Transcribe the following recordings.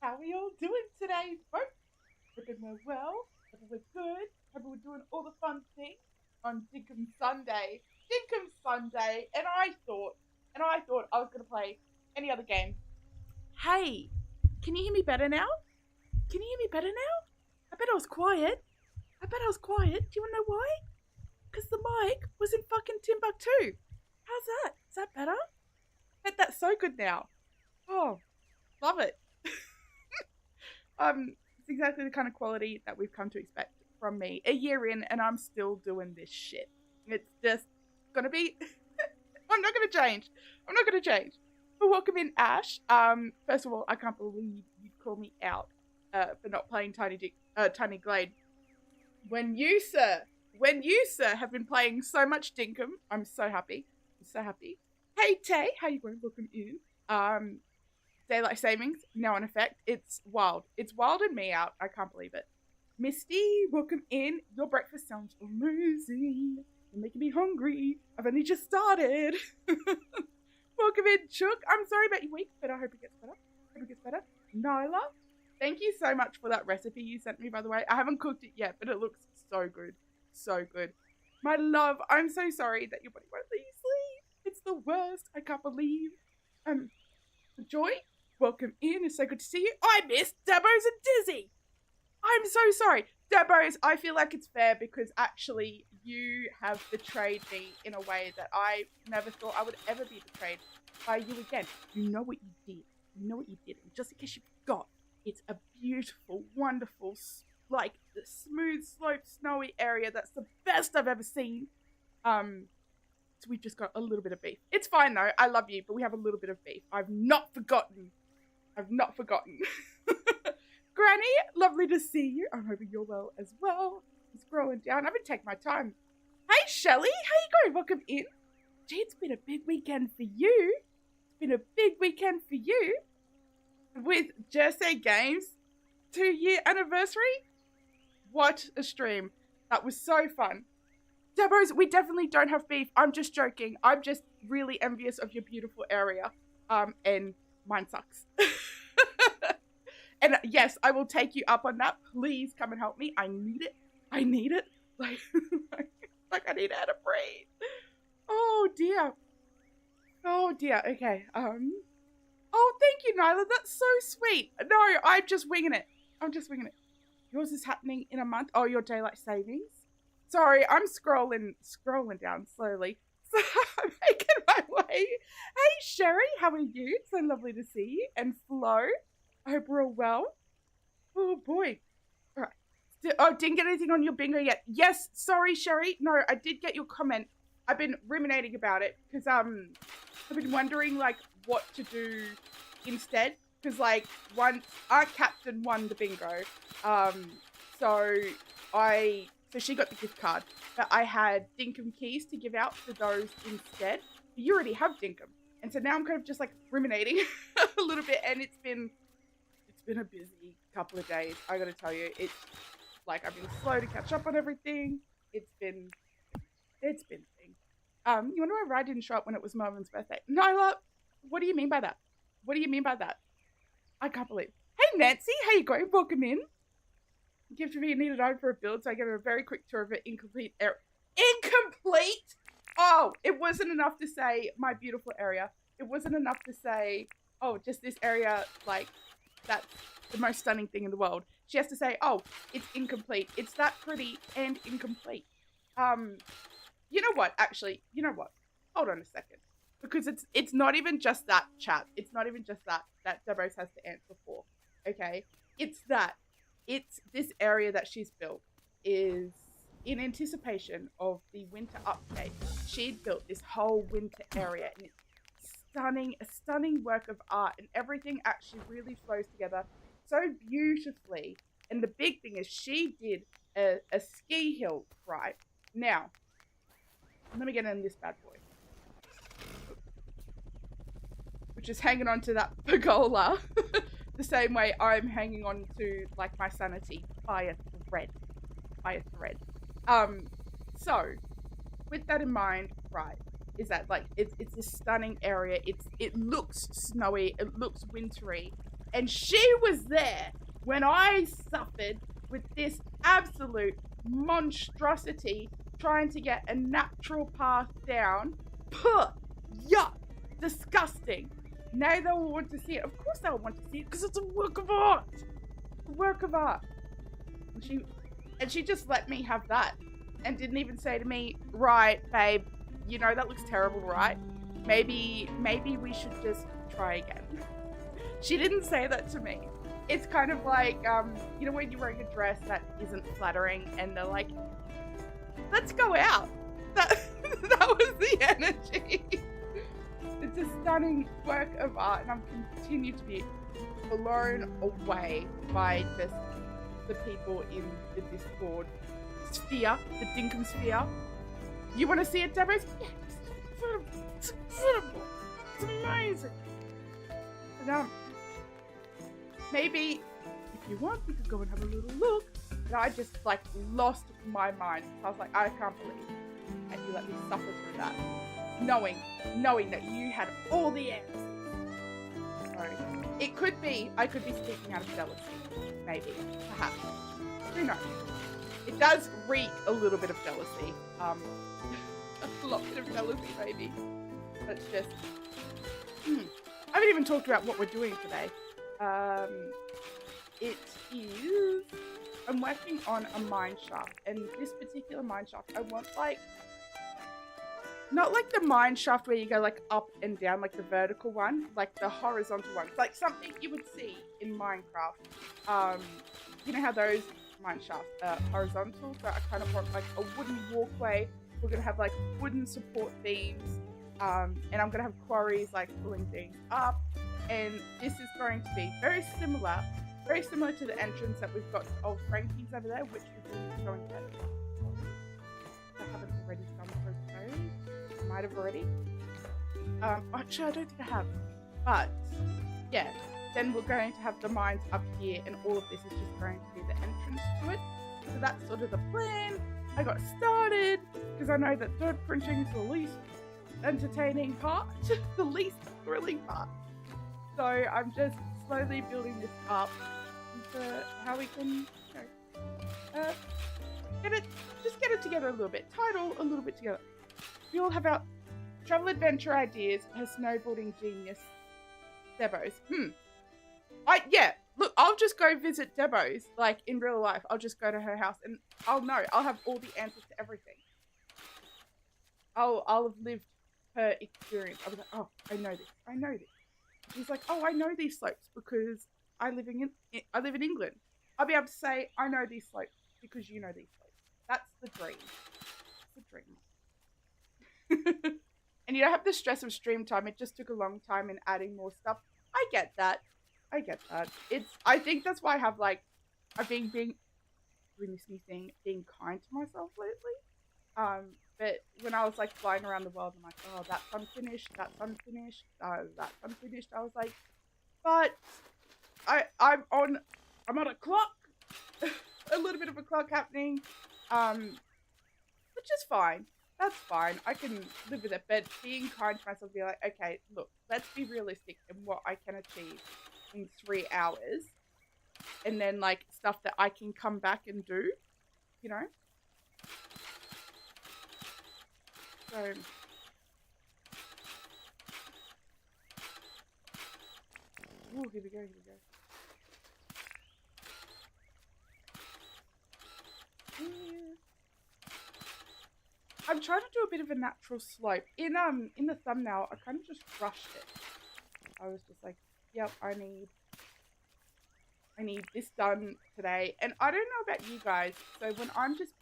How are we all doing today, folks? Hoping we're well, hoping we're good, hoping we're doing all the fun things on Dinkum Sunday. Dinkum Sunday, and I thought I was gonna play any other game. Hey, can you hear me better now? Can you hear me better now? I bet I was quiet. I bet I was quiet. Do you wanna know why? Because the mic was in fucking Timbuktu. How's that? Is that better? I bet that's so good now. Oh, love it. It's exactly the kind of quality that we've come to expect from me a year in, and I'm still doing this shit. It's just gonna be. I'm not gonna change. I'm not gonna change. But welcome in, Ash. First of all, I can't believe you'd call me out for not playing Tiny Glade. When you, sir, have been playing so much Dinkum, I'm so happy. I'm so happy. Hey, Tay, how you going? Welcome in. Daylight savings now in effect. It's wild. It's wilded me out. I can't believe it. Misty, welcome in. Your breakfast sounds amazing. You're making me hungry. I've only just started. Welcome in, Chook. I'm sorry about your week, but I hope it gets better. Nyla, thank you so much for that recipe you sent me, by the way. I haven't cooked it yet, but it looks so good. So good. My love, I'm so sorry that your body won't let you sleep. It's the worst. I can't believe. Joy, welcome in. It's so good to see you. I missed Dabos and Dizzy. I'm so sorry. Dabos, I feel like it's fair because actually you have betrayed me in a way that I never thought I would ever be betrayed by you again. You know what you did. You know what you did. And just in case you forgot, it's a beautiful, wonderful, like the smooth slope, snowy area that's the best I've ever seen. So we've just got a little bit of beef. It's fine though. I love you, but we have a little bit of beef. I've not forgotten. Granny, lovely to see you. I'm hoping you're well as well. I'm scrolling down. I've been taking my time. Hey, Shelley. How you going? Welcome in. Gee, it's been a big weekend for you. It's been a big weekend for you. With Jersey Games 2-year anniversary. What a stream. That was so fun. Dabos, we definitely don't have beef. I'm just joking. I'm just really envious of your beautiful area. And mine sucks. And yes, I will take you up on that. Please come and help me. I need it. Like, like I need air to breathe. Oh dear. Okay. Oh, thank you, Nyla. That's so sweet. No, I'm just winging it. Yours is happening in a month. Oh, your daylight savings. Sorry, I'm scrolling down slowly. So I'm making my way. Hey, Sherry, how are you? It's so lovely to see you. And Flo, I hope we're all well. Oh, boy. All right. Oh, didn't get anything on your bingo yet. Yes, sorry, Sherry. No, I did get your comment. I've been ruminating about it because I've been wondering, like, what to do instead. Because, like, once our captain won the bingo, so she got the gift card, but I had Dinkum keys to give out to those instead. You already have Dinkum, and so now I'm kind of just like ruminating a little bit, and it's been a busy couple of days. I gotta tell you, it's like I've been slow to catch up on everything. It's been a thing. You wonder why I didn't show up when it was Marvin's birthday? Nyla, what do you mean by that? I can't believe. Hey Nancy, how you going? Welcome in. Gift to be needed on for a build, so I gave her a very quick tour of it. Incomplete? Oh, it wasn't enough to say my beautiful area. It wasn't enough to say, oh, just this area, like, that's the most stunning thing in the world. She has to say, oh, it's incomplete. It's that pretty and incomplete. You know what? Actually, you know what? Hold on a second. Because it's not even just that, chat. It's not even just that Debros has to answer for. Okay? It's this area that she's built is in anticipation of the winter update. She'd built this whole winter area, and it's a stunning work of art, and everything actually really flows together so beautifully. And the big thing is she did a ski hill, right? Now, let me get in this bad boy. Which is hanging on to that pergola. The same way I'm hanging on to, like, my sanity by a thread. So, with that in mind, right, is that, like, it's a stunning area. It looks snowy, it looks wintry, And she was there when I suffered with this absolute monstrosity trying to get a natural path down. Puh! Yuck! Disgusting. Now they will want to see it. Of course they will want to see it because it's a work of art. A work of art. And she just let me have that and didn't even say to me, right, babe, you know that looks terrible, right? Maybe we should just try again. She didn't say that to me. It's kind of like, you know, when you're wearing a dress that isn't flattering and they're like, let's go out. That was the energy. It's a stunning work of art, and I'm continued to be blown away by just the people in the Discord sphere, the Dinkum sphere. You want to see it, Debos? Yes. It's incredible. It's amazing. And, maybe if you want, we could go and have a little look. And I just like lost my mind. I was like, I can't believe that you let me suffer through that, knowing that you had all the answers. So it could be I could be speaking out of jealousy, maybe, perhaps. Who knows? It does reek a little bit of jealousy. A lot of jealousy, maybe. That's just. I haven't even talked about what we're doing today. It is. I'm working on a mine shaft, and this particular mine shaft, I want like. Not like the mine shaft where you go like up and down, like the vertical one, like the horizontal one. It's like something you would see in Minecraft. You know how those mine shafts are horizontal? So I kind of want like a wooden walkway. We're going to have like wooden support beams. And I'm going to have quarries like pulling things up. And this is going to be very similar to the entrance that we've got to Old Frankie's over there, which we're going to I haven't already done through those. I might have already. Actually, I don't think I have. But, yeah. Then we're going to have the mines up here, and all of this is just going to be the entrance to it. So that's sort of the plan. I got started, because I know that dirt printing is the least entertaining part, the least thrilling part. So I'm just slowly building this up into how we can, get it together a little bit. Title a little bit together. We all have our travel adventure ideas, her snowboarding genius, Debos. Look, I'll just go visit Debos, like, in real life. I'll just go to her house, and I'll have all the answers to everything. I'll have lived her experience. I'll be like, oh, I know this. She's like, oh, I know these slopes because I live in England. I'll be able to say, I know these slopes because you know these slopes. That's the dream. It's the dream. And you don't have the stress of stream time. It just took a long time in adding more stuff. I get that. I think that's why I've been being kind to myself lately. But when I was like flying around the world, I'm like, oh, that's unfinished, that's unfinished. I was like, but I'm on a clock, a little bit of a clock happening, which is fine. That's fine. I can live with it. But being kind to myself, be like, okay, look, let's be realistic in what I can achieve in 3 hours, and then like stuff that I can come back and do, you know. So ooh, here we go. Yeah. I'm trying to do a bit of a natural slope. In the thumbnail, I kind of just rushed it. I was just like, yep, I need this done today. And I don't know about you guys, so when I'm just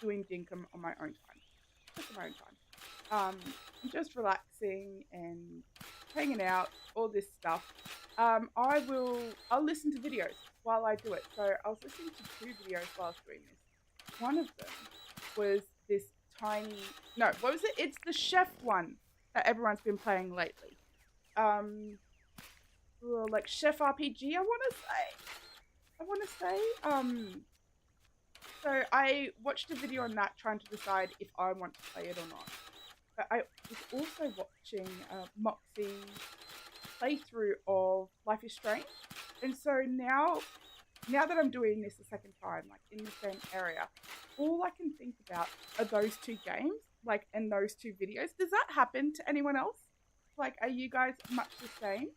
doing Dinkum on my own time, I'm just relaxing and hanging out, all this stuff, I'll listen to videos while I do it. So I was listening to 2 videos while I was doing this. One of them was this it's the chef one that everyone's been playing lately. Like Chef RPG, I want to say. So I watched a video on that trying to decide if I want to play it or not. But I was also watching Moxie playthrough of Life is Strange. And so now that I'm doing this the second time, like in the same area, all I can think about are those two games, like, and those two videos. Does that happen to anyone else? Like, are you guys much the same?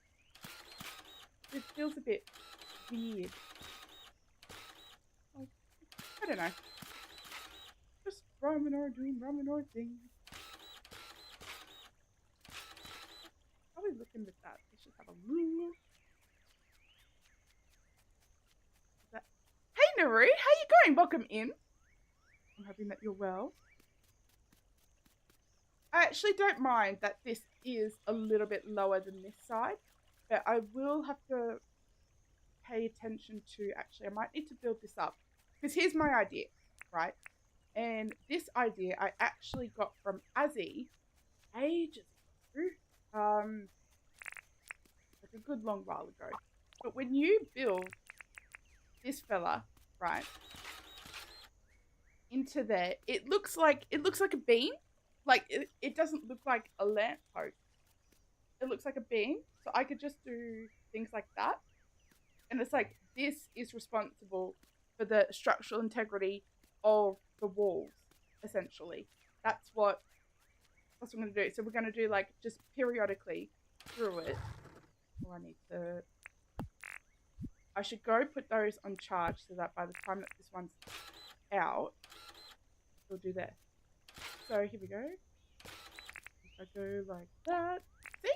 It feels a bit weird. Like, I don't know. Just rhyming or things. How are we looking with that? We should have a look. Hey Naru, how you going? Welcome in. I'm hoping that you're well. I actually don't mind that this is a little bit lower than this side, but I will have to pay attention to, actually, I might need to build this up, because here's my idea, right? And this idea I actually got from Azzy ages ago, like a good long while ago. But when you build this fella, right, into there, it looks like a beam. Like it doesn't look like a lamppost. It looks like a beam. So I could just do things like that. And it's like, this is responsible for the structural integrity of the walls, essentially. That's what I'm going to do. So we're going to do, like, just periodically through it. Oh, I should go put those on charge so that by the time that this one's out, we'll do that. So here we go. If I go like that. See?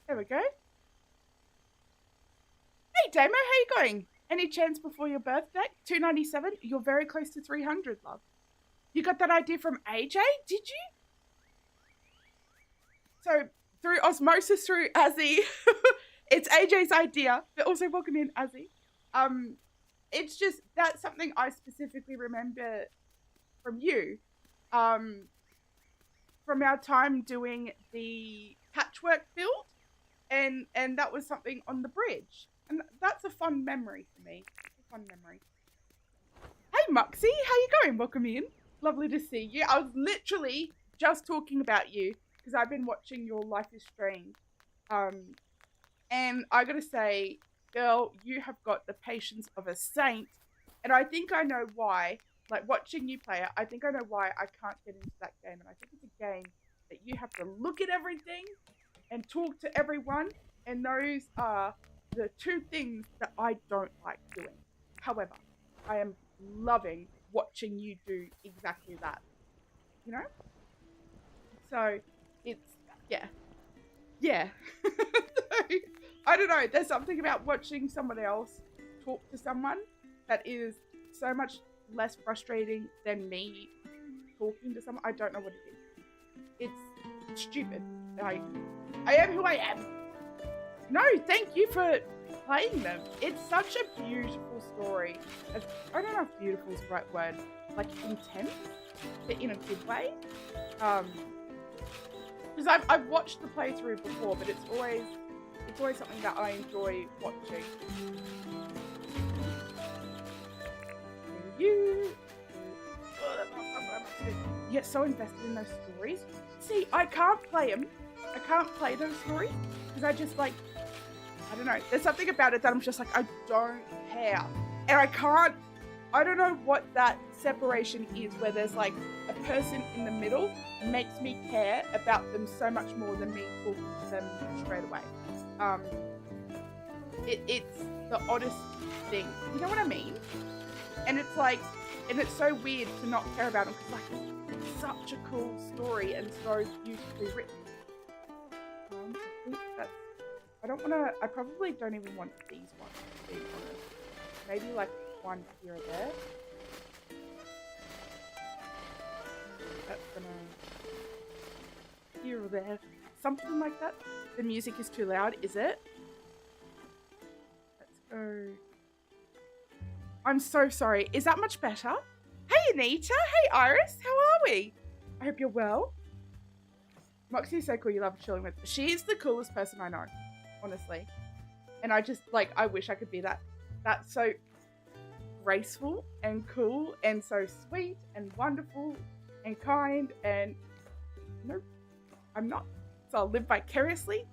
There we go. Hey Damo, how you going? Any chance before your birthday? 297? You're very close to 300, love. You got that idea from AJ? Did you? So through osmosis, through Azzy, it's AJ's idea. But also welcome in, Azzy. It's just, that's something I specifically remember from you. From our time doing the patchwork build, and that was something on the bridge. And that's a fun memory for me. It's a fun memory. Hey Moxie, how you going? Welcome in. Lovely to see you. I was literally just talking about you because I've been watching your Life is Strange. And I gotta say, girl, you have got the patience of a saint. And I think I know why. Like, watching you play it, I think I know why I can't get into that game. And I think it's a game that you have to look at everything and talk to everyone. And those are the two things that I don't like doing. However, I am loving watching you do exactly that. You know? So, it's, yeah. Yeah. So, I don't know. There's something about watching someone else talk to someone that is so much less frustrating than me talking to someone. I don't know what it is. It's stupid. I am who I am. No, thank you for playing them. It's such a beautiful story. I don't know if beautiful is the right word. Like, intense, but in a good way. Because I've watched the playthrough before, but it's always something that I enjoy watching. You get so invested in those stories. See, I can't play them. I can't play those stories because I just, like, I don't know. There's something about it that I'm just like, I don't care. And I don't know what that separation is, where there's like a person in the middle makes me care about them so much more than me talking to them straight away. It's the oddest thing. You know what I mean? And it's like, and it's so weird to not care about them because, like, it's such a cool story and so beautifully written. I think that's, I probably don't even want these ones, to be honest. Maybe like one here or there. That's gonna, here or there. Something like that. The music is too loud, is it? Let's go. I'm so sorry. Is that much better? Hey, Anita. Hey, Iris. How are we? I hope you're well. Moxie is so cool. You love chilling with. She is the coolest person I know, honestly. And I just, like, I wish I could be that. That's so graceful and cool and so sweet and wonderful and kind. And no, I'm not. So I'll live vicariously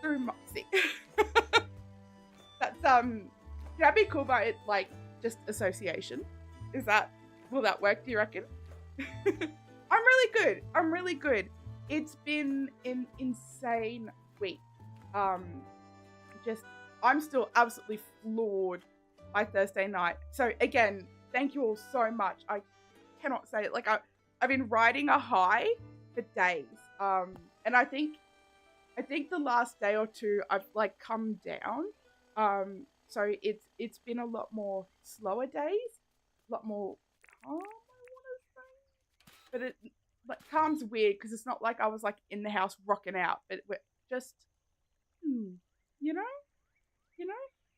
through Moxie. That's can that be cool by it like just association? Will that work, do you reckon? I'm really good. I'm really good. It's been an insane week. Just I'm still absolutely floored by Thursday night. So again, thank you all so much. I cannot say it. Like I've been riding a high for days. And I think the last day or two I've like come down. So it's been a lot more slower days, a lot more calm, I want to say. But it like calm's weird because it's not like I was like in the house rocking out, but we're just you know,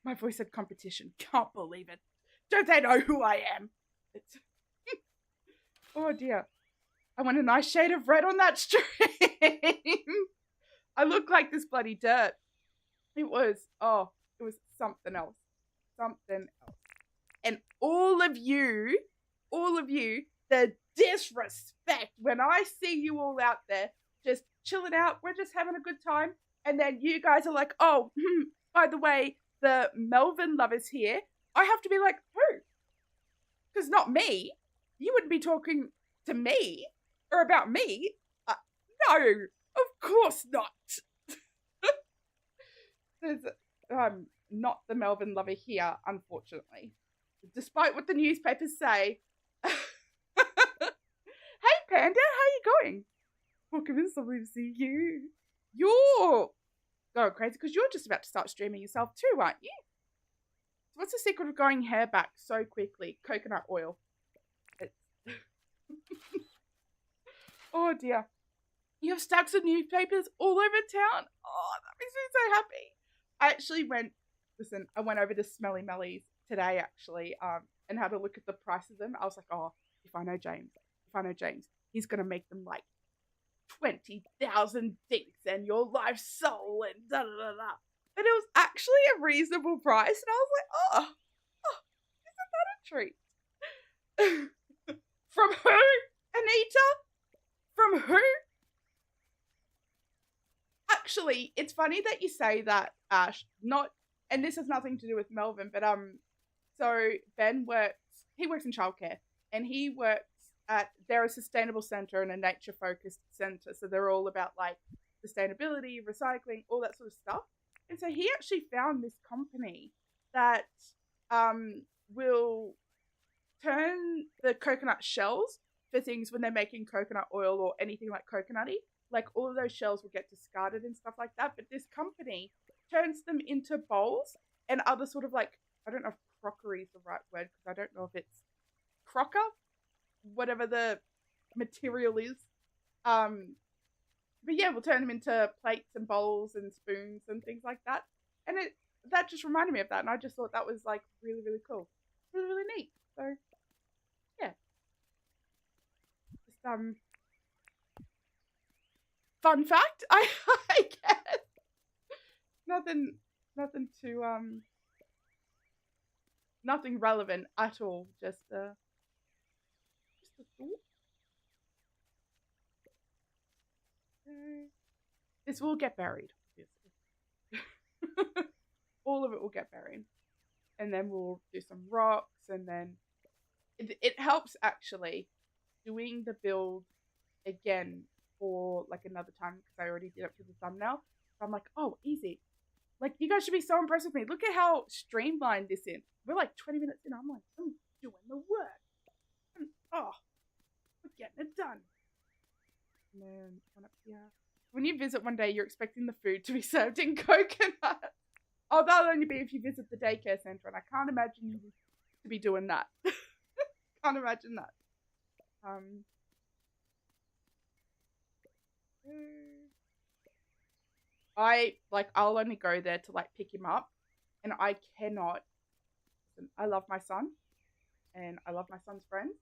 my voice said competition. Can't believe it. Don't they know who I am? It's oh dear. I want a nice shade of red on that stream. I look like this bloody dirt. It was something else. Something else. And all of you, the disrespect when I see you all out there just chilling out, we're just having a good time. And then you guys are like, oh, by the way, the Melvin lovers here. I have to be like, who? Because not me. You wouldn't be talking to me or about me. No, of course not. I'm not the Melvin lover here, unfortunately. Despite what the newspapers say. Hey, Panda, how you going? Welcome in, so lovely to see you. You're going crazy because you're just about to start streaming yourself too, aren't you? So what's the secret of growing hair back so quickly? Coconut oil. Oh dear. You have stacks of newspapers all over town? Oh, that makes me so happy. I went over to Smelly Melly's today actually, and had a look at the price of them. I was like, oh, if I know James, he's gonna make them like 20,000 dinks and your life soul and da da da da. But it was actually a reasonable price, and I was like, oh, isn't that a treat? From who, Anita? From who? Actually, it's funny that you say that, Ash. And this has nothing to do with Melvin, but so Ben works in childcare, and he works they're a sustainable center and a nature focused center, so they're all about like sustainability, recycling, all that sort of stuff. And so he actually found this company that will turn the coconut shells for things when they're making coconut oil or anything like coconutty. Like all of those shells will get discarded and stuff like that. But this company turns them into bowls and other sort of like, I don't know if crockery is the right word because I don't know if it's crocker, whatever the material is. But yeah, we'll turn them into plates and bowls and spoons and things like that. And that just reminded me of that. And I just thought that was like really, really cool. Really, really neat. So yeah. Just fun fact, I guess. Nothing too nothing relevant at all. Just a thought. This will get buried, obviously. All of it will get buried. And then we'll do some rocks, and then it helps actually doing the build again for like another time because I already did it for the thumbnail. So I'm like, oh, easy. Like, you guys should be so impressed with me. Look at how streamlined this is. We're like 20 minutes in. I'm like, I'm doing the work. Oh, we're getting it done. And then one up here. When you visit one day, you're expecting the food to be served in coconut. Oh, that'll only be if you visit the daycare center, and I can't imagine you to be doing that. Can't imagine that. I'll only go there to like pick him up, and I cannot. Listen, I love my son, and I love my son's friends,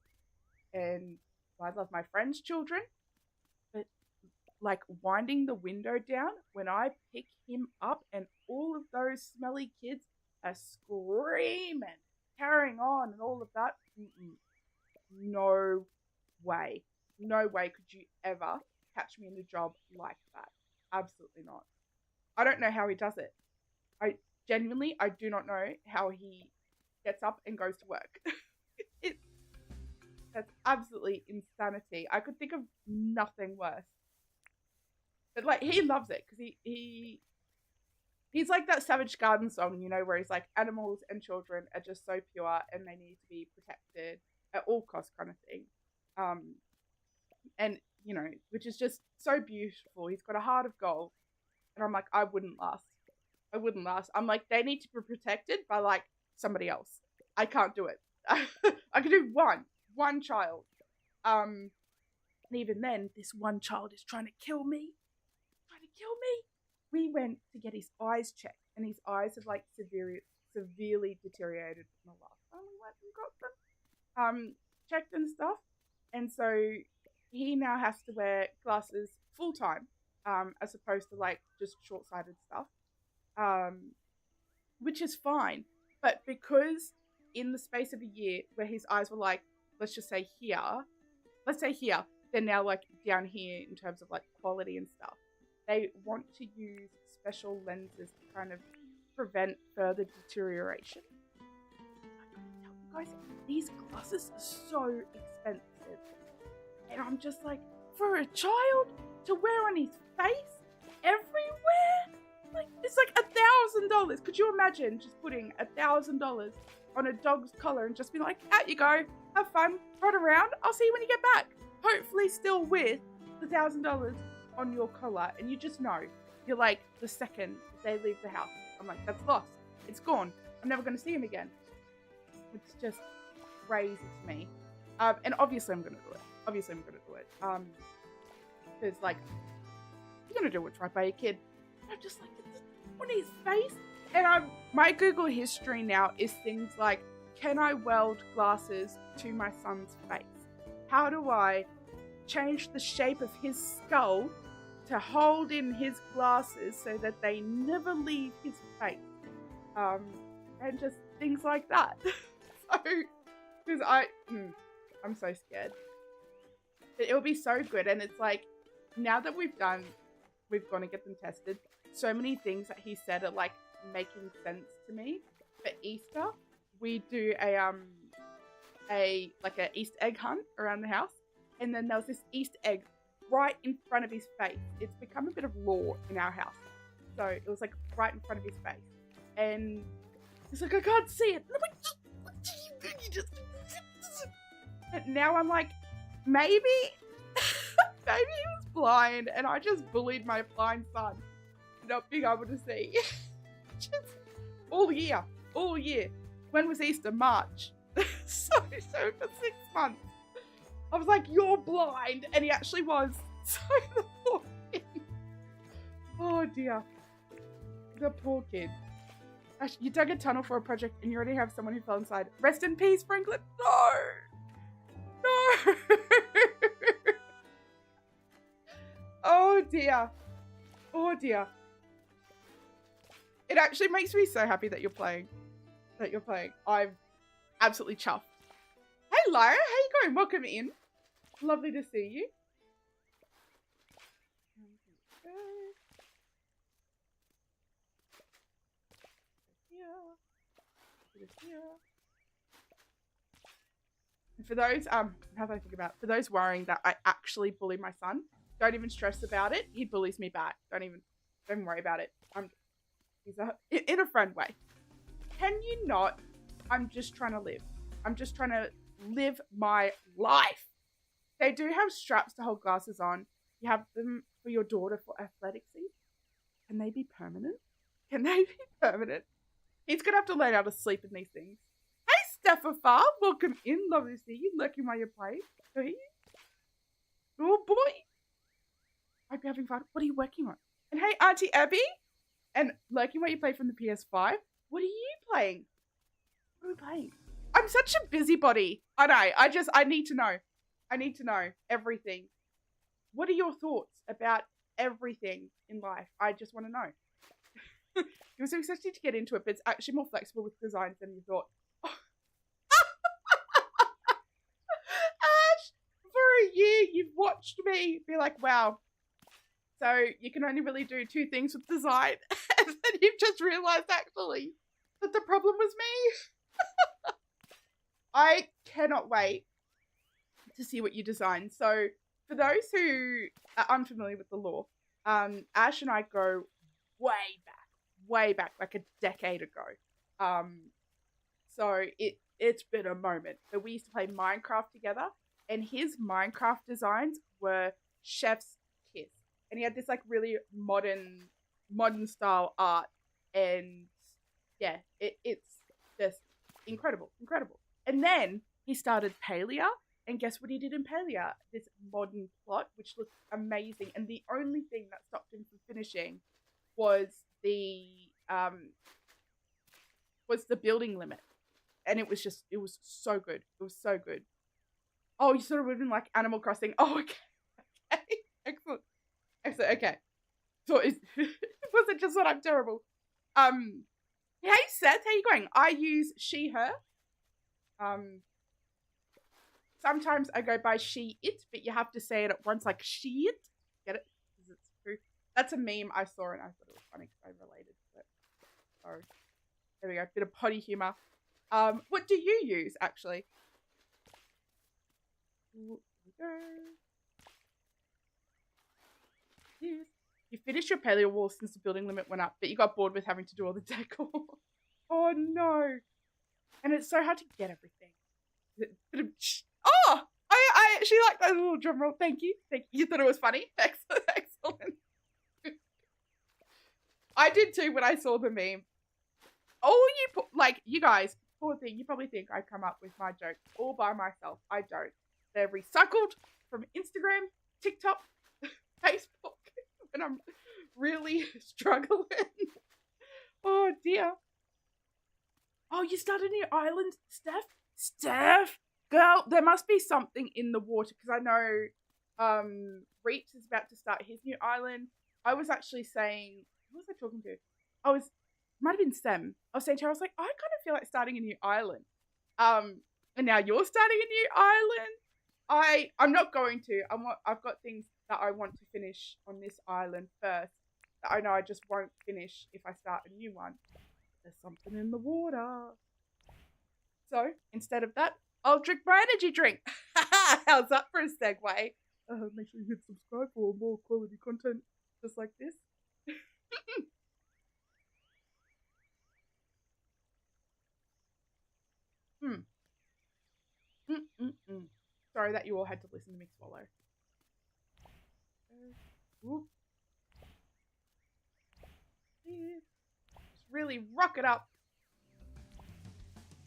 and I love my friends' children, but like winding the window down when I pick him up, and all of those smelly kids are screaming, carrying on, and all of that. No way could you ever catch me in a job like that. Absolutely not. I don't know how he does it. I genuinely, I do not know how he gets up and goes to work. it That's absolutely insanity. I could think of nothing worse. But like he loves it because he's like that Savage Garden song, you know, where he's like animals and children are just so pure and they need to be protected at all costs kind of thing. Um and you know, which is just so beautiful. He's got a heart of gold. And I'm like, I wouldn't last. I wouldn't last. I'm like, they need to be protected by like somebody else. I can't do it. I can do one child. And even then, this one child is trying to kill me. We went to get his eyes checked, and his eyes have like severely deteriorated from the last time we went and got them checked and stuff. And so he now has to wear glasses full time, as opposed to like just short-sighted stuff, which is fine. But because in the space of a year where his eyes were like, let's say here, they're now like down here in terms of like quality and stuff. They want to use special lenses to kind of prevent further deterioration. Guys, these glasses are so expensive. And I'm just like, for a child to wear on his face everywhere? Like, it's like $1,000. Could you imagine just putting $1,000 on a dog's collar and just be like, out you go, have fun, run around, I'll see you when you get back. Hopefully still with the $1,000 on your collar. And you just know, you're like, the second they leave the house, I'm like, that's lost. It's gone. I'm never going to see him again. It's just crazy to me. And obviously I'm going to do it. Because, like, you're going to do what's right by your kid. I'm just like, it's on his face. And my Google history now is things like, can I weld glasses to my son's face? How do I change the shape of his skull to hold in his glasses so that they never leave his face? And just things like that. So, because I'm so scared. But it'll be so good. And it's like, now that we've gone to get them tested, so many things that he said are like making sense to me. For Easter, we do a Easter egg hunt around the house, and then there was this Easter egg right in front of his face. It's become a bit of law in our house, so it was like right in front of his face, and he's like, I can't see it. And I'm like, what do you do? You just. And now I'm like, maybe he was blind, and I just bullied my blind son not being able to see. Just all year. When was Easter? March. so for 6 months. I was like, you're blind. And he actually was. So the poor kid. Oh dear. The poor kid. Ash, you dug a tunnel for a project and you already have someone who fell inside. Rest in peace, Franklin. No. Oh dear. It actually makes me so happy that you're playing. I'm absolutely chuffed. Hey Lyra, how you going? Welcome in. Lovely to see you. And for those, how do I think about it? For those worrying that I actually bully my son, don't even stress about it. He bullies me back. Don't even worry about it. In a friend way. Can you not? I'm just trying to live. I'm just trying to live my life. They do have straps to hold glasses on. You have them for your daughter for athleticsy. Can they be permanent? He's going to have to learn how to sleep in these things. Hey, Stephafa, welcome in. Lovely to see you. Lurking while you play. Who are you? Oh, boy. Hope you're having fun. What are you working on? And hey, Auntie Abby. And lurking while you play from the PS5. What are you playing? What are we playing? I'm such a busybody. I know. I need to know. I need to know everything. What are your thoughts about everything in life? I just want to know. It was so exciting to get into it, but it's actually more flexible with designs than you thought. Ash, for a year you've watched me be like, wow, So you can only really do 2 things with design. And then you've just realized actually that the problem was me. I cannot wait to see what you design. So for those who are unfamiliar with the lore, Ash and I go way back, like a decade ago. So it's been a moment. But we used to play Minecraft together, and his Minecraft designs were chef's kiss. And he had this like really modern style art, and yeah, it's just incredible. And then he started Palia, and guess what he did in Palia? This modern plot, which looked amazing. And the only thing that stopped him from finishing was the building limit. And it was so good. It was so good. Oh, you sort of would have been like Animal Crossing. Oh, okay. Excellent. Okay. So it wasn't just that I'm terrible. Hey Seth, how you going? I use she, her. Sometimes I go by she, it, but you have to say it at once, like she, it. Get it? Because it's true. That's a meme I saw and I thought it was funny because I related to it. So there we go. Bit of potty humor. What do you use actually? Here we go. Yes. You finished your paleo wall since the building limit went up, but you got bored with having to do all the decor. Oh no. And it's so hard to get everything. Oh! I actually like that little drum roll. Thank you. You thought it was funny? Excellent. I did too when I saw the meme. You guys, poor thing, you probably think I come up with my jokes all by myself. I don't. They're recycled from Instagram, TikTok, Facebook, when I'm really struggling. Oh dear. Oh, you started a new island, Steph? Girl, there must be something in the water, because I know Reach is about to start his new island. I was actually saying, who was I talking to? Might have been Sam. I was saying to her, I was like, I kind of feel like starting a new island. And now you're starting a new island. I'm not going to. I've got things that I want to finish on this island first that I know I just won't finish if I start a new one. There's something in the water. So instead of that, I'll drink my energy drink. How's that for a segue? Make sure you hit subscribe for more quality content just like this. Sorry that you all had to listen to me swallow. Just really rock it up.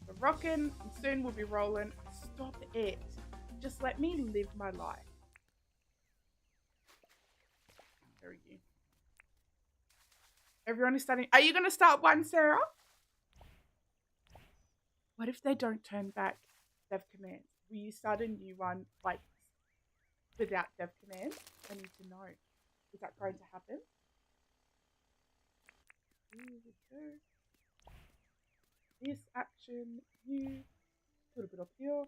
We're rocking, and soon we'll be rolling. Stop it. Just let me live my life. There you go. Everyone is starting. Are you going to start one, Sarah? What if they don't turn back dev commands? Will you start a new one, like, without dev commands? I need to know. Is that going to happen? Here we go. This action, you. A little bit up here.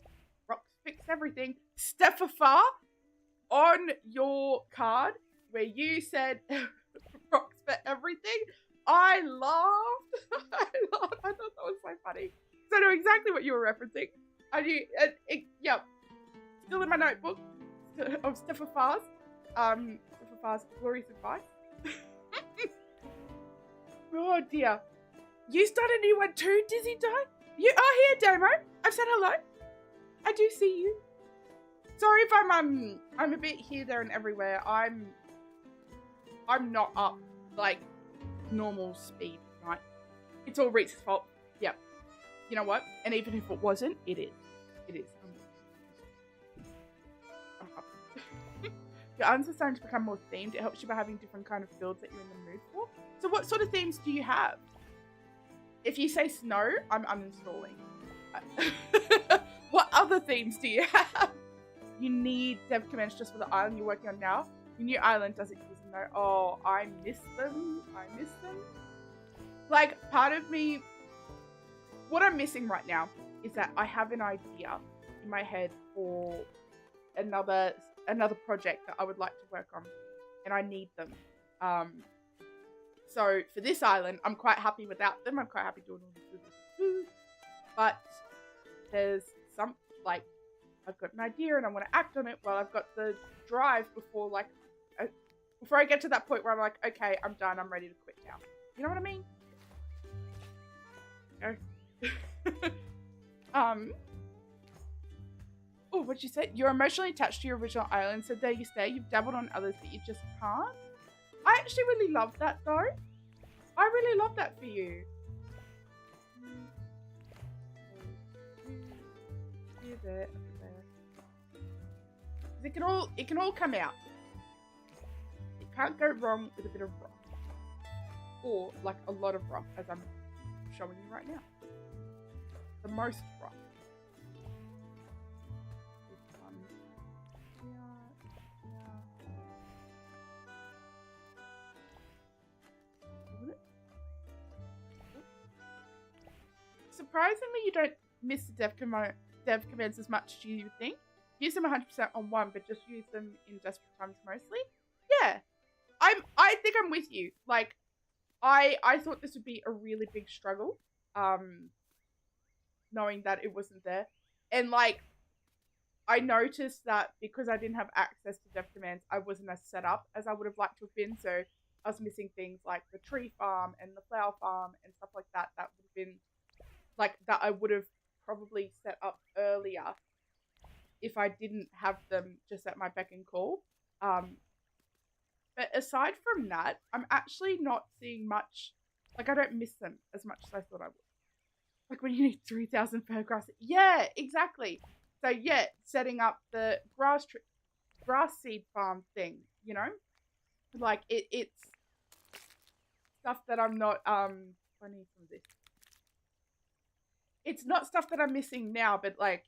Rocks fix everything. Stefafar, on your card, where you said rocks for everything, I laughed. I thought that was so funny. So I know exactly what you were referencing. I knew, yep. Still in my notebook of Stefafar's glorious advice. Oh dear. You start a new one too, Dizzy Di? You are here, Damo. I've said hello. I do see you. Sorry if I'm a bit here, there, and everywhere. I'm not up like normal speed, right? It's all Reetz's fault. Yep. You know what? And even if it wasn't, it is. It is. I'm up. Your answers are starting to become more themed. It helps you by having different kind of builds that you're in the mood for. So what sort of themes do you have? If you say snow, I'm uninstalling. What other themes do you have? You need dev commands just for the island you're working on now. Your new island doesn't use them though. Oh, I miss them. Like, part of me, what I'm missing right now is that I have an idea in my head for another project that I would like to work on. and I need them. So for this island, I'm quite happy without them. I'm quite happy doing all this. But there's some, like, I've got an idea and I want to act on it while I've got the drive before, like, before I get to that point where I'm like, okay, I'm done. I'm ready to quit now. You know what I mean? Oh, what'd you say? You're emotionally attached to your original island, so there you stay. You've dabbled on others that you just can't. I actually really love that, though. I really love that for you. There. It can all come out. It can't go wrong with a bit of rock. Or, like, a lot of rock, as I'm showing you right now. The most rock. This one. Surprisingly, you don't miss the dev commands as much as you think. Use them 100% on one, but just use them in desperate times mostly. Yeah, I think I'm with you. Like, I thought this would be a really big struggle, knowing that it wasn't there, and like, I noticed that because I didn't have access to dev commands, I wasn't as set up as I would have liked to have been. So I was missing things like the tree farm and the flower farm and stuff like that. That would have been like that I would have probably set up earlier if I didn't have them just at my beck and call. But aside from that, I'm actually not seeing much. Like, I don't miss them as much as I thought I would. Like, when you need 3,000 fir grass. Yeah, exactly. So, yeah, setting up the grass seed farm thing, you know? Like, it's stuff that I'm not, I need some of this. It's not stuff that I'm missing now, but, like,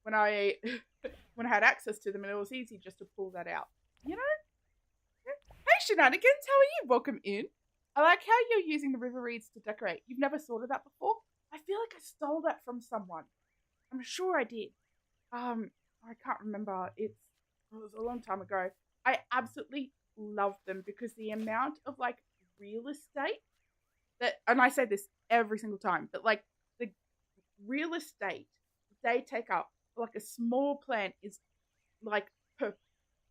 when I had access to them, and it was easy just to pull that out, you know? Hey, Shenanigans, how are you? Welcome in. I like how you're using the river reeds to decorate. You've never thought of that before? I feel like I stole that from someone. I'm sure I did. I can't remember. It was a long time ago. I absolutely love them because the amount of, like, real estate that, and I say this every single time, but, like, the real estate they take up, like, a small plant is, like,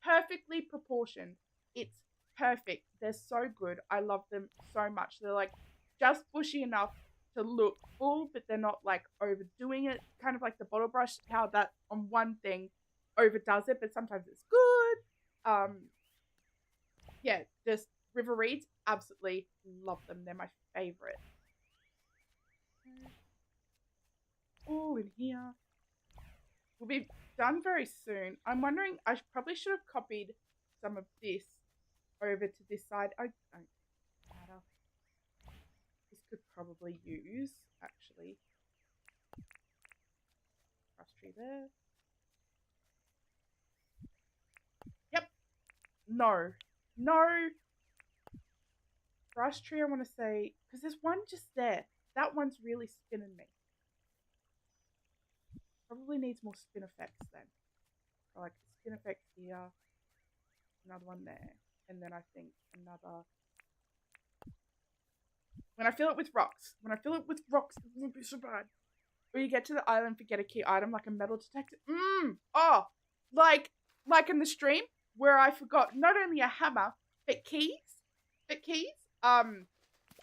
perfectly proportioned. It's perfect. They're so good. I love them so much. They're, like, just bushy enough to look full, but they're not, like, overdoing it. Kind of like the bottle brush, how that on one thing overdoes it, but sometimes it's good. Yeah, just river reeds, absolutely love them. They're my favorite. Oh, in here. We'll be done very soon. I'm wondering, I probably should have copied some of this over to this side. I don't matter. This could probably use, actually. Grass tree there. Yep. No. Grass tree, I want to say, because there's one just there. That one's really spinning me. Probably needs more spin effects then. Like, spin effects here. Another one there. And then I think another. When I fill it with rocks. It won't be so bad. When you get to the island, forget a key item like a metal detector. Oh, like in the stream where I forgot not only a hammer but keys.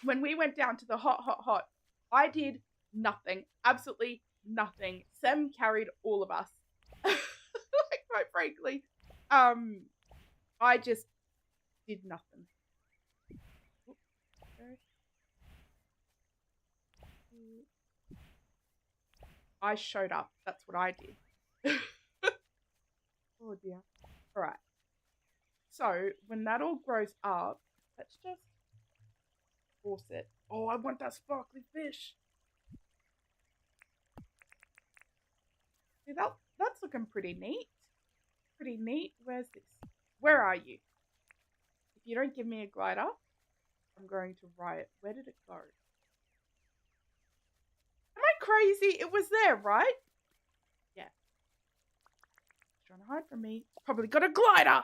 When we went down to the hot, I did nothing. Absolutely nothing. Sam carried all of us. Like, quite frankly, I just did nothing. I showed up. That's what I did. Oh dear. All right. So when that all grows up, let's just force it. Oh, I want that sparkly fish. See, that's looking pretty neat. Pretty neat. Where's this? Where are you? If you don't give me a glider, I'm going to riot. Where did it go? Am I crazy? It was there, right? Yeah. It's trying to hide from me. It's probably got a glider.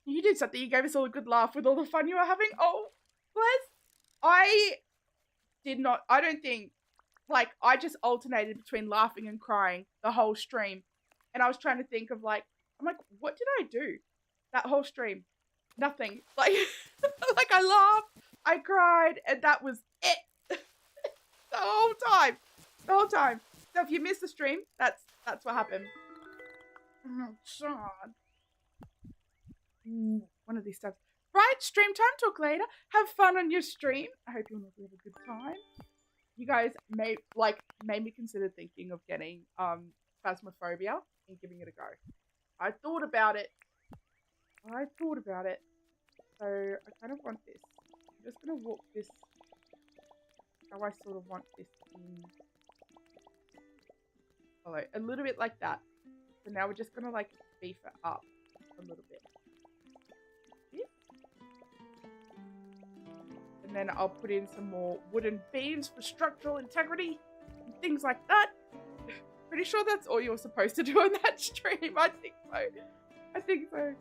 You did something. You gave us all a good laugh with all the fun you were having. Oh, bless. I did not. I don't think. Like, I just alternated between laughing and crying the whole stream. And I was trying to think of, like, I'm like, what did I do that whole stream? Nothing. Like, like I laughed, I cried, and that was it. the whole time. The whole time. So if you missed the stream, that's what happened. Oh, Sean. One of these times. Right, stream time, talk later. Have fun on your stream. I hope you'll have a good time. You guys made me consider thinking of getting Phasmophobia and giving it a go. I thought about it. So I kind of want this. I'm just gonna walk this how I sort of want this in. Hello, a little bit like that. So now we're just gonna like beef it up a little bit. And then I'll put in some more wooden beams for structural integrity and things like that. Pretty sure that's all you're supposed to do on that stream. I think so.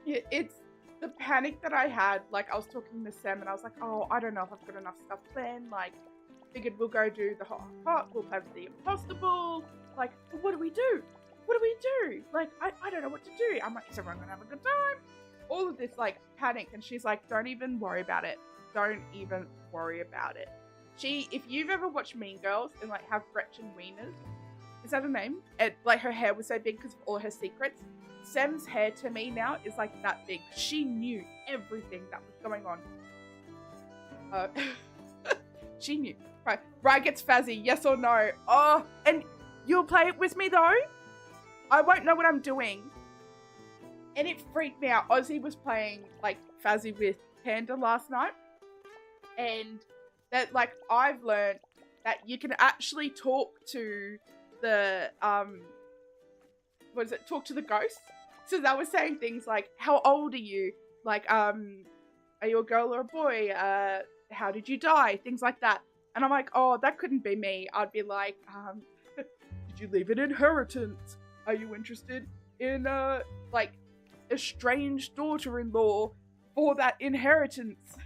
Yeah, it's the panic that I had. Like, I was talking to Sam and I was like, oh, I don't know if I've got enough stuff planned. Like, figured we'll go do the hot, we'll play for the impossible. Like, but what do we do? What do we do? Like, I don't know what to do. I'm like, is everyone gonna have a good time? All of this, like, panic. And she's like, don't even worry about it. Don't even worry about it. If you've ever watched Mean Girls and like have Gretchen Wieners, is that her name? And like her hair was so big because of all her secrets. Sam's hair to me now is like that big. She knew everything that was going on. She knew. Right, Ryan gets Fazzy, yes or no? Oh, and you'll play it with me though? I won't know what I'm doing. And it freaked me out. Ozzy was playing like Fazzy with Panda last night. And that, like, I've learned that you can actually talk to the, talk to the ghosts. So they were saying things like, how old are you? Like, are you a girl or a boy? How did you die? Things like that. And I'm like, oh, that couldn't be me. I'd be like, did you leave an inheritance? Are you interested in, like, a strange daughter-in-law for that inheritance?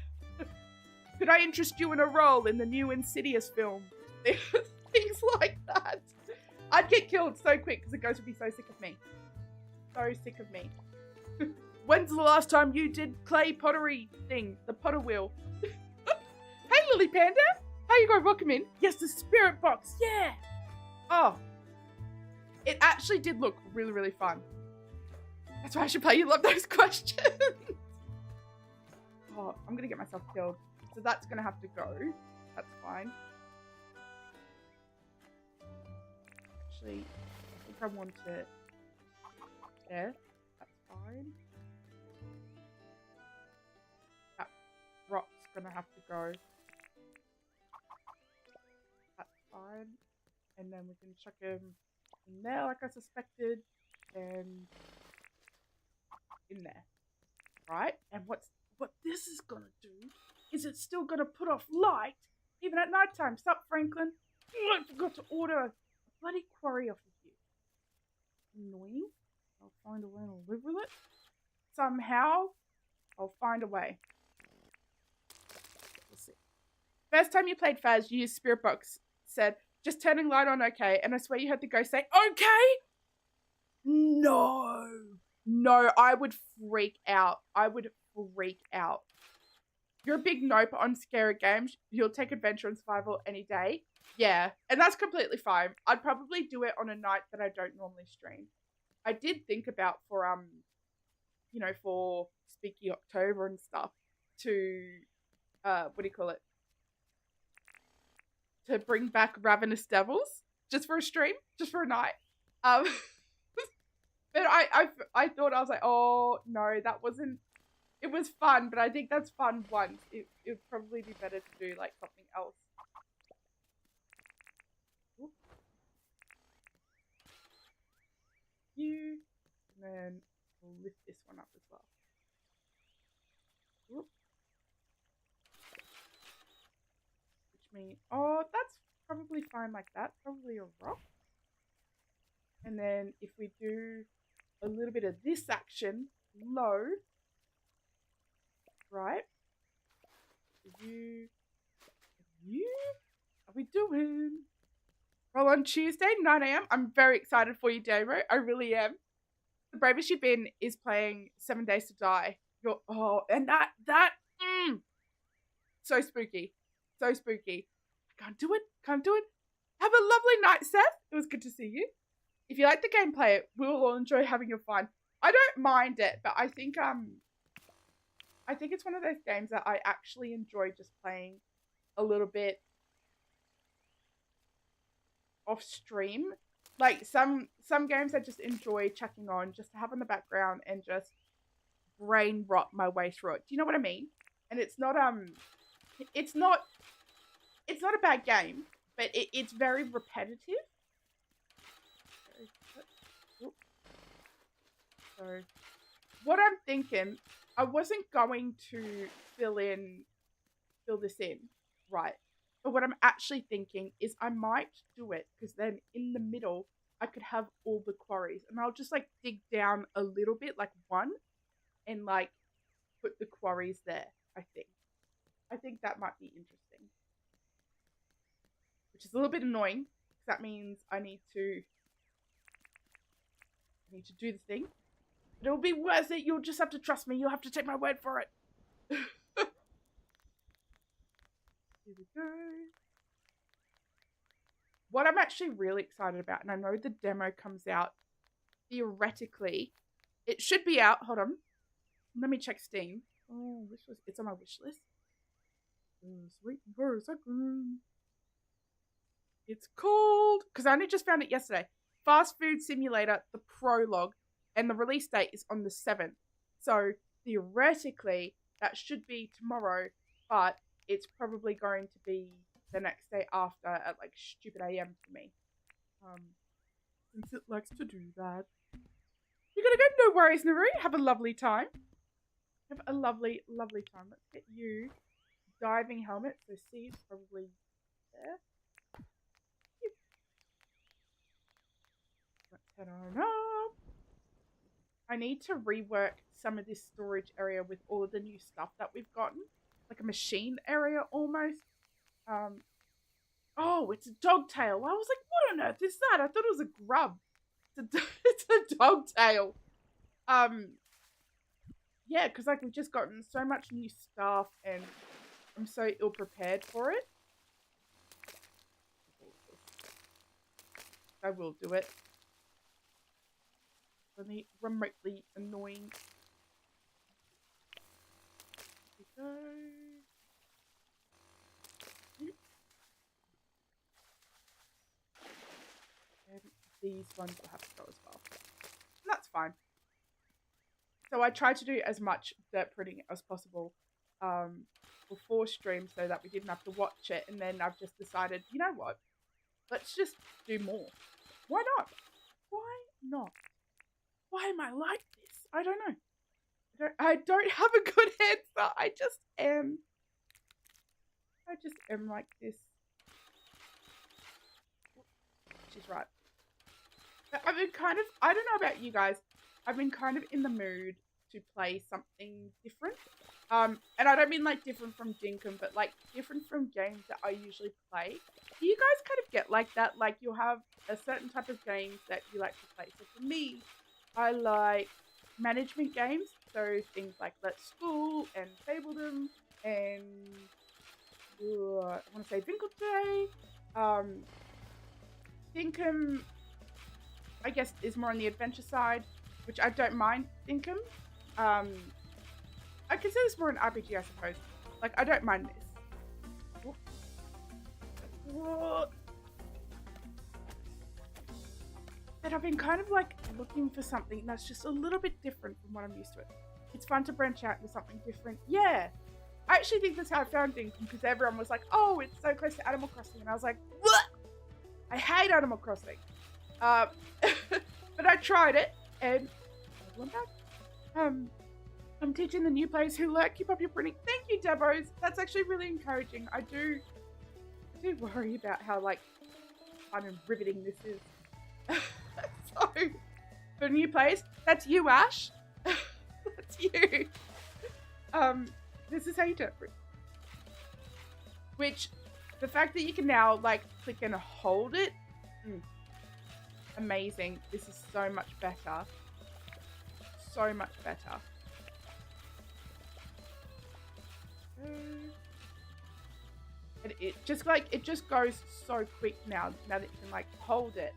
Could I interest you in a role in the new Insidious film? Things like that. I'd get killed so quick because the ghost would be so sick of me. So sick of me. When's the last time you did clay pottery thing? The potter wheel. Hey, Lily Panda. How you going? Welcome in. Yes, the spirit box. Yeah. Oh. It actually did look really, really fun. That's why I should play You Love Those Questions. Oh, I'm going to get myself killed. So that's going to have to go. That's fine. Actually, I think I want it there. That's fine. That rock's going to have to go. That's fine. And then we can chuck him in there like I suspected. And in there. Right? And what this is going to do is it's still going to put off light even at night time. Stop, Franklin. I forgot to order a bloody quarry off of you. Annoying. I'll find a way to live with it. Somehow, I'll find a way. We'll see. First time you played Faz, you used Spirit Box. Said, just turning light on, okay. And I swear you heard the ghost say, okay? No. No, I would freak out. You're a big nope on scary games. You'll take adventure and survival any day. Yeah, and that's completely fine. I'd probably do it on a night that I don't normally stream. I did think about for for Spooky October and stuff to to bring back Ravenous Devils just for a stream, just for a night. But I thought, I was like, oh no, that wasn't. It was fun, but I think that's fun once. It would probably be better to do like something else. Oop. And then we'll lift this one up as well. Oop. Which means, oh, that's probably fine like that. Probably a rock. And then if we do a little bit of this action load. Right. You. Are we doing? Well, on Tuesday, 9 a.m. I'm very excited for you, Damo. I really am. The bravest you've been is playing 7 Days to Die. And that so spooky. So spooky. I can't do it. Can't do it. Have a lovely night, Seth. It was good to see you. If you like the game, play it. We'll all enjoy having your fun. I don't mind it, but I think it's one of those games that I actually enjoy just playing a little bit off stream. Like some games I just enjoy checking on just to have in the background and just brain rot my way through it. Do you know what I mean? And it's not a bad game, but it's very repetitive. So what I'm thinking, I wasn't going to fill this in, right? But what I'm actually thinking is I might do it because then in the middle I could have all the quarries and I'll just like dig down a little bit, like one, and like put the quarries there. I think that might be interesting, which is a little bit annoying because that means I need to do the thing. But it'll be worth it. You'll just have to trust me. You'll have to take my word for it. Here we go. What I'm actually really excited about, and I know the demo comes out theoretically, it should be out. Hold on. Let me check Steam. Oh, it's on my wish list. Just waiting for a second. It's called, because I only just found it yesterday, Fast Food Simulator, the prologue, and the release date is on the 7th. So theoretically, that should be tomorrow, but it's probably going to be the next day after at like stupid AM for me. Since it likes to do that. You're gonna go? No worries, Naru. Have a lovely time. Have a lovely, lovely time. Let's get you diving helmet. So Steve's probably there. Let's head on up. I need to rework some of this storage area with all of the new stuff that we've gotten. Like a machine area almost. Oh, it's a dog tail. I was like, what on earth is that? I thought it was a grub. It's a dog tail. Yeah, because like we've just gotten so much new stuff and I'm so ill prepared for it. I will do it. Really remotely annoying. Here we go. And these ones will have to go as well. And that's fine. So I tried to do as much dirt printing as possible before stream so that we didn't have to watch it. And then I've just decided, you know what? Let's just do more. Why not? Why not? Why am I like this? I don't know. I don't have a good answer. I just am like this. She's right. I've been kind of, I don't know about you guys, I've been kind of in the mood to play something different. And I don't mean like different from Dinkum, but like different from games that I usually play. Do you guys kind of get like that? Like you'll have a certain type of games that you like to play. So for me, I like management games. So things like Let's School and Fabledom and I want to say Dinkum. Dinkum, I guess, is more on the adventure side, which I don't mind. Dinkum. I consider this more an RPG, I suppose. Like, I don't mind this. What? And I've been kind of like looking for something that's just a little bit different from what I'm used to. It's fun to branch out into something different. Yeah. I actually think that's how I found Dinkum, because everyone was like, oh, it's so close to Animal Crossing. And I was like, what? I hate Animal Crossing. But I tried it, and I'm back. I'm teaching the new players who lurk, keep up your printing. Thank you, Debos. That's actually really encouraging. I do worry about how like fun and riveting this is. So, for new players, that's you, Ash. It's you. This is how you do it. Which, the fact that you can now like click and hold it, amazing. This is so much better. So much better. And it just goes so quick now that you can like hold it.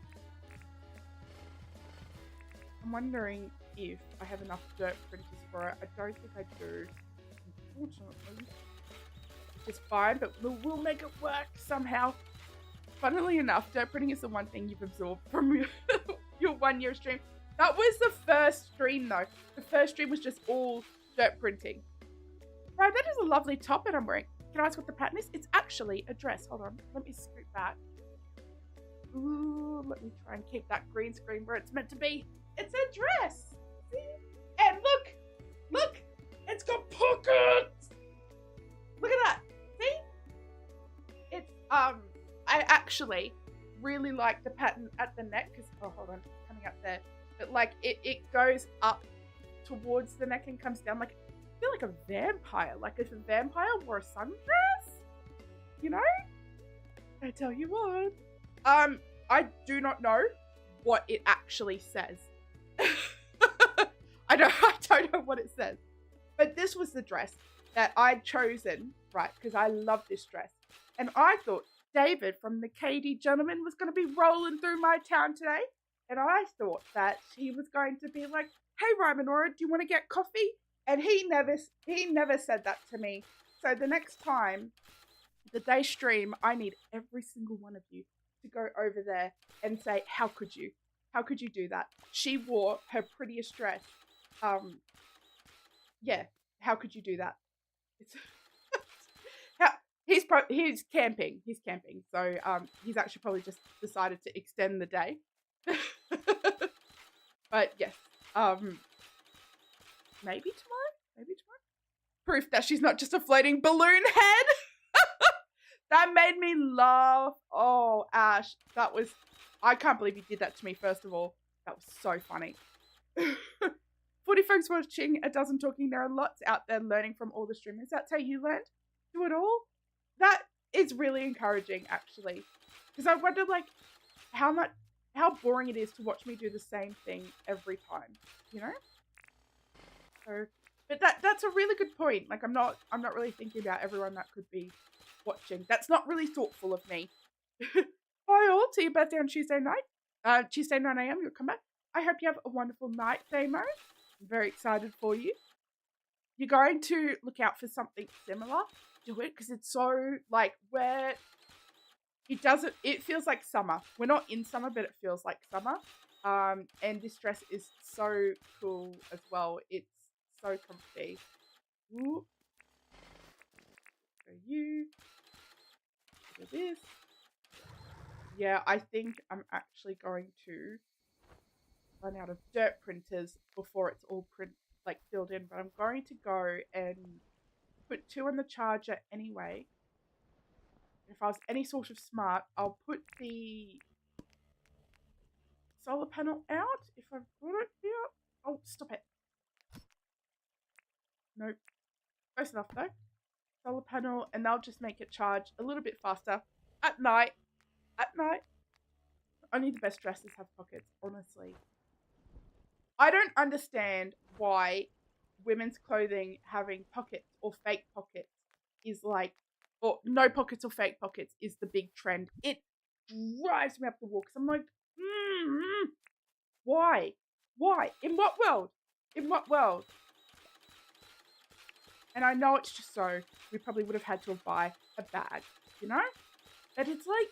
I'm wondering if I have enough dirt printers for it. I don't think I do, unfortunately. Which is fine, but we'll make it work somehow. Funnily enough, dirt printing is the one thing you've absorbed from your 1 year stream. That was the first stream though. The first stream was just all dirt printing. Right, that is a lovely top that I'm wearing. Can I ask what the pattern is? It's actually a dress. Hold on, let me scoot back. Ooh, let me try and keep that green screen where it's meant to be. It's a dress. See? And look, it's got pockets. Look at that. See? It's I actually really like the pattern at the neck because hold on, it's coming up there. But like it goes up towards the neck and comes down like I feel like a vampire. Like if a vampire wore a sundress, you know? I tell you what. I do not know what it actually says. I don't know what it says. But this was the dress that I'd chosen, right? Because I love this dress. And I thought David from the KD Gentleman was going to be rolling through my town today. And I thought that he was going to be like, hey, Rymanora, do you want to get coffee? And he never said that to me. So the next time that they stream, I need every single one of you to go over there and say, how could you? How could you do that? She wore her prettiest dress. Yeah, how could you do that? It's he's camping. He's camping. So he's actually probably just decided to extend the day. But yes, maybe tomorrow. Proof that she's not just a floating balloon head. That made me laugh. Oh, Ash, I can't believe you did that to me, first of all. That was so funny. 40 folks watching, a dozen talking. There are lots out there learning from all the streamers. That's how you learned? Do it all? That is really encouraging, actually. Because I wonder, like, how boring it is to watch me do the same thing every time, you know? So, but that's a really good point. Like, I'm not really thinking about everyone that could be watching. That's not really thoughtful of me. Bye all. See your birthday on Tuesday night. Tuesday 9 a.m. You'll come back. I hope you have a wonderful night, Damo. I'm very excited for you. You're going to look out for something similar. Do it because it's so like where it feels like summer. We're not in summer, but it feels like summer. And this dress is so cool as well. It's so comfy. Ooh. So you look at this. Yeah, I think I'm actually going to run out of dirt printers before it's all filled in. But I'm going to go and put 2 in the charger anyway. If I was any sort of smart, I'll put the solar panel out if I've got it here. Oh, stop it. Nope. Close enough though. Solar panel, and they'll just make it charge a little bit faster at night. Only the best dresses have pockets, honestly. I don't understand why women's clothing having pockets or fake pockets is like, or no pockets or fake pockets is the big trend. It drives me up the wall because I'm like, why? In what world? And I know it's just so we probably would have had to buy a bag, you know? But it's like,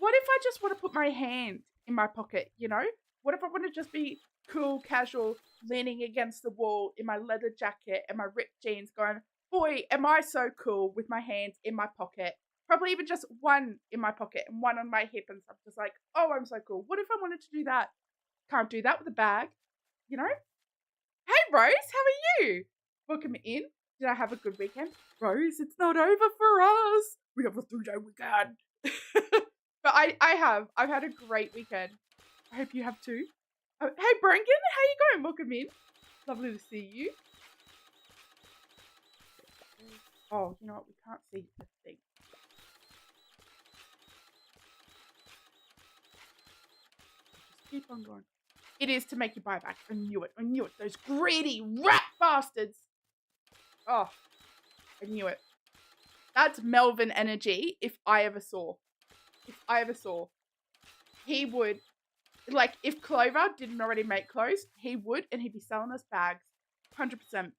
what if I just want to put my hand in my pocket, you know? What if I want to just be cool, casual, leaning against the wall in my leather jacket and my ripped jeans going, boy, am I so cool with my hands in my pocket. Probably even just one in my pocket and one on my hip and stuff. Just like, oh, I'm so cool. What if I wanted to do that? Can't do that with a bag, you know? Hey, Rose, how are you? Welcome in. Did I have a good weekend? Rose, it's not over for us. We have a 3-day weekend. But I've had a great weekend. I hope you have too. Oh, hey, Brangan, how you going? Welcome in. Lovely to see you. Oh, you know what? We can't see the thing. Just keep on going. It is to make you buy back. I knew it. I knew it. Those greedy rat bastards. Oh, I knew it. That's Melvin energy if I ever saw. If I ever saw. He would, like, if Clover didn't already make clothes, he would, and he'd be selling us bags. 100%.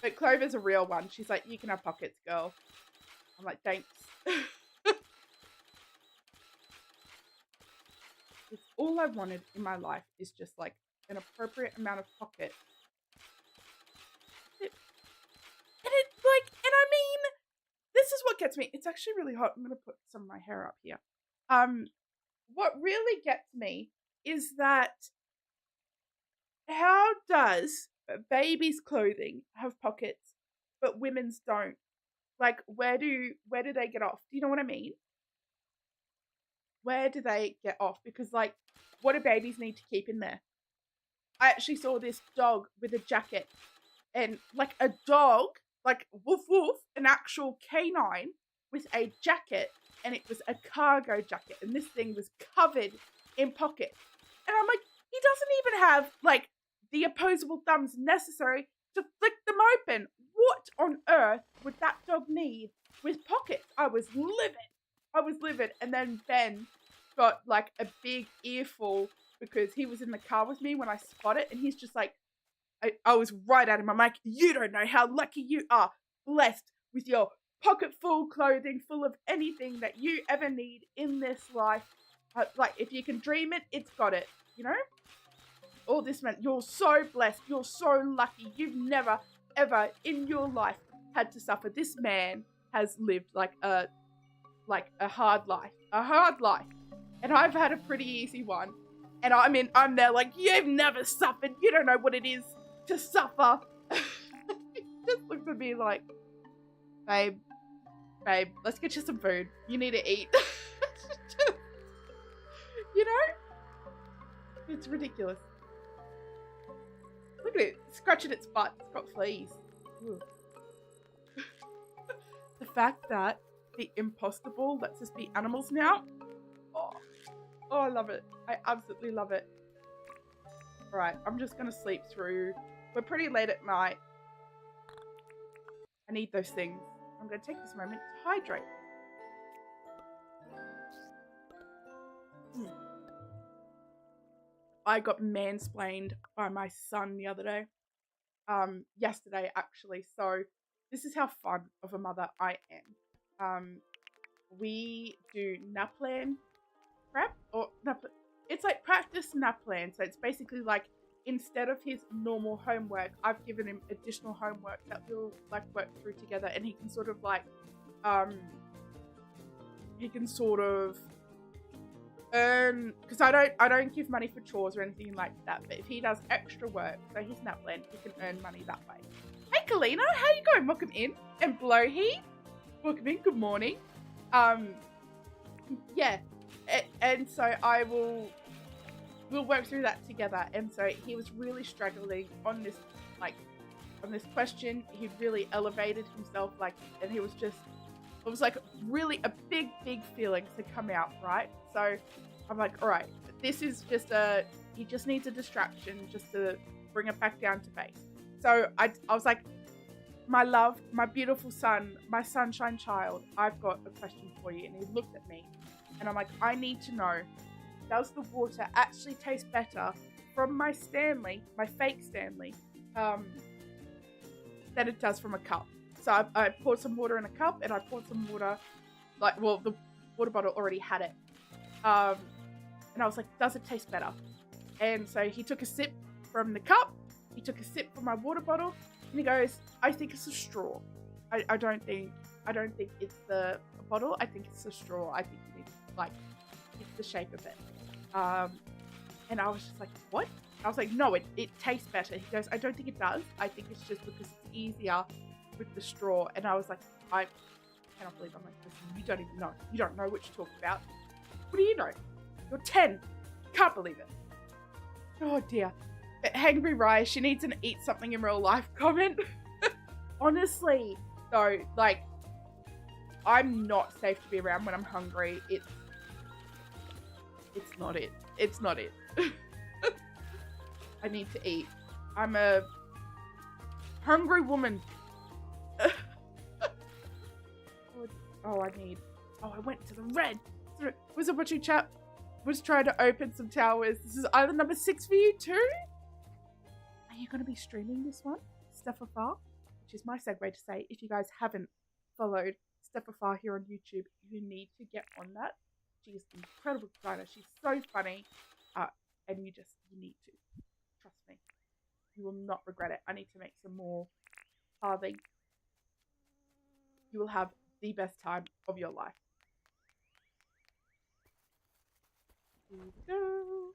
But Clover's a real one. She's like, you can have pockets, girl. I'm like, thanks. It's all I wanted in my life is just like an appropriate amount of pocket. And I mean, this is what gets me. It's actually really hot. I'm going to put some of my hair up here. What really gets me is that how does babies' clothing have pockets, but women's don't? Like, where do they get off? Do you know what I mean? Where do they get off? Because, like, what do babies need to keep in there? I actually saw this dog with a jacket, and like a dog, like woof woof, an actual canine with a jacket, and it was a cargo jacket, and this thing was covered in pockets. And I'm like, he doesn't even have like the opposable thumbs necessary to flick them open. What on earth would that dog need with pockets? I was livid. And then Ben got like a big earful because he was in the car with me when I spotted it, and he's just like, I was right at him. I'm like, you don't know how lucky you are, blessed with your pocket full clothing, full of anything that you ever need in this life. Like, if you can dream it, it's got it, you know? All this meant, you're so blessed, you're so lucky. You've never, ever in your life had to suffer. This man has lived like a hard life. And I've had a pretty easy one. And I'm there like, you've never suffered. You don't know what it is to suffer. He just looks at me like, babe, let's get you some food. You need to eat. You know? It's ridiculous. Look at it, scratching its butt. It's got fleas. The fact that the imposter ball lets us be animals now. Oh, I love it. I absolutely love it. Alright, I'm just going to sleep through. We're pretty late at night. I need those things. I'm going to take this moment to hydrate. I got mansplained by my son the other day. Yesterday, actually. So, this is how fun of a mother I am. We do NAPLAN prep, or it's like practice NAPLAN. So it's basically like, instead of his normal homework, I've given him additional homework that we'll like work through together, and he can sort of like earn, because I don't give money for chores or anything like that, but if he does extra work, so his NAPLAN, he can earn money that way. Hey Kalina, how you going? Welcome in. And Blowheat, welcome in, good morning. Yeah, and so we'll work through that together. And so he was really struggling on this question. He really elevated himself, like, and it was like really a big feeling to come out, right? So I'm like, all right, this is just he just needs a distraction just to bring it back down to base. So I was like, my love, my beautiful son, my sunshine child, I've got a question for you. And he looked at me, and I'm like, I need to know, does the water actually taste better from my Stanley, my fake Stanley, than it does from a cup? So I poured some water in a cup, and I poured some water, the water bottle already had it. And I was like, does it taste better? And so he took a sip from the cup, he took a sip from my water bottle, and he goes, I think it's a straw. I don't think it's the bottle, I think it's the straw. I think you need, like, it's the shape of it. And I was just like, what? I was like, no, it tastes better. He goes, I don't think it does. I think it's just because it's easier with the straw. And I was like, I cannot believe I'm like, listen, you don't even know. You don't know what you're talking about. What do you know? You're 10. Can't believe it. Oh dear. Hangry Rye, she needs an eat something in real life comment. Honestly, though, like, I'm not safe to be around when I'm hungry. It's not it. It's not it. I need to eat. I'm a hungry woman. Oh, I went to the red. Was it watching chat? Was trying to open some towers. This is either number 6 for you too? Are you going to be streaming this one? Steph Afar? Which is my segue to say, if you guys haven't followed Steph Afar here on YouTube, you need to get on that. She's an incredible designer. She's so funny. And you need to. Trust me. You will not regret it. I need to make some more carving. You will have the best time of your life. Here we go.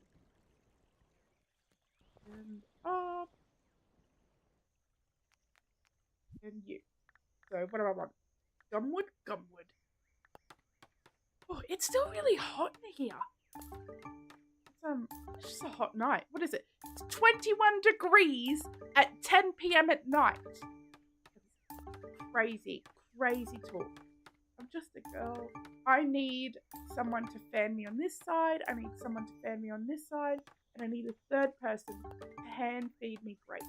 And up. And you. So what do I want? Gumwood? Gumwood. Oh, it's still really hot in here. It's just a hot night. What is it? It's 21 degrees at 10 p.m. at night. Crazy, crazy talk. I'm just a girl. I need someone to fan me on this side. I need someone to fan me on this side. And I need a third person to hand feed me great.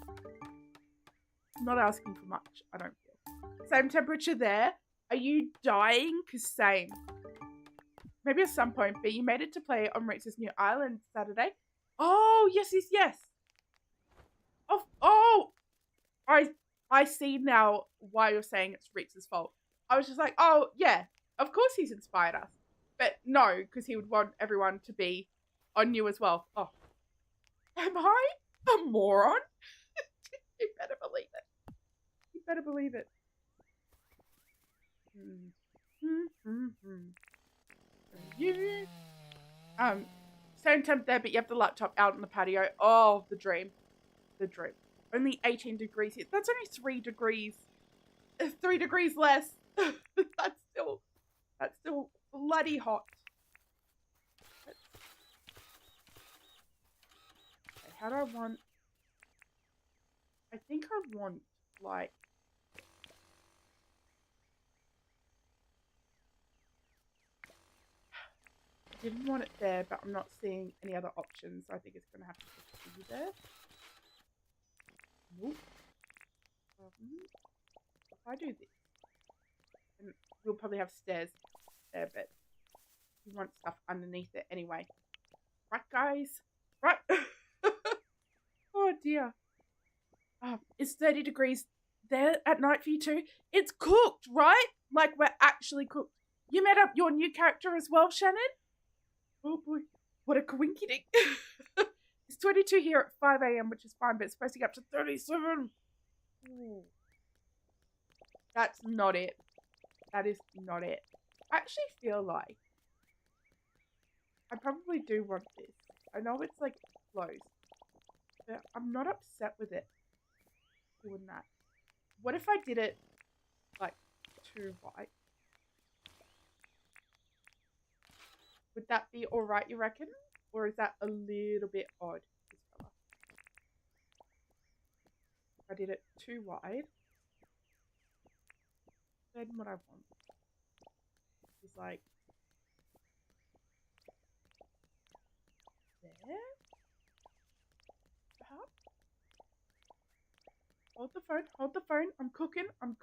Not asking for much, I don't feel. Same temperature there. Are you dying? Because same. Maybe at some point, but you made it to play on Ritz's new island Saturday. Oh, yes. Oh, I see now why you're saying it's Ritz's fault. I was just like, oh, yeah, of course he's inspired us. But no, because he would want everyone to be on you as well. Oh, am I a moron? You better believe it. You better believe it. You. Same temp there, but you have the laptop out on the patio. Oh, the dream. The dream. Only 18 degrees here. That's only 3 degrees. 3 degrees less. That's still bloody hot. Okay, how do I want? I think I want, like, I didn't want it there, but I'm not seeing any other options. I think it's going to have to be there. Nope. If I do this, and we'll probably have stairs there, but we want stuff underneath it anyway. Right, guys? Right? Oh, dear. It's 30 degrees there at night for you too. It's cooked, right? Like, we're actually cooked. You met up your new character as well, Shannon? Oh boy, what a coinkydink. It's 22 here at 5 a.m, which is fine, but it's supposed to get up to 37. Ooh. That's not it. That is not it. I actually feel like I probably do want this. I know it's like close, but I'm not upset with it doing that. What if I did it like too white? Would that be alright, you reckon? Or is that a little bit odd, this colour? If I did it too wide, then what I want is like there? Perhaps? Hold the phone. I'm cooking, I'm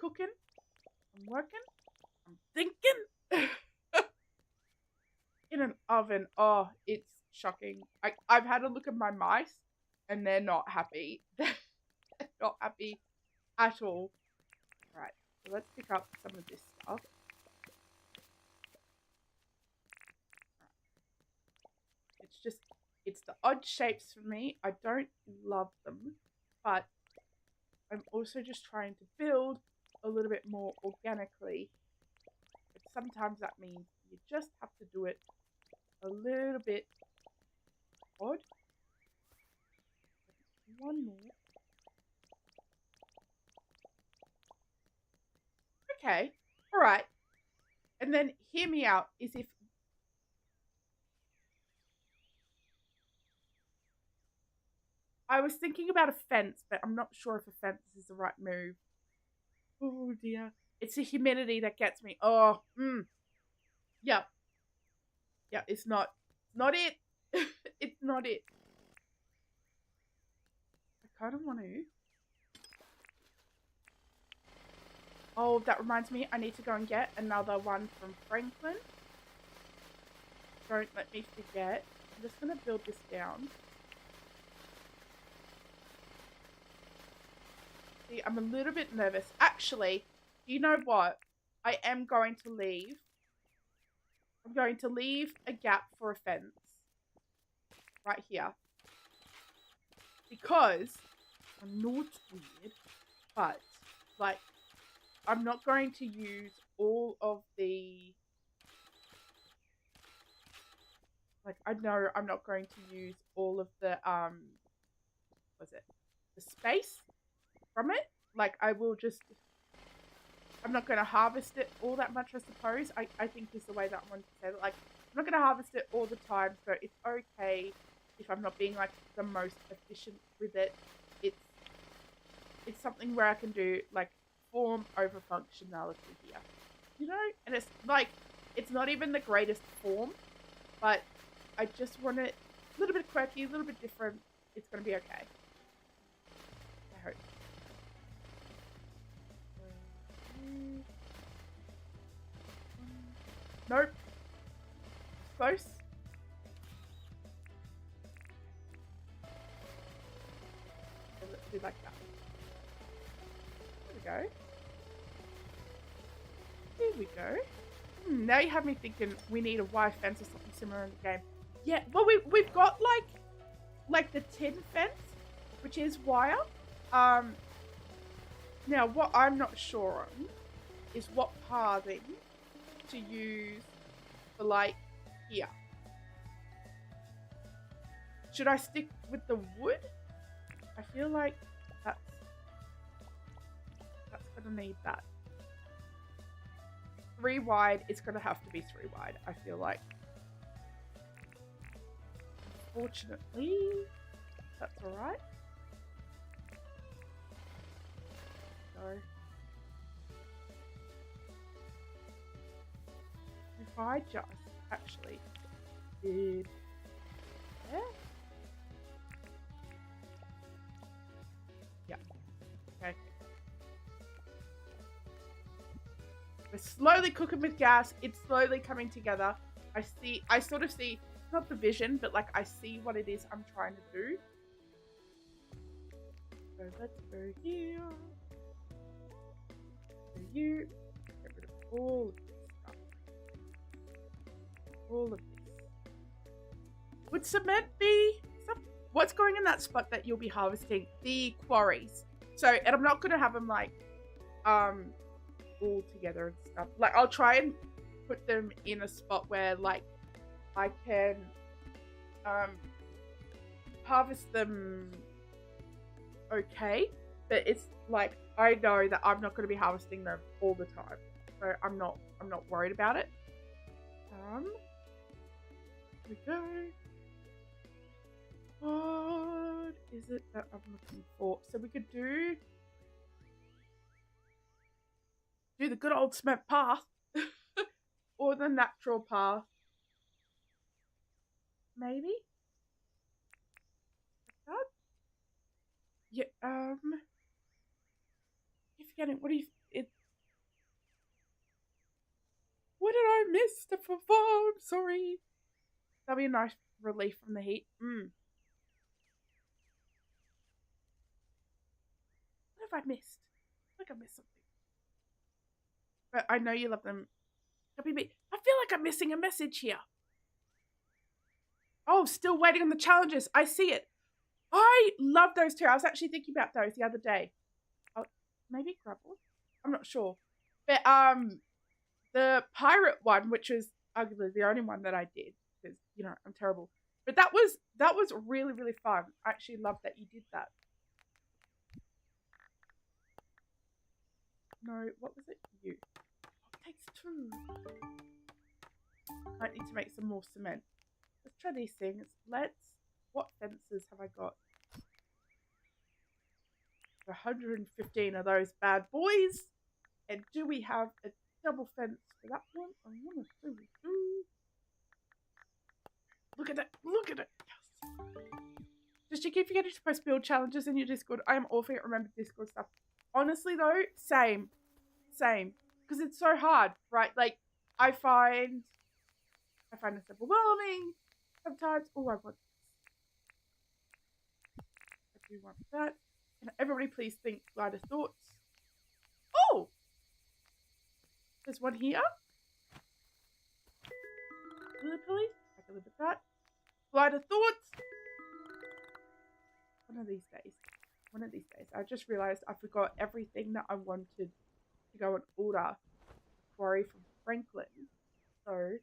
working, I'm thinking. In an oven. Oh, it's shocking. I've had a look at my mice and they're not happy. They're not happy at all. Right, so let's pick up some of this stuff. It's the odd shapes for me. I don't love them, but I'm also just trying to build a little bit more organically. But sometimes that means you just have to do it a little bit odd. One more. Okay, all right. And then hear me out, is if I was thinking about a fence, but I'm not sure if a fence is the right move. Oh dear. It's the humidity that gets me. Oh, yeah. Yeah, it's not it. It's not it. I kind of want to. Oh, that reminds me, I need to go and get another one from Franklin. Don't let me forget. I'm just going to build this down. See, I'm a little bit nervous. Actually, you know what? I am going to leave. I'm going to leave a gap for a fence. Right here. Because, I know it's weird, but, like, I'm not going to use all of the... Like, I know I'm not going to use all of the, what's it? The space from it. Like, I will just... I'm not going to harvest it all that much, I suppose. I think is the way that I want to say it. Like, I'm not going to harvest it all the time, so it's okay if I'm not being, like, the most efficient with it. It's something where I can do, like, form over functionality here. You know? And it's, like, it's not even the greatest form, but I just want it a little bit quirky, a little bit different. It's going to be okay. I hope. Nope. Close. So let's do like that. There we go. Here we go. Now you have me thinking we need a wire fence or something similar in the game. Yeah, well we've got like the tin fence, which is wire. Now what I'm not sure on is what pathing to use for like here. Should I stick with the wood? I feel like that's gonna need that. 3 wide, it's gonna have to be 3 wide, I feel like. Unfortunately, that's alright. So if I just actually did there. Yeah. Okay. We're slowly cooking with gas. It's slowly coming together. I sort of see, not the vision, but like I see what it is I'm trying to do. So let's go here. So you get rid of all of this stuff. All of this. Would cement be what's going in that spot that you'll be harvesting? The quarries. So, and I'm not gonna have them like all together and stuff. Like I'll try and put them in a spot where like I can harvest them okay, but it's like I know that I'm not going to be harvesting them all the time, so I'm not worried about it. Here we go. What is it that I'm looking for? So we could do the good old cement path or the natural path. Maybe? Like that? Yeah, you're forgetting, what do you, what did I miss? I'm sorry. That'll be a nice relief from the heat. What have I missed? I think I missed something. But I know you love them. I feel like I'm missing a message here. Oh, still waiting on the challenges. I see it. I love those two. I was actually thinking about those the other day. Oh, maybe gravel? I'm not sure. But the pirate one, which was arguably the only one that I did, because you know I'm terrible. But that was really, really fun. I actually love that you did that. No, what was it? You. Oh, it takes 2. I need to make some more cement. Let's try these things. What fences have I got? 115 of those bad boys. And do we have a double fence for that one? I want to say we do. Look at it. Look at it. Yes. Just you keep forgetting to post build challenges in your Discord. I am awful at remember Discord stuff. Honestly though, same. Because it's so hard, right? Like I find it's overwhelming sometimes. Oh, I do want that. Can everybody please think lighter thoughts? Oh! There's one here. Please. I can live with that. Lighter thoughts. One of these days. I just realized I forgot everything that I wanted to go and order quarry from Franklin. So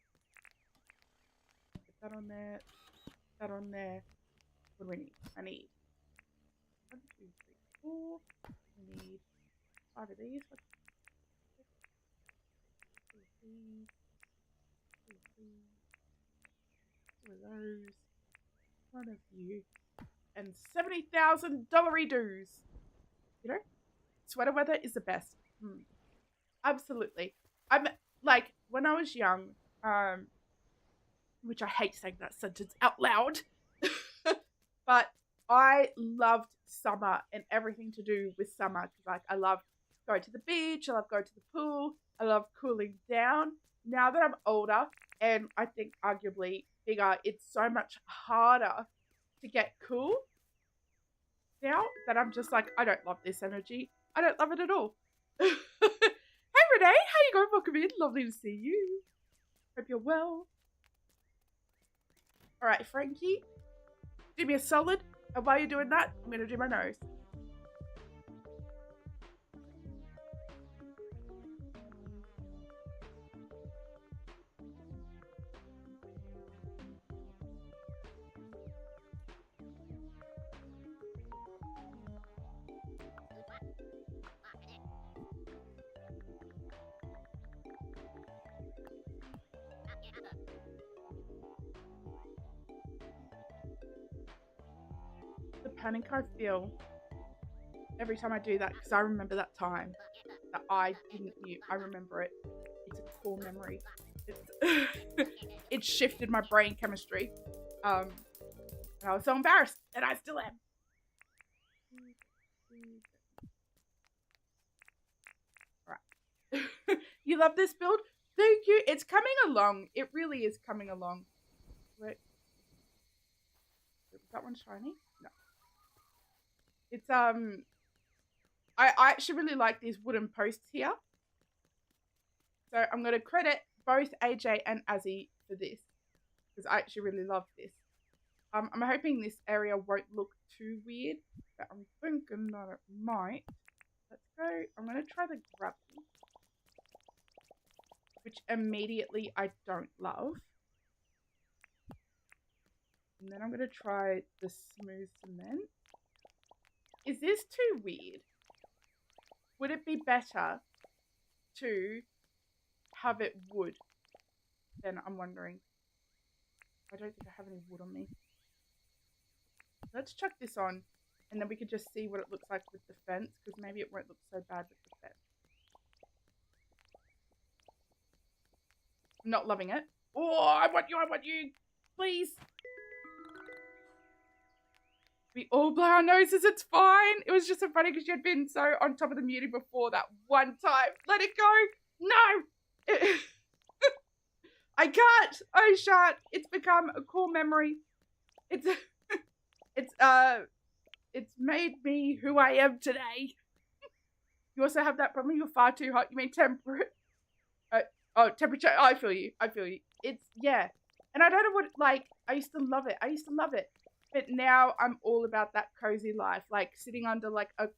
put that on there. That on there. What do we need? I need 1, 2, 3, 4. We need 5 of these. 2 of these. 2 of these. 2 of those. 1 of you. And $70,000 dues. You know? Sweater weather is the best. Absolutely. I'm like, when I was young, which I hate saying that sentence out loud, but I loved summer and everything to do with summer. Because like, I love going to the beach, I love going to the pool, I love cooling down. Now that I'm older, and I think arguably bigger, it's so much harder to get cool now that I'm just like, I don't love this energy. I don't love it at all. Hey Renee, how you going? Welcome in. Lovely to see you. Hope you're well. Alright, Frankie, do me a solid. And while you're doing that, I'm going to do my nose. The panic I feel every time I do that, because I remember that time that I didn't mute. I remember it. It's a core memory. It shifted my brain chemistry. And I was so embarrassed, and I still am. Right. You love this build? Thank you. It's coming along. It really is coming along. Wait. Is that one shiny? No. It's I actually really like these wooden posts here. So I'm going to credit both AJ and Azzy for this, because I actually really love this. I'm hoping this area won't look too weird, but I'm thinking that it might. Let's go. I'm going to try the gravel, which immediately I don't love. And then I'm going to try the smooth cement. Is this too weird? Would it be better to have it wood? Then I'm wondering. I don't think I have any wood on me. Let's chuck this on, and then we can just see what it looks like with the fence, because maybe it won't look so bad with the fence. I'm not loving it. Oh, I want you. Please. We all blow our noses, it's fine. It was just so funny because you had been so on top of the muting before that one time. Let it go. No. I can't. I shan't. It's become a core memory. It's made me who I am today. You also have that problem. You're far too hot. You mean temperate? Temperature. Oh, I feel you. It's, yeah. And I don't know what, like, I used to love it. But now I'm all about that cozy life. Like, sitting under, like, a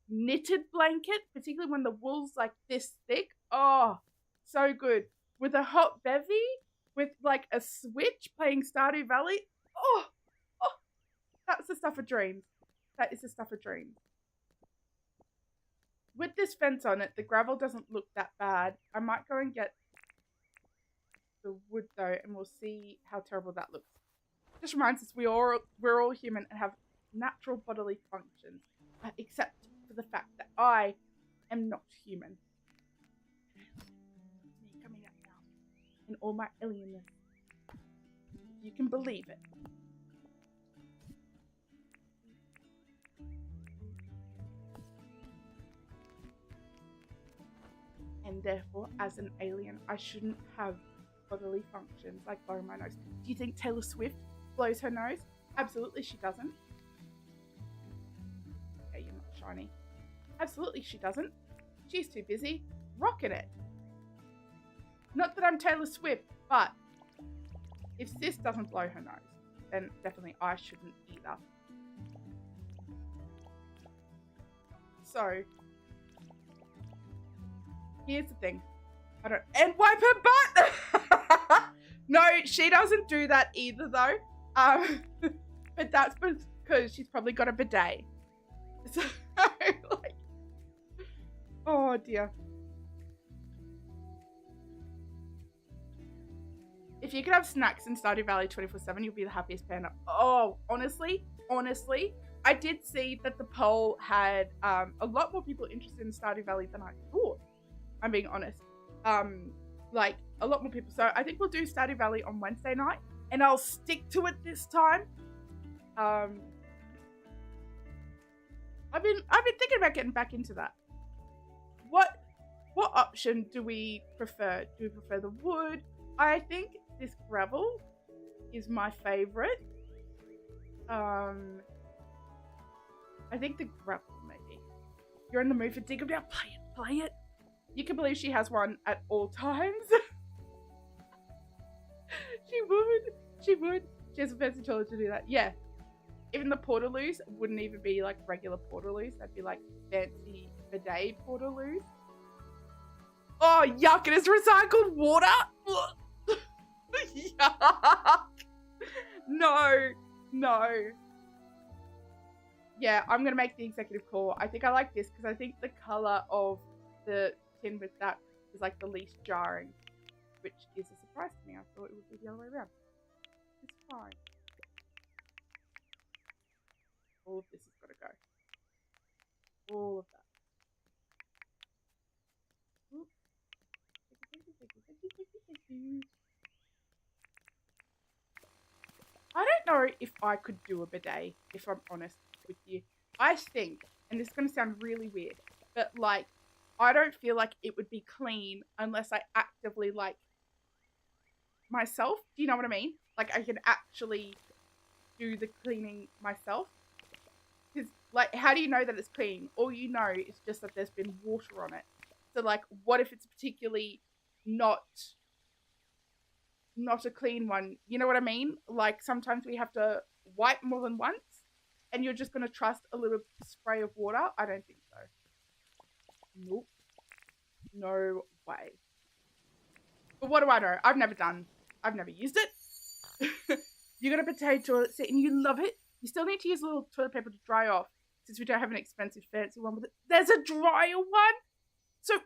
knitted blanket, particularly when the wool's, like, this thick. Oh, so good. With a hot bevy, with, like, a Switch, playing Stardew Valley. Oh, that's the stuff of dreams. That is the stuff of dreams. With this fence on it, the gravel doesn't look that bad. I might go and get the wood, though, and we'll see how terrible that looks. Just reminds us we're all human and have natural bodily functions. except for the fact that I am not human. Me coming out now in all my alienness. You can believe it. And therefore, as an alien, I shouldn't have bodily functions like blowing my nose. Do you think Taylor Swift blows her nose? Absolutely she doesn't. Okay, you're not shiny. Absolutely she doesn't. She's too busy rocking it. Not that I'm Taylor Swift, but if sis doesn't blow her nose, then definitely I shouldn't either. So, here's the thing. And wipe her butt! No, she doesn't do that either though. But that's because she's probably got a bidet. So, like, oh dear. If you could have snacks in Stardew Valley 24/7, you'll be the happiest panda. Oh, honestly, I did see that the poll had a lot more people interested in Stardew Valley than I thought. I'm being honest. Like, a lot more people. So I think we'll do Stardew Valley on Wednesday night, and I'll stick to it this time. I've been thinking about getting back into that. What option do we prefer? Do we prefer the wood? I think this gravel is my favorite. I think the gravel maybe. You're in the mood for Dinkum now? Play it. You can believe she has one at all times. She would. She has a fancy toilet to do that. Yeah. Even the portaloos wouldn't even be like regular portaloos. They'd be like fancy bidet portaloos. Oh, yuck. It is recycled water. Yuck. No. Yeah, I'm going to make the executive call. I think I like this because I think the color of the tin with that is like the least jarring, which is a surprise to me. I thought it would be the other way around. It's fine. All of this has got to go. All of that. I don't know if I could do a bidet, if I'm honest with you. I think, and this is going to sound really weird, but like, I don't feel like it would be clean unless I actively like myself. Do you know what I mean? Like, I can actually do the cleaning myself. Because, like, how do you know that it's clean? All you know is just that there's been water on it. So, like, what if it's particularly not a clean one? You know what I mean? Like, sometimes we have to wipe more than once, and you're just going to trust a little spray of water? I don't think so. Nope. No way. But what do I know? I've never used it. You got a potato toilet seat and you love it. You still need to use a little toilet paper to dry off, since we don't have an expensive fancy one with it. There's a drier one. So,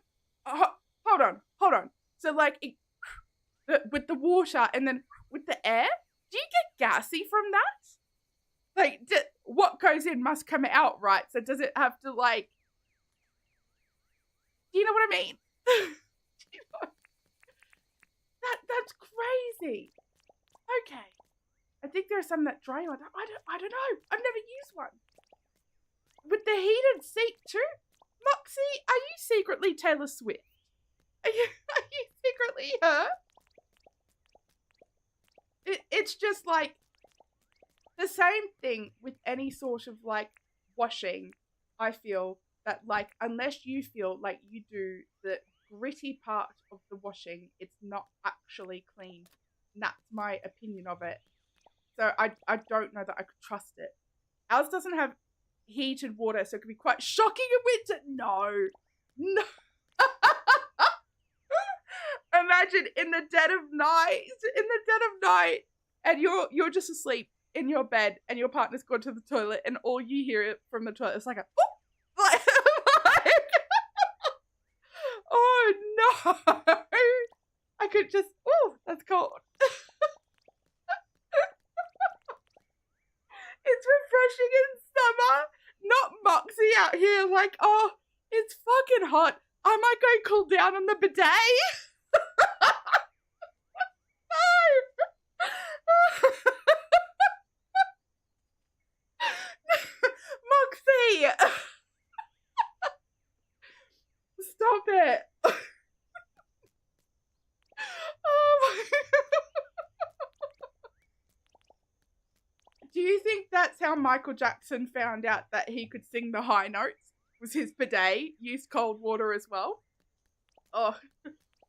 hold on. So, like, with the water and then with the air, do you get gassy from that? Like, what goes in must come out, right? So does it have to, like, do you know what I mean? You know? That's crazy. Okay. I think there are some that dry on. I don't know. I've never used one. With the heated seat too? Moxie, are you secretly Taylor Swift? Are you secretly her? It's just like the same thing with any sort of like washing. I feel that, like, unless you feel like you do the gritty part of the washing, it's not actually clean. And that's my opinion of it. So I don't know that I could trust it. Ours doesn't have heated water, so it could be quite shocking in winter. No. Imagine in the dead of night, and you're just asleep in your bed, and your partner's gone to the toilet, and all you hear from the toilet is like a whoop, like, oh no! I could just, that's cold. It's refreshing in summer. Not Moxie out here like, oh, it's fucking hot. I might go cool down on the bidet. No. Moxie, stop it. Oh my. Do you think that's how Michael Jackson found out that he could sing the high notes? Was his bidet used cold water as well? Oh,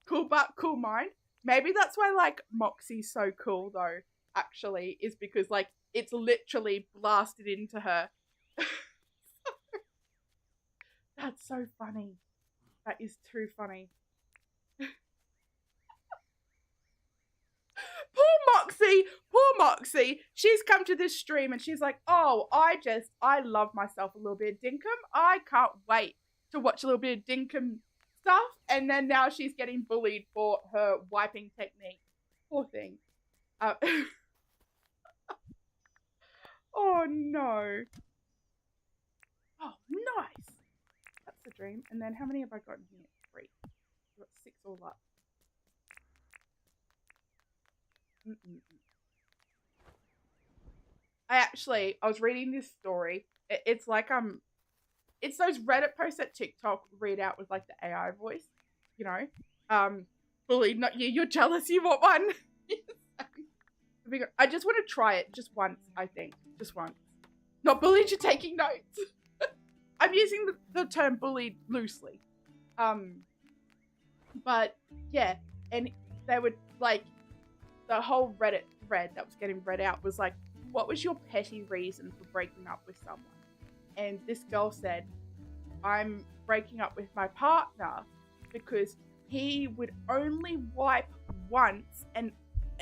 cool butt, cool mind. Maybe that's why, like, Moxie's so cool, though, actually, is because, like, it's literally blasted into her. That's so funny. That is too funny. Poor Moxie. She's come to this stream and she's like, oh, I love myself a little bit of Dinkum. I can't wait to watch a little bit of Dinkum stuff. And then now she's getting bullied for her wiping technique. Poor thing. Oh, no. Oh, nice. That's the dream. And then how many have I got in here? 3. I've got 6 all up. I was reading this story. It's like, it's those Reddit posts that TikTok read out with, like, the AI voice, you know? Bully, not you, you're jealous, you want one. I just want to try it just once, I think. Just once. Not bullied, you're taking notes. I'm using the term bullied loosely. But, yeah. And they would, like, the whole Reddit thread that was getting read out was like, what was your petty reason for breaking up with someone? And this girl said, I'm breaking up with my partner because he would only wipe once and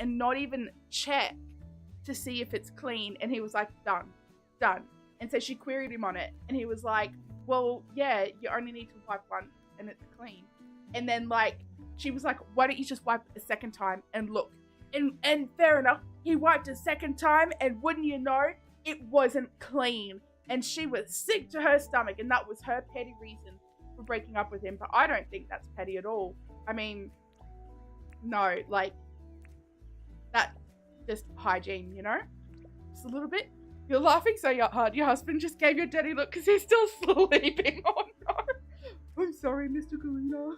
not even check to see if it's clean. And he was like, done. And so she queried him on it. And he was like, well, yeah, you only need to wipe once and it's clean. And then, like, she was like, why don't you just wipe a second time and look? And fair enough, he wiped a second time, and wouldn't you know, it wasn't clean. And she was sick to her stomach, and that was her petty reason for breaking up with him. But I don't think that's petty at all. I mean, no, like, that's just hygiene, you know? Just a little bit. You're laughing so hard. Your husband just gave you a dirty look because he's still sleeping. Oh, no. I'm sorry, Mr. Galina.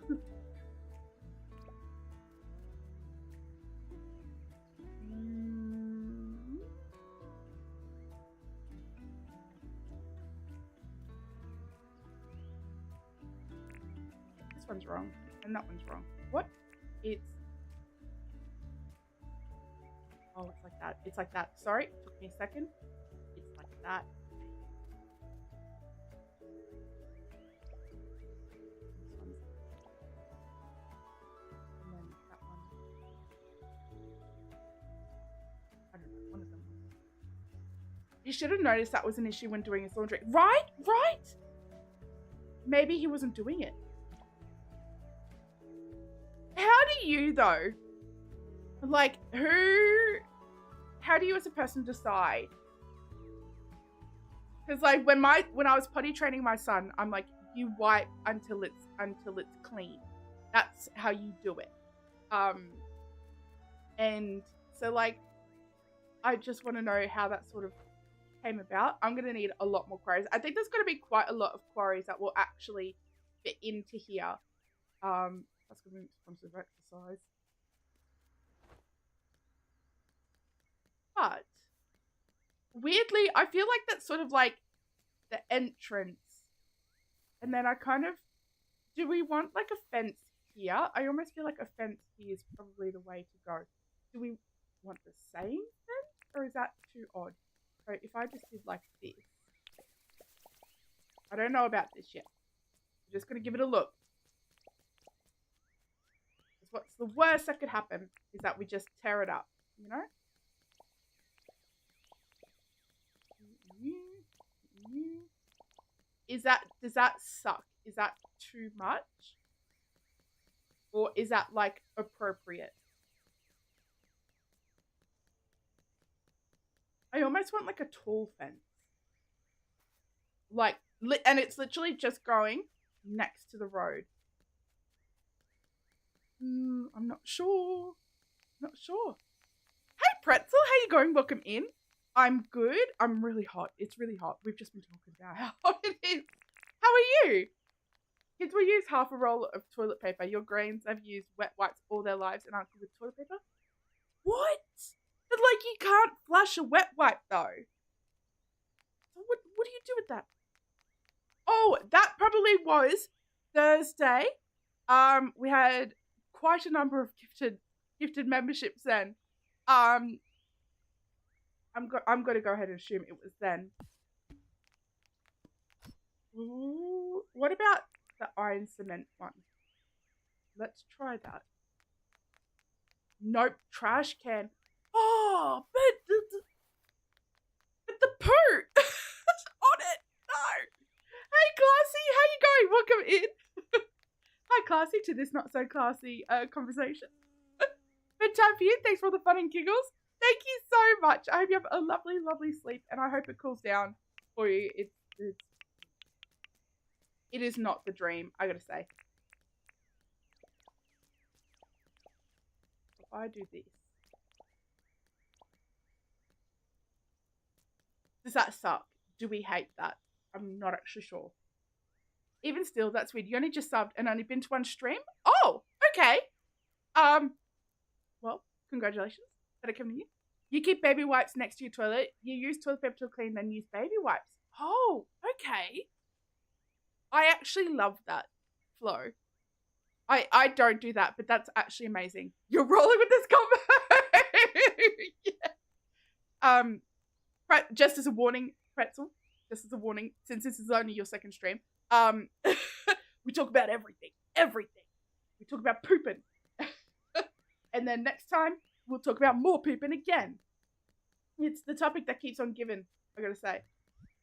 One's wrong and that one's wrong. What? It's like that. Sorry, it took me a second. It's like that. This one's and then that one. I don't know, one of them. You should have noticed that was an issue when doing his laundry. Right? Maybe he wasn't doing it. How do you, though, like, how do you as a person decide? Because, like, when I was potty training my son, I'm like, you wipe until it's clean. That's how you do it. And so, like, I just want to know how that sort of came about. I'm going to need a lot more queries. I think there's going to be quite a lot of queries that will actually fit into here. That's going to be responsive exercise. But weirdly, I feel like that's sort of like the entrance. And then I kind of, do we want like a fence here? I almost feel like a fence here is probably the way to go. Do we want the same fence? Or is that too odd? So if I just did like this. I don't know about this yet. I'm just going to give it a look. What's the worst that could happen is that we just tear it up, you know? Does that suck? Is that too much? Or is that like appropriate? I almost want like a tall fence. Like And it's literally just going next to the road. I'm not sure. Not sure. Hey, Pretzel, how you going? Welcome in. I'm good. I'm really hot. It's really hot. We've just been talking about how hot it is. How are you? Kids will use half a roll of toilet paper. Your grains have used wet wipes all their lives and aren't good with toilet paper? What? But like you can't flush a wet wipe though. So what do you do with that? Oh, that probably was Thursday. We had quite a number of gifted memberships then. I'm going to go ahead and assume it was then. Ooh, what about the iron cement one? Let's try that. Nope, trash can. Oh, but the poo on it. No. Hey, Classy, how you going? Welcome in. Hi, Classy, to this not so classy conversation. Bedtime for you. Thanks for all the fun and giggles. Thank you so much. I hope you have a lovely, lovely sleep, and I hope it cools down for you. It is not the dream, I gotta say. If I do this, does that suck? Do we hate that? I'm not actually sure. Even still, that's weird. You only just subbed and only been to one stream? Oh, okay. Well, congratulations. Did I come to you? You keep baby wipes next to your toilet. You use toilet paper to clean, then use baby wipes. Oh, okay. I actually love that flow. I don't do that, but that's actually amazing. You're rolling with this combo. Yeah. Just as a warning, Pretzel. Just as a warning, since this is only your second stream. We talk about everything. Everything. We talk about pooping. And then next time, we'll talk about more pooping again. It's the topic that keeps on giving, I gotta say.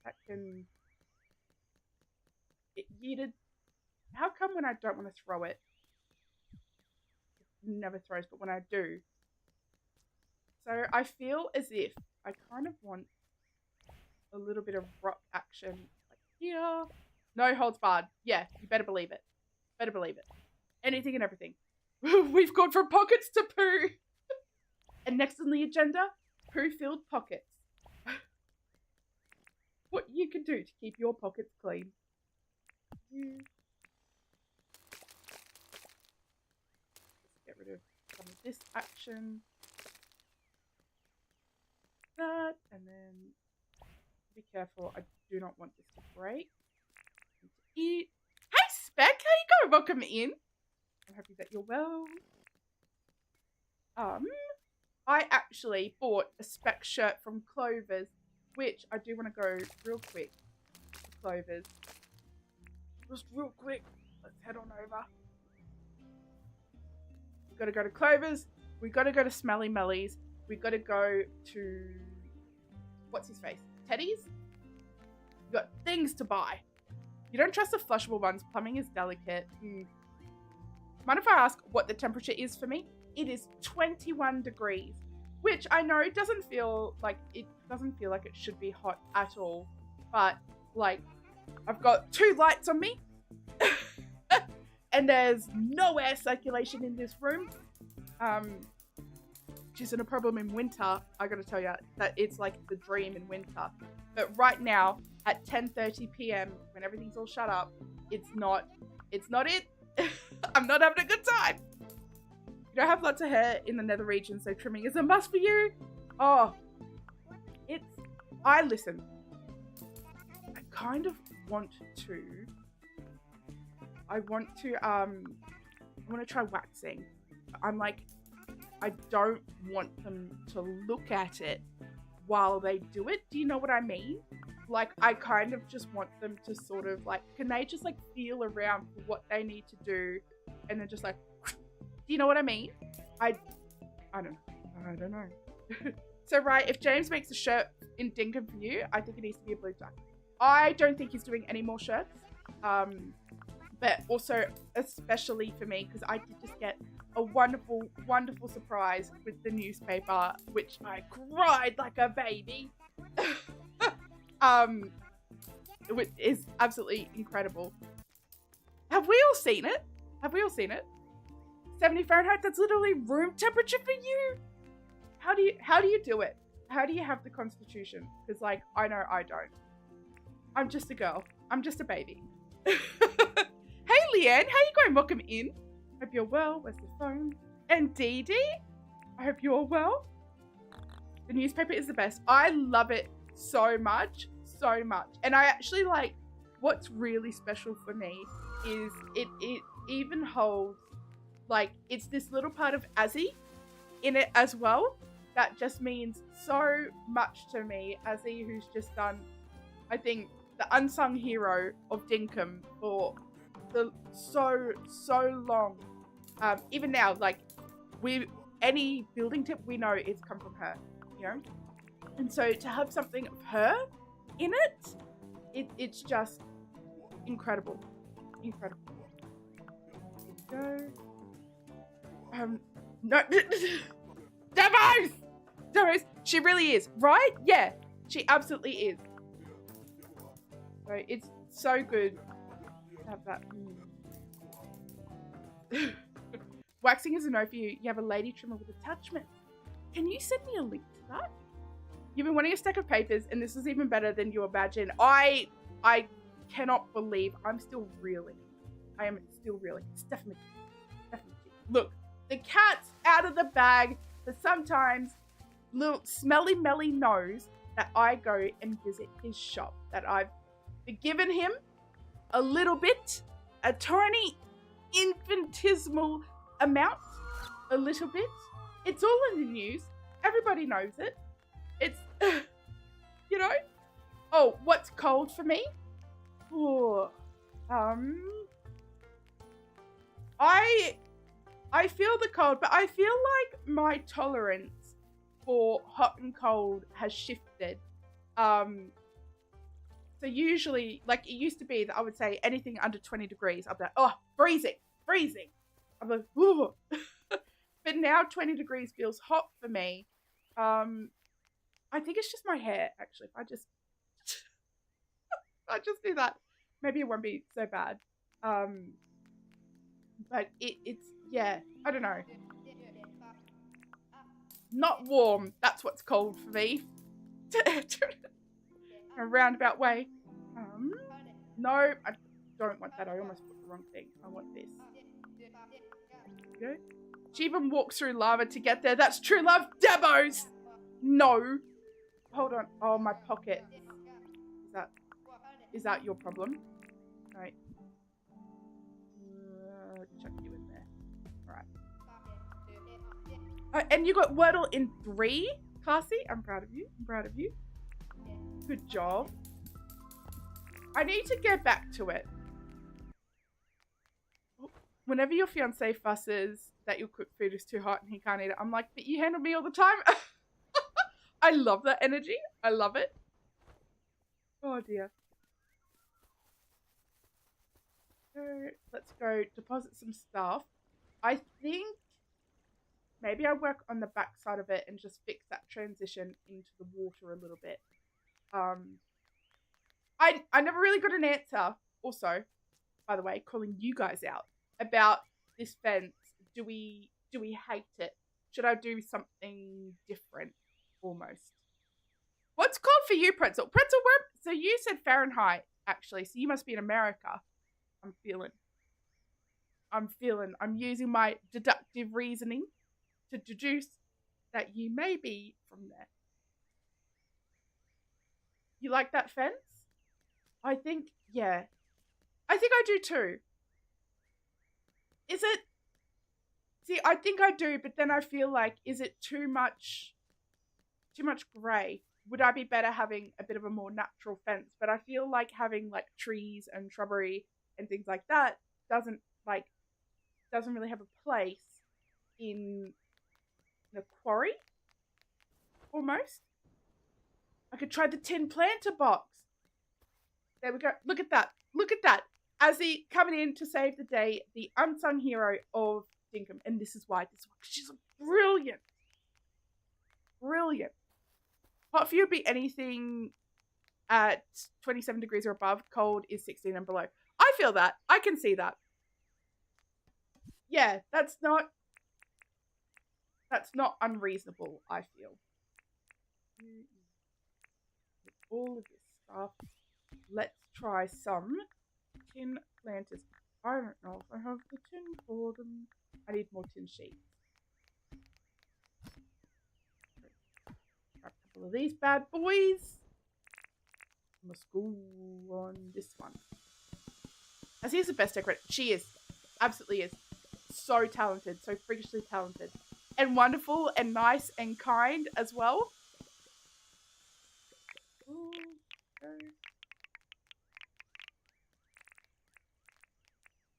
That can... It yeeted. How come when I don't want to throw it, it never throws, but when I do? So I feel as if I kind of want a little bit of rock action. Like here. No holds barred. Yeah, you better believe it. Better believe it. Anything and everything. We've gone from pockets to poo. And next on the agenda, poo-filled pockets. What you can do to keep your pockets clean. Let's get rid of some of this action. That, and then be careful. I do not want this to break. To eat. Hey, Spec, how you going? Welcome in. I'm happy that you're well. I actually bought a Spec shirt from Clover's, which I do want to go real quick to Clover's. Just real quick. Let's head on over. We gotta go to Clover's. We gotta go to Smelly Melly's. We gotta go to... What's his face? Teddy's? We got things to buy. You don't trust the flushable ones. Plumbing is delicate. Mind if I ask what the temperature is for me? It is 21 degrees, which I know doesn't feel like it should be hot at all. But like, I've got 2 lights on me, and there's no air circulation in this room. Which isn't a problem in winter. I gotta tell you that it's like the dream in winter. But right now at 10:30 p.m. when everything's all shut up, it's not it. I'm not having a good time. You don't have lots of hair in the nether region, so trimming is a must for you. Oh, listen. I kind of want to. I want to try waxing. I'm like, I don't want them to look at it while they do it. Do you know what I mean? Like, I kind of just want them to sort of like, can they just like feel around for what they need to do and then just like, do you know what I mean? I don't know. So right, if James makes a shirt in Dinkum for you, I think it needs to be a blue tie. I don't think he's doing any more shirts. But also especially for me, because I did just get a wonderful, wonderful surprise with the newspaper, which I cried like a baby. which is absolutely incredible. Have we all seen it? Have we all seen it? 70 Fahrenheit, that's literally room temperature for you. How do you do it? How do you have the constitution? Because like, I know I don't. I'm just a girl. I'm just a baby. Hey Leanne, how you going? Welcome in. Hope you're well. Where's the phone? And Dee Dee, I hope you're well. The newspaper is the best. I love it so much, so much. And I actually like, what's really special for me is it even holds, like, it's this little part of Azzy in it as well. That just means so much to me. Azzy, who's just done, I think, the unsung hero of Dinkum for so long. Even now, like, any building tip we know it's come from her, you know? And so to have something of her in it's just incredible. Incredible. Here we go. No. Demos! She really is, right? Yeah, she absolutely is. So it's so good to have that. Waxing is a no for you. You have a lady trimmer with attachment. Can you send me a link to that? You've been wanting a stack of papers, and this is even better than you imagine. I cannot believe I'm still reeling. I am still reeling. It's definitely. Look, the cat's out of the bag, but sometimes little smelly Melly knows that I go and visit his shop, that I've forgiven him a little bit, a tiny infinitesimal amount, a little bit. It's all in the news. Everybody knows it. It's, you know. Oh, what's cold for me? Oh, I feel the cold, but I feel like my tolerance for hot and cold has shifted. So usually, like, it used to be that I would say anything under 20 degrees, I'd be like, oh, freezing. I'm like, ooh. But now 20 degrees feels hot for me. I think it's just my hair, actually. If I just do that, maybe it won't be so bad. But it's, yeah, I don't know. Not warm. That's what's cold for me. A roundabout way. No, I don't want that. I almost put the wrong thing. I want this. Go. She even walks through lava to get there. That's true love. Demos! No. Hold on. Oh, my pocket. Is that your problem? Right. Chuck you in there. Alright. And you got Wordle in 3, Classy. I'm proud of you. Good job. I need to get back to it. Whenever your fiance fusses that your cooked food is too hot and he can't eat it, I'm like, but you handle me all the time. I love that energy. I love it. Oh dear. So let's go deposit some stuff. I think maybe I work on the back side of it and just fix that transition into the water a little bit. I never really got an answer, also, by the way, calling you guys out about this fence. Do we hate it? Should I do something different, almost? What's called for you, Pretzel? Pretzel, where? So you said Fahrenheit, actually, so you must be in America. I'm using my deductive reasoning to deduce that you may be from there. You like that fence? I think, yeah. I think I do too. Is it? See, I think I do, but then I feel like, is it too much grey? Would I be better having a bit of a more natural fence? But I feel like having like trees and shrubbery and things like that doesn't really have a place in the quarry, almost. I could try the tin planter box. There we go. Look at that. Azzy coming in to save the day, the unsung hero of Dinkum. And this is why. She's brilliant. Hot for you would be anything at 27 degrees or above. Cold is 16 and below. I feel that. I can see that. Yeah, that's not unreasonable, I feel. All of this stuff. Let's try some tin planters. I don't know if I have the tin for them. I need more tin sheets. Grab a couple of these bad boys. Must go on this one. As he's the best decorator. She is. Absolutely is. So talented. So freakishly talented. And wonderful and nice and kind as well. Ooh, okay.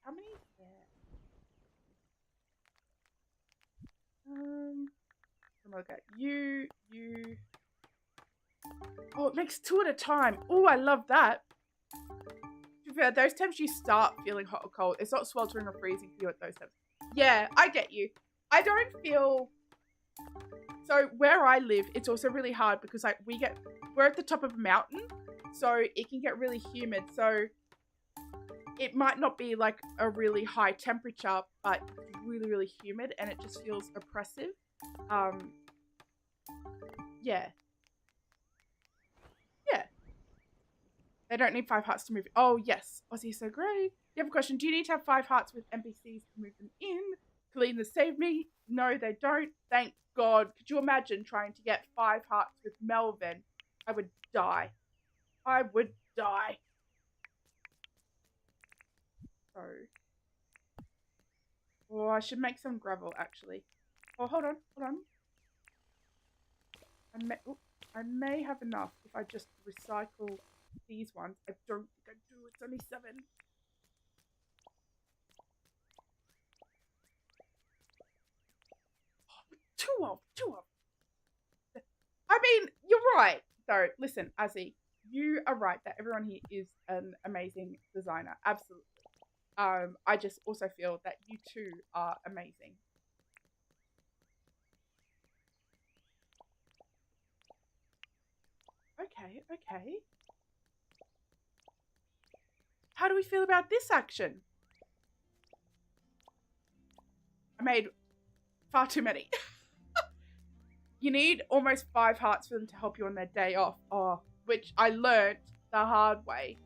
How many is there? Look at you. Oh, it makes 2 at a time. Oh, I love that. To be fair, those times you start feeling hot or cold. It's not sweltering or freezing for you at those times. Yeah, I get you. I don't feel... So where I live, it's also really hard because like we're at the top of a mountain, so it can get really humid. So it might not be like a really high temperature, but it's really, really humid and it just feels oppressive. Yeah. Yeah. They don't need 5 hearts to move. Oh, yes. Aussie is so great. You have a question. Do you need to have 5 hearts with NPCs to move them in? Kalina saved me. No, they don't. Thank God. Could you imagine trying to get 5 hearts with Melvin? I would die. I would die. So. Oh, I should make some gravel, actually. Oh, hold on. I may have enough if I just recycle these ones. I don't think I do. It's only 7. Two of. I mean, you're right. So, listen, Azzy, you are right that everyone here is an amazing designer. Absolutely. I just also feel that you two are amazing. Okay. How do we feel about this action? I made far too many. You need almost 5 hearts for them to help you on their day off. Oh, which I learnt the hard way.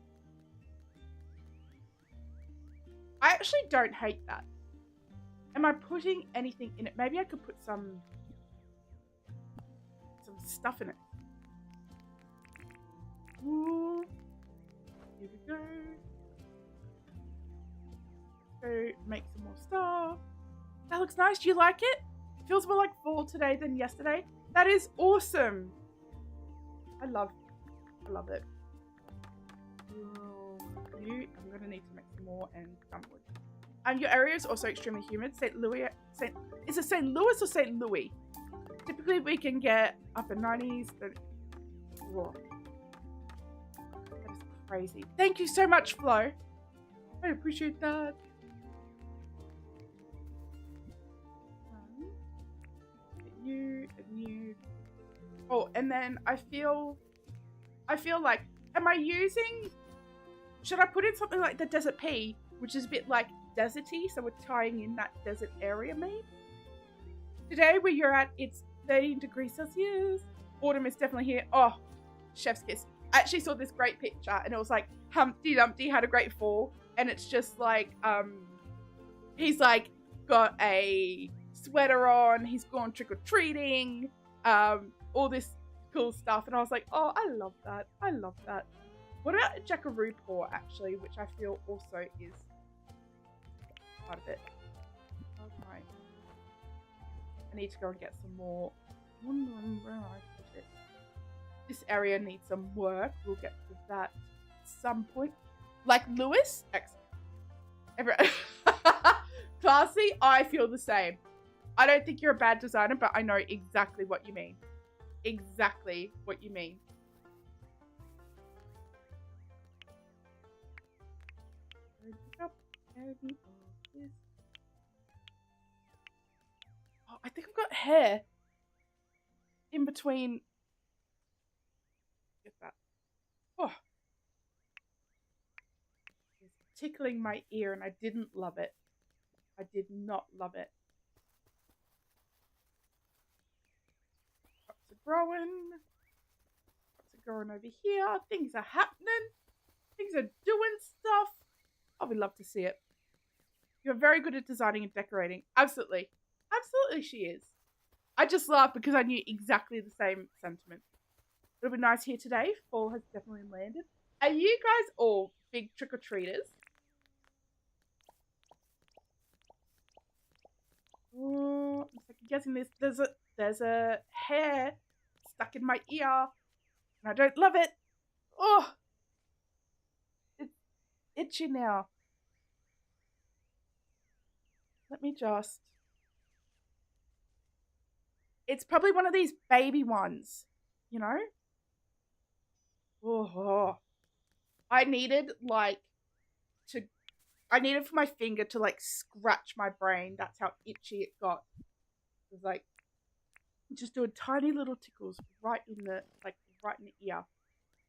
I actually don't hate that. Am I putting anything in it? Maybe I could put some stuff in it. Ooh. Here we go. So make some more stuff. That looks nice. Do you like it? It feels more like fall today than yesterday. That is awesome. I love it. I'm gonna need to make some more and some wood. Your area is also extremely humid. Is it St. Louis or St. Louis? Typically we can get up in 90s. Whoa. That is crazy. Thank you so much, Flo. I appreciate that. You and you. Oh, and then I feel like, should I put in something like the desert pea, which is a bit like deserty, so we're tying in that desert area maybe? Today where you're at, it's 13 degrees Celsius. Autumn is definitely here. Oh, chef's kiss. I actually saw this great picture and it was like Humpty Dumpty had a great fall, and it's just like he's like got a sweater on, he's gone trick-or-treating, all this cool stuff, and I was like, oh, I love that. What about a jackaroo paw, actually, which I feel also is part of it. I need to go and get some more. Where I put it. This area needs some work. We'll get to that at some point. Like Lewis? Excellent. Classy, I feel the same. I don't think you're a bad designer, but I know exactly what you mean. Oh, I think I've got hair in between. Get that. Oh, it's tickling my ear and I didn't love it. I did not love it. Crops are growing. Crops are growing over here. Things are happening. Things are doing stuff. Oh, we love to see it. You're very good at designing and decorating. Absolutely. Absolutely, she is. I just laughed because I knew exactly the same sentiment. It'll be nice here today. Fall has definitely landed. Are you guys all big trick-or-treaters? Oh, I'm second guessing this. There's a hair stuck in my ear, and I don't love it. Oh, it's itchy now. Let me just. It's probably one of these baby ones, you know. Oh, I needed like to. I needed for my finger to like scratch my brain. That's how itchy it got. It was like just doing tiny little tickles right in the ear.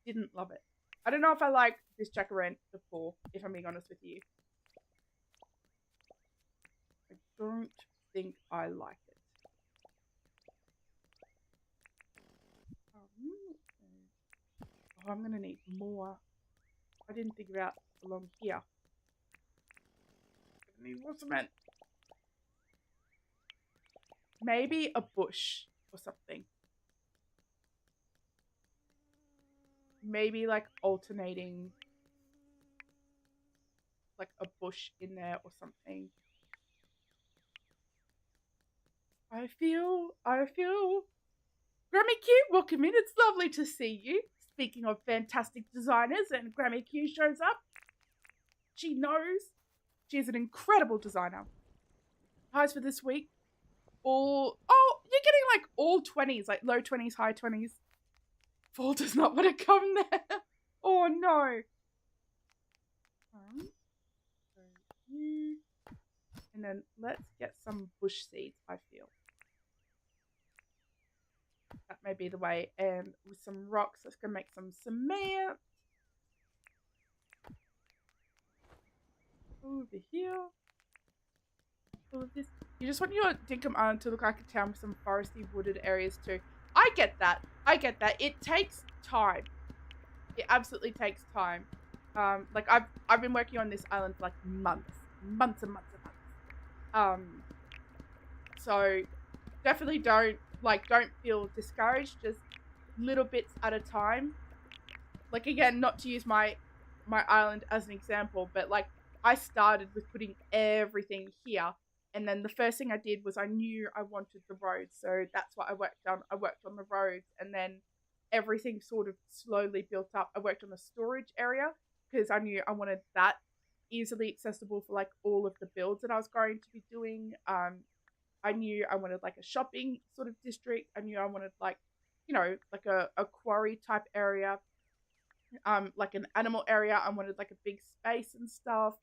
Didn't love it. I don't know if I like this jacaranda before, if I'm being honest with you. I don't think I like it. Oh, I'm gonna need more. I didn't think about along here. I need more cement. Maybe a bush or something. Maybe like alternating like a bush in there or something. I feel Grammy Q, welcome in. It's lovely to see you. Speaking of fantastic designers, and Grammy Q shows up. She knows. She is an incredible designer. Highs for this week. You're getting like all 20s, like low 20s, high 20s. Fall does not want to come there. Oh no. And then let's get some bush seeds, I feel. That may be the way. And with some rocks, let's go make some cement. Over here. All of this. You just want your Dinkum Island to look like a town with some foresty, wooded areas too. I get that. It takes time. It absolutely takes time. Like I've been working on this island for like months and months and months. So definitely don't feel discouraged. Just little bits at a time. Like again, not to use my island as an example, but like I started with putting everything here. And then the first thing I did was I knew I wanted the roads. So that's what I worked on. I worked on the roads, and then everything sort of slowly built up. I worked on the storage area because I knew I wanted that easily accessible for like all of the builds that I was going to be doing. I knew I wanted like a shopping sort of district. I knew I wanted like, like a quarry type area. Like an animal area. I wanted like a big space and stuff.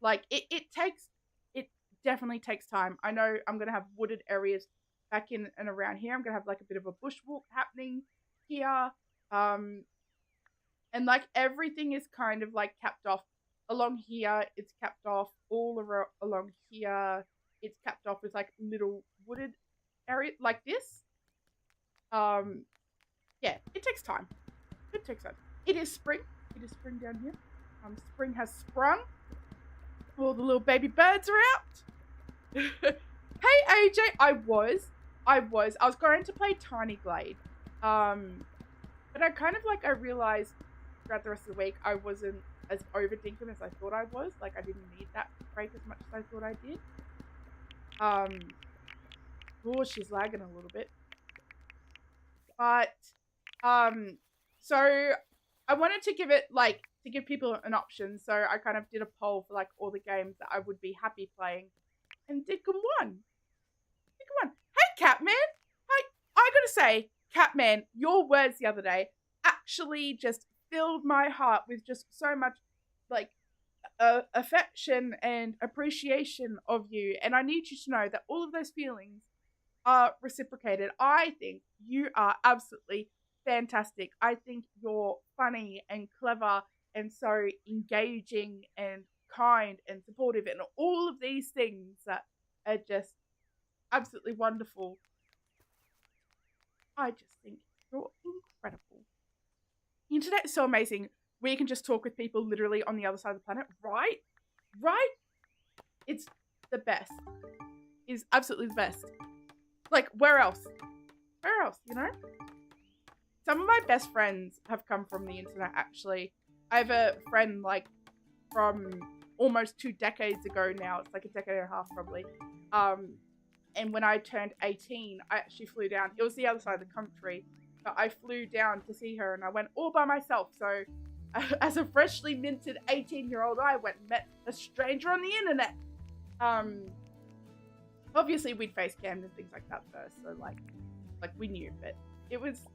Like it definitely takes time. I know I'm going to have wooded areas back in and around here. I'm going to have like a bit of a bushwalk happening here. And like everything is kind of like capped off along here. It's capped off all along here. It's capped off with like little wooded area like this. Yeah, it takes time. It takes time. It is spring. It is spring down here. Spring has sprung. All the little baby birds are out. Hey AJ, I was going to play Tiny Glade. But I realized throughout the rest of the week I wasn't as over Dinkum as I thought I was. Like I didn't need that break as much as I thought I did. Oh, she's lagging a little bit. But so I wanted to give people an option. So I kind of did a poll for like all the games that I would be happy playing, and Dinkum won. Hey, Catman. I gotta say, Catman, your words the other day actually just filled my heart with just so much like affection and appreciation of you. And I need you to know that all of those feelings are reciprocated. I think you are absolutely fantastic. I think you're funny and clever and so engaging and kind and supportive and all of these things that are just absolutely wonderful. I just think you're incredible. The internet is so amazing. We can just talk with people literally on the other side of the planet, right? Right? It's the best. It's absolutely the best. Like, where else? Where else, you know? Some of my best friends have come from the internet, actually. I have a friend, like, from almost 2 decades ago now. It's like a decade and a half, probably. And when I turned 18, I actually flew down. It was the other side of the country. But I flew down to see her, and I went all by myself. So, as a freshly minted 18-year-old, I went and met a stranger on the internet. Obviously, we'd face cammed and things like that first. So, like we knew. But it was,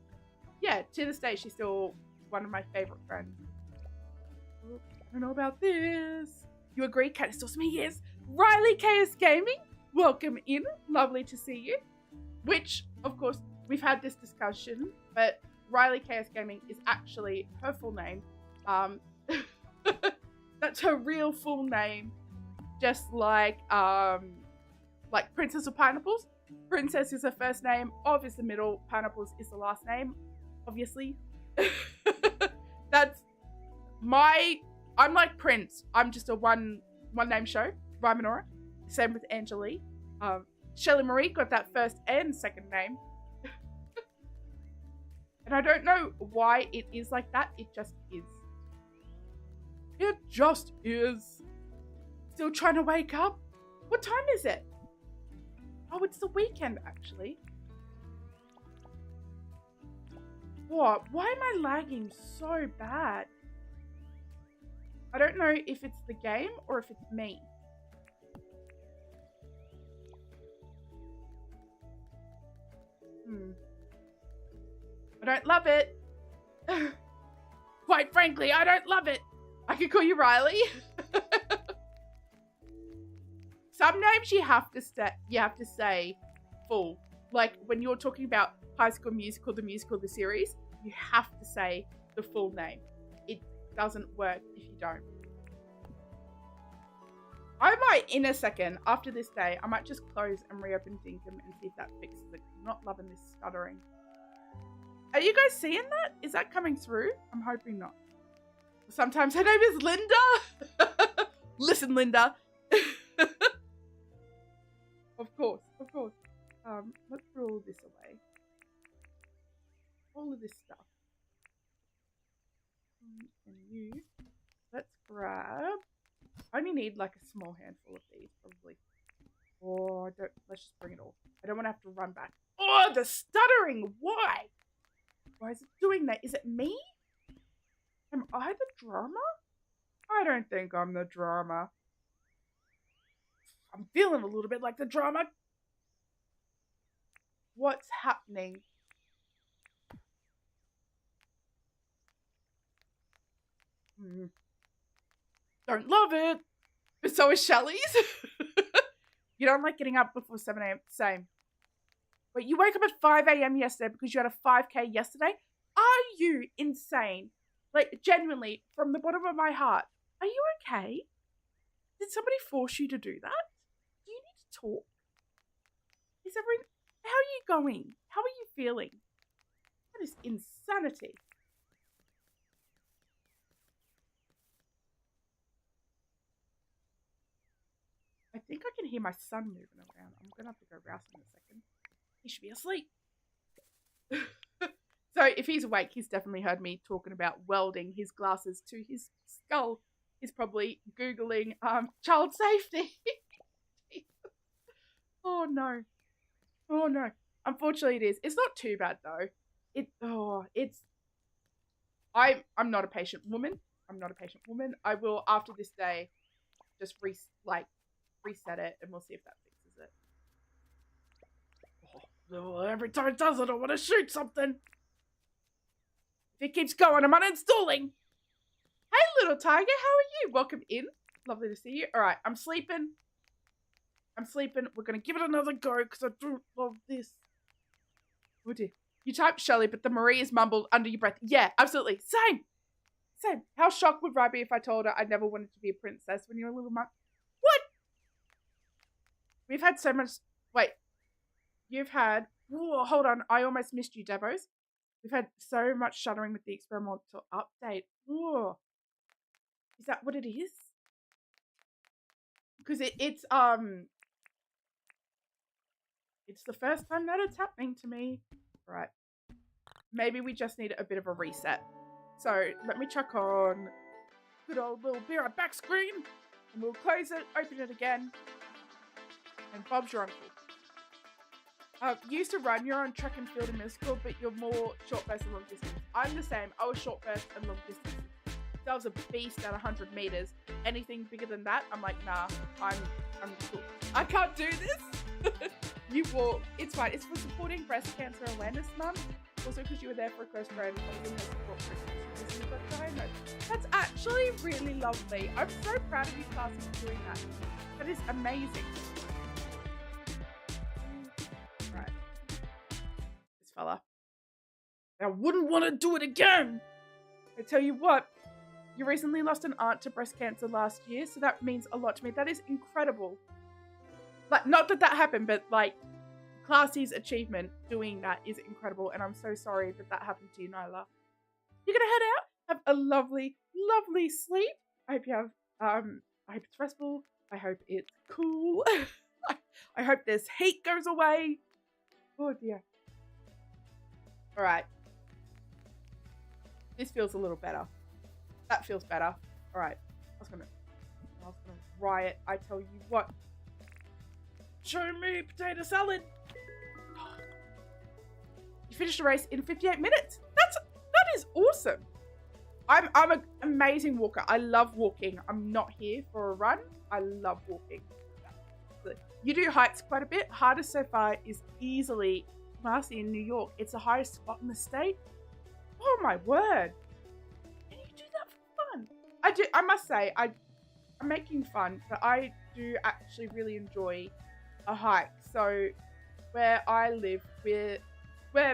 yeah, to this day, she's still one of my favorite friends. Oh, I don't know about this. You agree? Cat is awesome. He is. Riley KS Gaming, welcome in. Lovely to see you. Which, of course, we've had this discussion, but Riley KS Gaming is actually her full name. That's her real full name. Just like Princess of Pineapples. Princess is her first name. Ov is the middle. Pineapples is the last name. Obviously. I'm like Prince. I'm just a one name show. Rymanora. Same with Angelique. Shelly Marie got that first and second name. And I don't know why it is like that. It just is. It just is. Still trying to wake up? What time is it? Oh, it's the weekend, actually. What? Why am I lagging so bad? I don't know if it's the game or if it's me. I don't love it. Quite frankly, I don't love it. I could call you Riley. Some names you have to say full. Like when you're talking about High School Musical, the series, you have to say the full name. It doesn't work if you don't. I might, in a second, after this day, I might just close and reopen Dinkum and see if that fixes it. I'm not loving this stuttering. Are you guys seeing that? Is that coming through? I'm hoping not. Sometimes her name is Linda. Listen, Linda. Of course. Let's put all of this away. All of this stuff. And you. Let's grab. I only need like a small handful of these, probably. Oh, let's just bring it all. I don't want to have to run back. Oh, the stuttering! Why? Why is it doing that? Is it me? Am I the drama? I don't think I'm the drama. I'm feeling a little bit like the drama. What's happening? Don't love it. But so is Shelly's. You don't like getting up before 7 a.m. Same. Wait, you woke up at 5 a.m. yesterday because you had a 5K yesterday? Are you insane? Like, genuinely, from the bottom of my heart, are you okay? Did somebody force you to do that? Do you need to talk? How are you going? How are you feeling? That is insanity. I think I can hear my son moving around. I'm going to have to go rouse him in a second. He should be asleep. So if he's awake, he's definitely heard me talking about welding his glasses to his skull. He's probably Googling child safety. Oh no. Oh no. Unfortunately it is. It's not too bad though. I'm not a patient woman. I will, after this day, just reset it and we'll see if that fixes it. Oh, every time it does it, I want to shoot something. If it keeps going, I'm uninstalling. Hey, little tiger, how are you? Welcome in. Lovely to see you. All right, I'm sleeping. We're going to give it another go because I do love this. Oh, dear. You typed Shelley, but the Marie is mumbled under your breath. Yeah, absolutely. Same. How shocked would I be if I told her I never wanted to be a princess when you were a little monk? What? We've had so much. Wait. You've had. Whoa, hold on. I almost missed you, Devos. We've had so much shuddering with the experimental update. Whoa. Is that what it is? Because it's the first time that it's happening to me. Right. Maybe we just need a bit of a reset. So let me check on good old little be right back screen. And we'll close it, open it again. And Bob's your uncle. You used to run your own track and field in middle school, but you're more short burst and long distance. I'm the same. I was short burst and long distance. So I was a beast at 100 meters. Anything bigger than that, I'm like, nah, I'm cool. I can't do this. You walk. It's fine. It's for supporting Breast Cancer Awareness Month. Also because you were there for a close friend. That's actually really lovely. I'm so proud of you, classy, for doing that. That is amazing. Right. This fella. I wouldn't want to do it again. I tell you what, you recently lost an aunt to breast cancer last year, so that means a lot to me. That is incredible. Like, not that happened, but like, Classy's achievement doing that is incredible, and I'm so sorry that happened to you, Nyla. You're gonna head out, have a lovely, lovely sleep. I hope you have, I hope it's restful. I hope it's cool. I hope this heat goes away. Oh dear. All right. This feels a little better. That feels better. All right. I was gonna riot. I tell you what. Show me potato salad. You finished the race in 58 minutes. That is awesome. I'm an amazing walker. I love walking. I'm not here for a run. I love walking. You do hikes quite a bit. Hardest so far is easily Marcy in New York. It's the highest spot in the state. Oh my word. And you do that for fun. I do. I must say, I'm making fun, but I do actually really enjoy a hike. So where I live, we're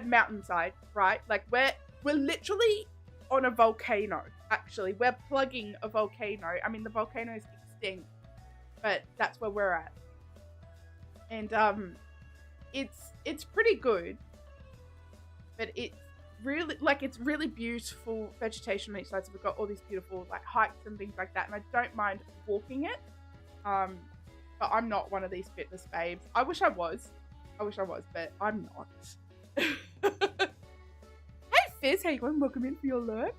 mountainside, right? Like we're literally on a volcano. Actually, we're plugging a volcano. I mean, the volcano is extinct, but that's where we're at. And it's pretty good, but it's really beautiful vegetation on each side. So we've got all these beautiful like hikes and things like that, and I don't mind walking it. But I'm not one of these fitness babes. I wish I was, but I'm not. Hey Fizz, how you going? Welcome in for your alert.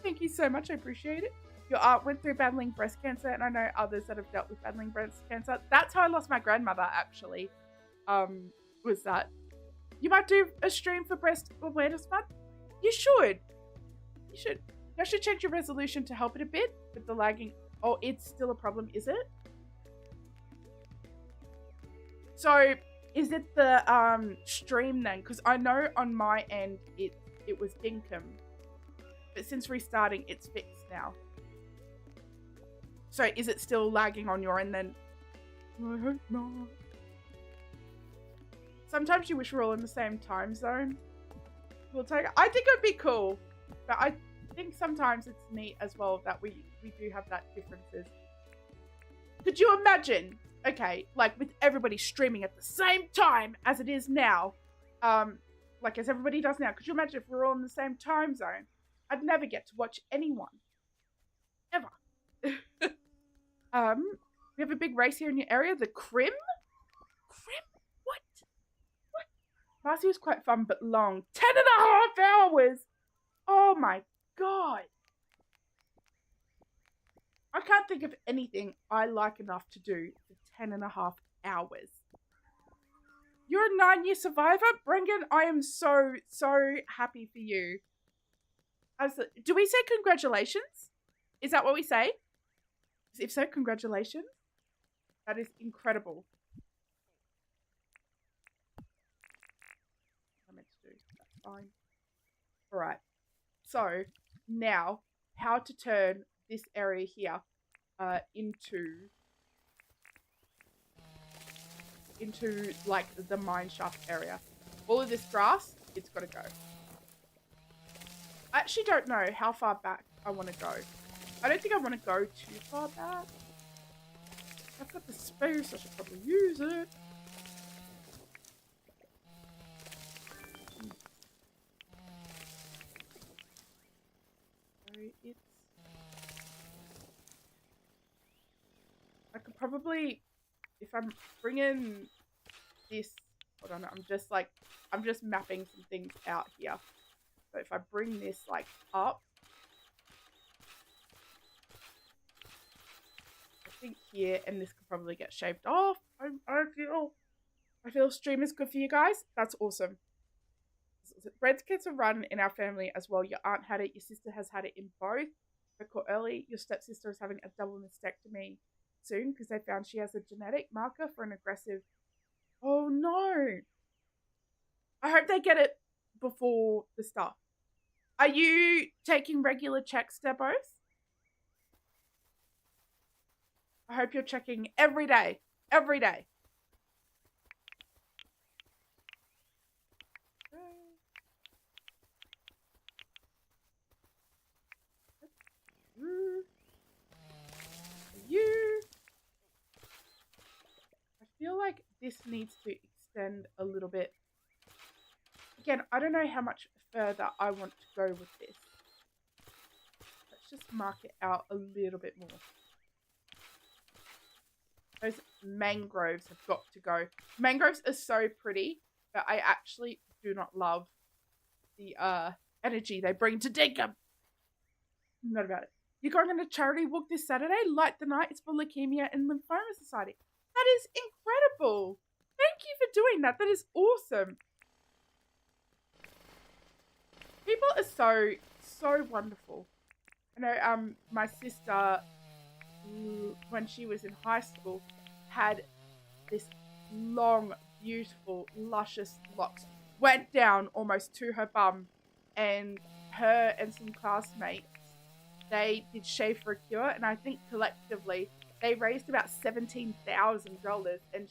Thank you so much, I appreciate it. Your aunt went through battling breast cancer, and I know others that have dealt with battling breast cancer. That's how I lost my grandmother, actually. Was that. You might do a stream for Breast Awareness Month? You should. I should change your resolution to help it a bit with the lagging. Oh, it's still a problem, is it? So, is it the stream then? Because I know on my end it was Dinkum. But since restarting, it's fixed now. So, is it still lagging on your end then? I hope not. Sometimes you wish we're all in the same time zone. We'll take it. I think it would be cool. But I think sometimes it's neat as well that we do have that differences. Could you imagine, okay, like with everybody streaming at the same time as it is now, like as everybody does now, could you imagine if we're all in the same time zone? I'd never get to watch anyone. Ever. We have a big race here in your area, the Crim? Crim? What? Marcy was quite fun, but long. 10.5 hours! Oh my god. I can't think of anything I like enough to do for 10.5 hours. You're a 9-year survivor? Brengan, I am so happy for you. Do we say congratulations? Is that what we say? If so, congratulations. That is incredible. I meant to do. That's fine. Alright. So, now, how to turn this area here into like the mine shaft area. All of this grass it's got to go. I actually don't know how far back I want to go. I don't think I want to go too far back. I've got the space, I should probably use it. So it's... I could probably, if I'm bringing this, hold on, I'm just mapping some things out here. So if I bring this like up, I think here, and this could probably get shaved off. I feel stream is good for you guys. That's awesome. Breast cancer run in our family as well. Your aunt had it. Your sister has had it in both. I caught early. Your stepsister is having a double mastectomy soon because they found she has a genetic marker for an aggressive... Oh no. I hope they get it before the start. Are you taking regular checks, Debos? I hope you're checking every day. Every day. You. I feel like this needs to extend a little bit. Again, I don't know how much further I want to go with this. Let's just mark it out a little bit more. Those mangroves have got to go. Mangroves are so pretty, but I actually do not love the energy they bring to Dinkum. Not about it. You're going on a charity walk this Saturday? Light the Night. It's for Leukemia and Lymphoma Society. That is incredible. Thank you for doing that. That is awesome. People are so wonderful. I know my sister, when she was in high school, had this long, beautiful, luscious locks. Went down almost to her bum, and her and some classmates, they did Shave for a Cure, and I think collectively they raised about $17,000. And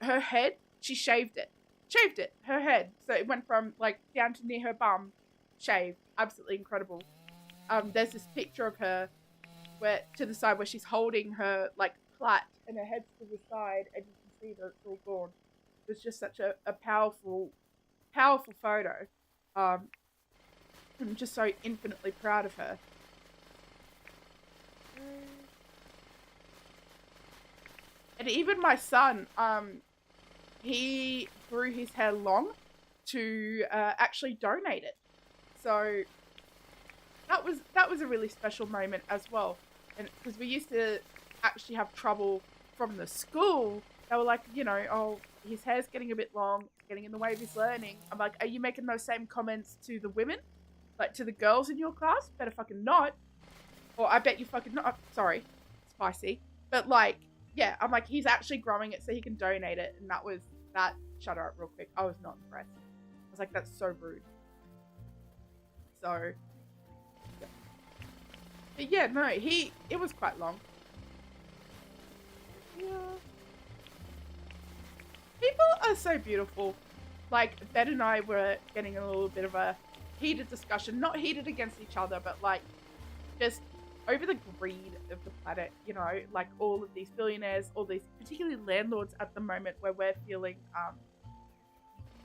her head, she shaved it, her head, so it went from like down to near her bum, shaved. Absolutely incredible. There's this picture of her where to the side where she's holding her like plait, and her head's to the side, and you can see that it's all gone. It was just such a powerful photo. I'm just so infinitely proud of her. And even my son, he grew his hair long to actually donate it. So that was a really special moment as well. And because we used to actually have trouble from the school, they were like, you know, oh, his hair's getting a bit long, it's getting in the way of his learning. I'm like, are you making those same comments to the women? Like to the girls in your class? Better fucking not. Or I bet you fucking not. Sorry, spicy. But like, yeah, I'm like, he's actually growing it so he can donate it. And that shut her up real quick. I was not impressed. I was like, that's so rude. So, yeah. But yeah, no, it was quite long. Yeah. People are so beautiful. Like, Ben and I were getting a little bit of a heated discussion. Not heated against each other, but like, just over the greed of the planet, you know, like all of these billionaires, all these, particularly landlords at the moment, where we're feeling,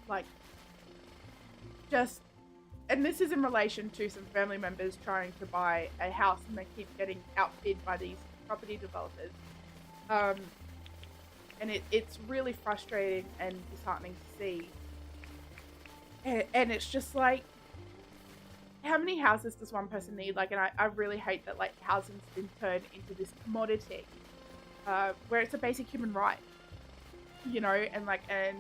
like, just, and this is in relation to some family members trying to buy a house and they keep getting outbid by these property developers. And it's really frustrating and disheartening to see. And it's just like, how many houses does one person need? Like, and I really hate that, like, housing's been turned into this commodity, where it's a basic human right, you know, and like, and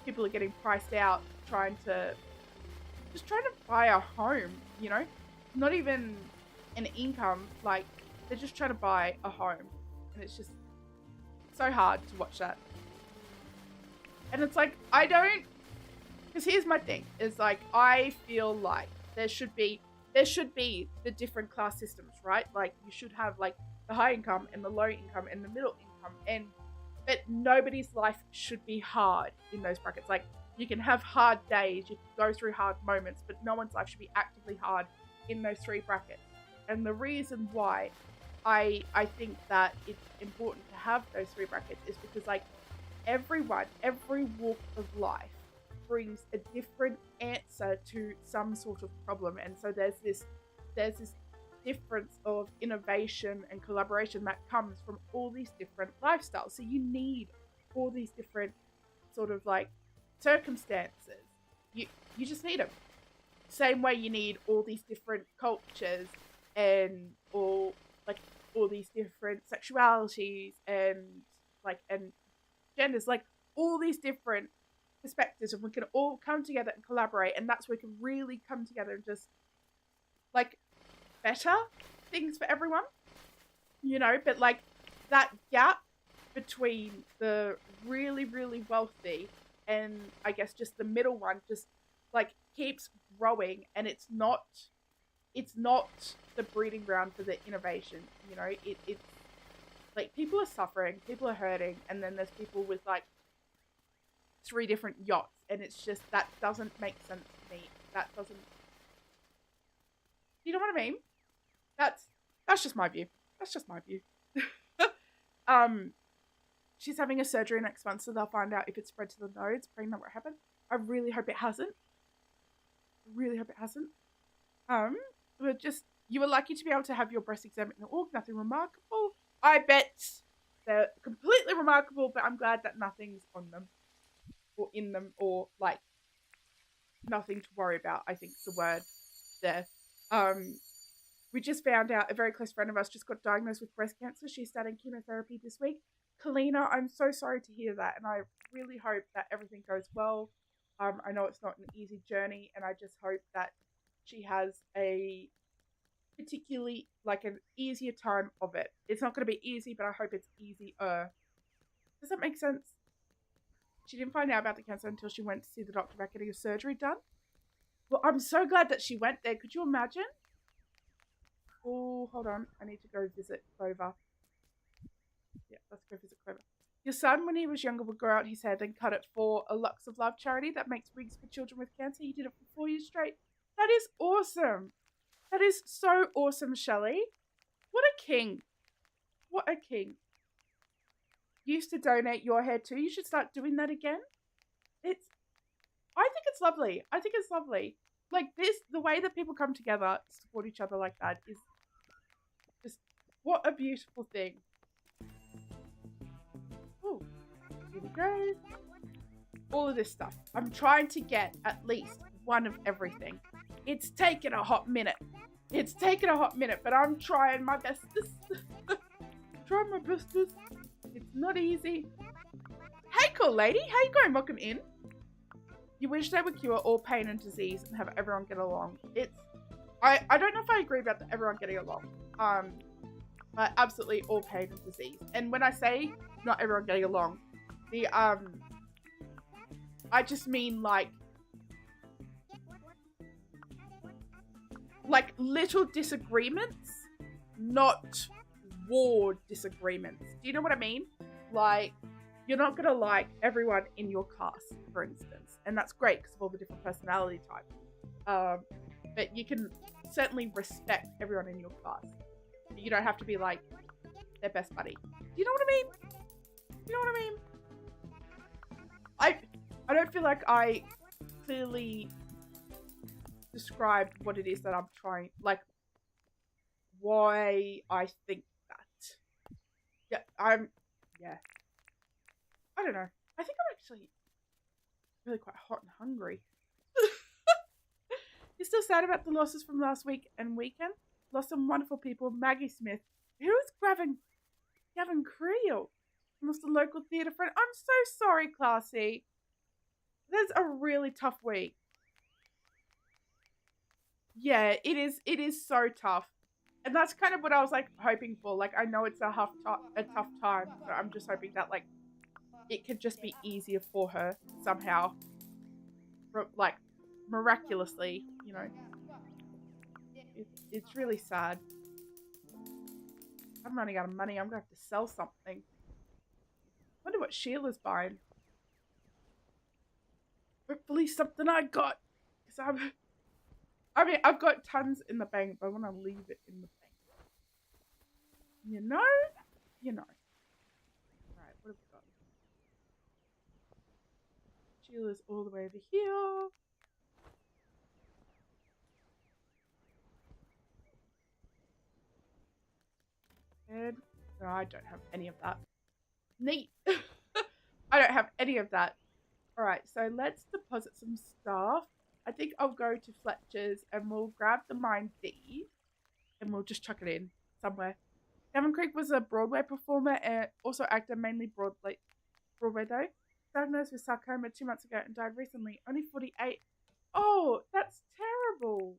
people are getting priced out trying to buy a home, you know, not even an income, like, they're just trying to buy a home, and it's just so hard to watch that. And it's like, because here's my thing, is like, I feel like there should be the different class systems, right? Like, you should have like the high income and the low income and the middle income, but nobody's life should be hard in those brackets. Like, You can have hard days, you can go through hard moments, but no one's life should be actively hard in those three brackets. And the reason why I think that it's important to have those three brackets is because, like, everyone, every walk of life brings a different answer to some sort of problem. And so there's this difference of innovation and collaboration that comes from all these different lifestyles. So you need all these different sort of like circumstances. You just need them. Same way you need all these different cultures and all these different sexualities and and genders, like all these different perspectives, and we can all come together and collaborate, and that's where we can really come together and just like better things for everyone, but like that gap between the really, really wealthy and I guess just the middle one just like keeps growing, and it's not the breeding ground for the innovation. It's like people are suffering, people are hurting, and then there's people with like 3 different yachts, and it's just that doesn't make sense to me. That doesn't, you know what I mean? That's just my view. That's just my view. She's having a surgery next month, so they'll find out if it's spread to the nodes. Praying that won't happen. I really hope it hasn't. But just, you were lucky to be able to have your breast examined in the org. Nothing remarkable. I bet they're completely remarkable, but I'm glad that nothing's on them or in them, or like nothing to worry about, I think is the word there. We just found out a very close friend of us just got diagnosed with breast cancer. She's starting chemotherapy this week. Kalina, I'm so sorry to hear that, and I really hope that everything goes well. I know it's not an easy journey, and I just hope that she has a particularly like an easier time of it. It's not going to be easy, but I hope it's easier. Does that make sense? She didn't find out about the cancer until she went to see the doctor about getting a surgery done. Well, I'm so glad that she went there. Could you imagine? Oh, hold on. I need to go visit Clover. Yeah, let's go visit Clover. Your son, when he was younger, would grow out his hair and cut it for a Lux of Love charity that makes wigs for children with cancer. He did it for 4 years straight. That is awesome. That is so awesome, Shelley. What a king. What a king. You used to donate your hair too. You should start doing that again. I think it's lovely. I think it's lovely. Like this, the way that people come together to support each other like that is just, what a beautiful thing. Oh, here we go. All of this stuff. I'm trying to get at least one of everything. It's taken a hot minute. But I'm trying my bestest. Trying my bestest. It's not easy. Hey, cool lady. How you going? Welcome in. You wish they would cure all pain and disease and have everyone get along. I don't know if I agree about everyone getting along. But absolutely all pain and disease. And when I say not everyone getting along, I just mean like little disagreements, not war disagreements. Do you know what I mean? Like, you're not gonna like everyone in your class, for instance, and that's great because of all the different personality types. But you can certainly respect everyone in your class. You don't have to be like their best buddy. Do you know what I mean? You know what I mean? I don't feel like I clearly described what it is that I'm trying, like why I think that. Yeah. I don't know. I think I'm actually really quite hot and hungry. You're still sad about the losses from last week and weekend? Lost some wonderful people. Maggie Smith. Who is Gavin Creel? Lost a local theatre friend. I'm so sorry, Classy. That's a really tough week. Yeah, it is so tough. And that's kind of what I was like hoping for. Like, I know it's a tough time, so I'm just hoping that like it could just be easier for her somehow. Like, miraculously, you know. It's really sad. I'm running out of money. I'm going to have to sell something. Wonder what Sheila's buying. Hopefully something I got. Because I mean, I've got tons in the bank, but I want to leave it in the bank. You know? You know. Right, what have we got? Sheila's all the way over here. And no, I don't have any of that. Neat. I don't have any of that. All right, so let's deposit some stuff. I think I'll go to Fletcher's and we'll grab the mine feed and we'll just chuck it in somewhere. Gavin Creek was a Broadway performer and also actor, mainly Broadway though. Diagnosed with sarcoma 2 months ago and died recently, only 48. Oh, that's terrible.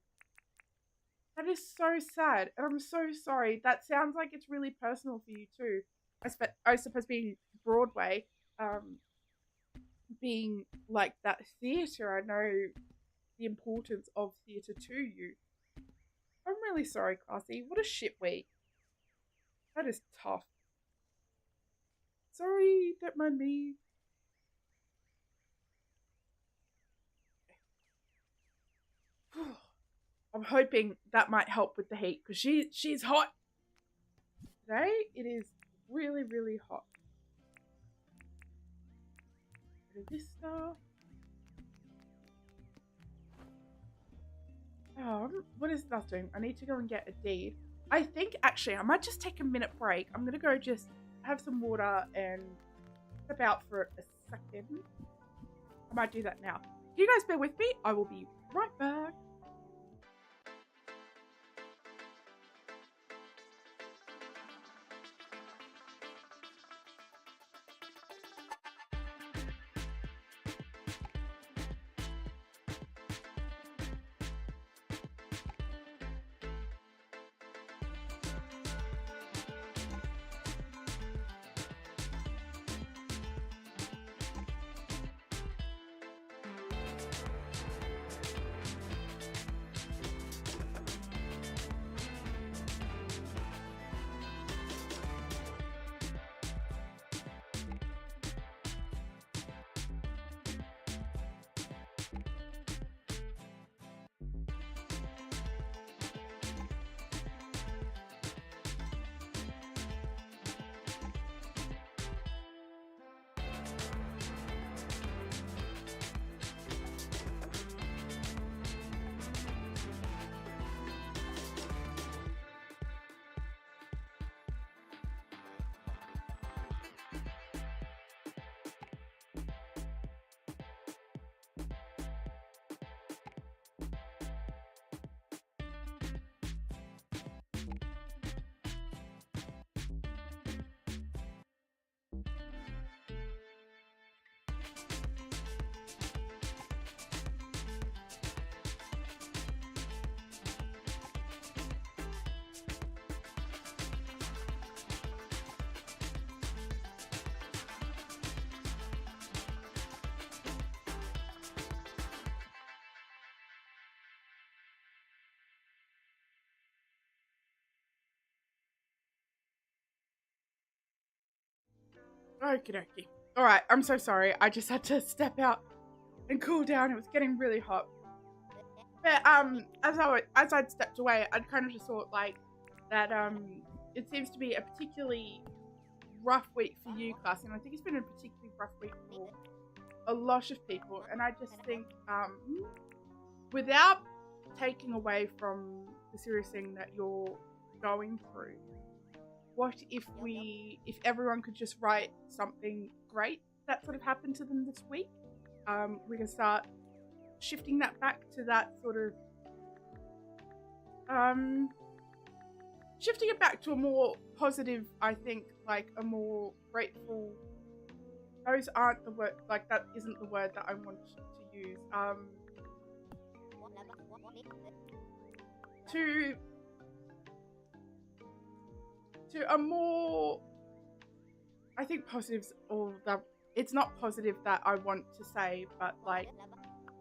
That is so sad. And I'm so sorry. That sounds like it's really personal for you too. I suppose being Broadway, being like that theatre, I know the importance of theatre to you. I'm really sorry, Classy. What a shit week. That is tough. Sorry, don't mind me. I'm hoping that might help with the heat because she's hot. Today it is really, really hot. Bit of this stuff. What is that doing? I need to go and get a deed. I think actually I might just take a minute break. I'm gonna go just have some water and step out for a second. I might do that now. Can you guys bear with me? I will be right back. Okie dokie. Alright, I'm so sorry. I just had to step out and cool down. It was getting really hot. But as I'd stepped away, I'd kind of just thought like that it seems to be a particularly rough week for you, class, and I think it's been a particularly rough week for a lot of people. And I just think without taking away from the serious thing that you're going through, what if everyone could just write something great that sort of happened to them this week? We can start shifting that back to that sort of shifting it back to a more positive, I think, like a more grateful. Those aren't the word, like that isn't the word that I want to use. To a more, I think positives, or that it's not positive that I want to say, but like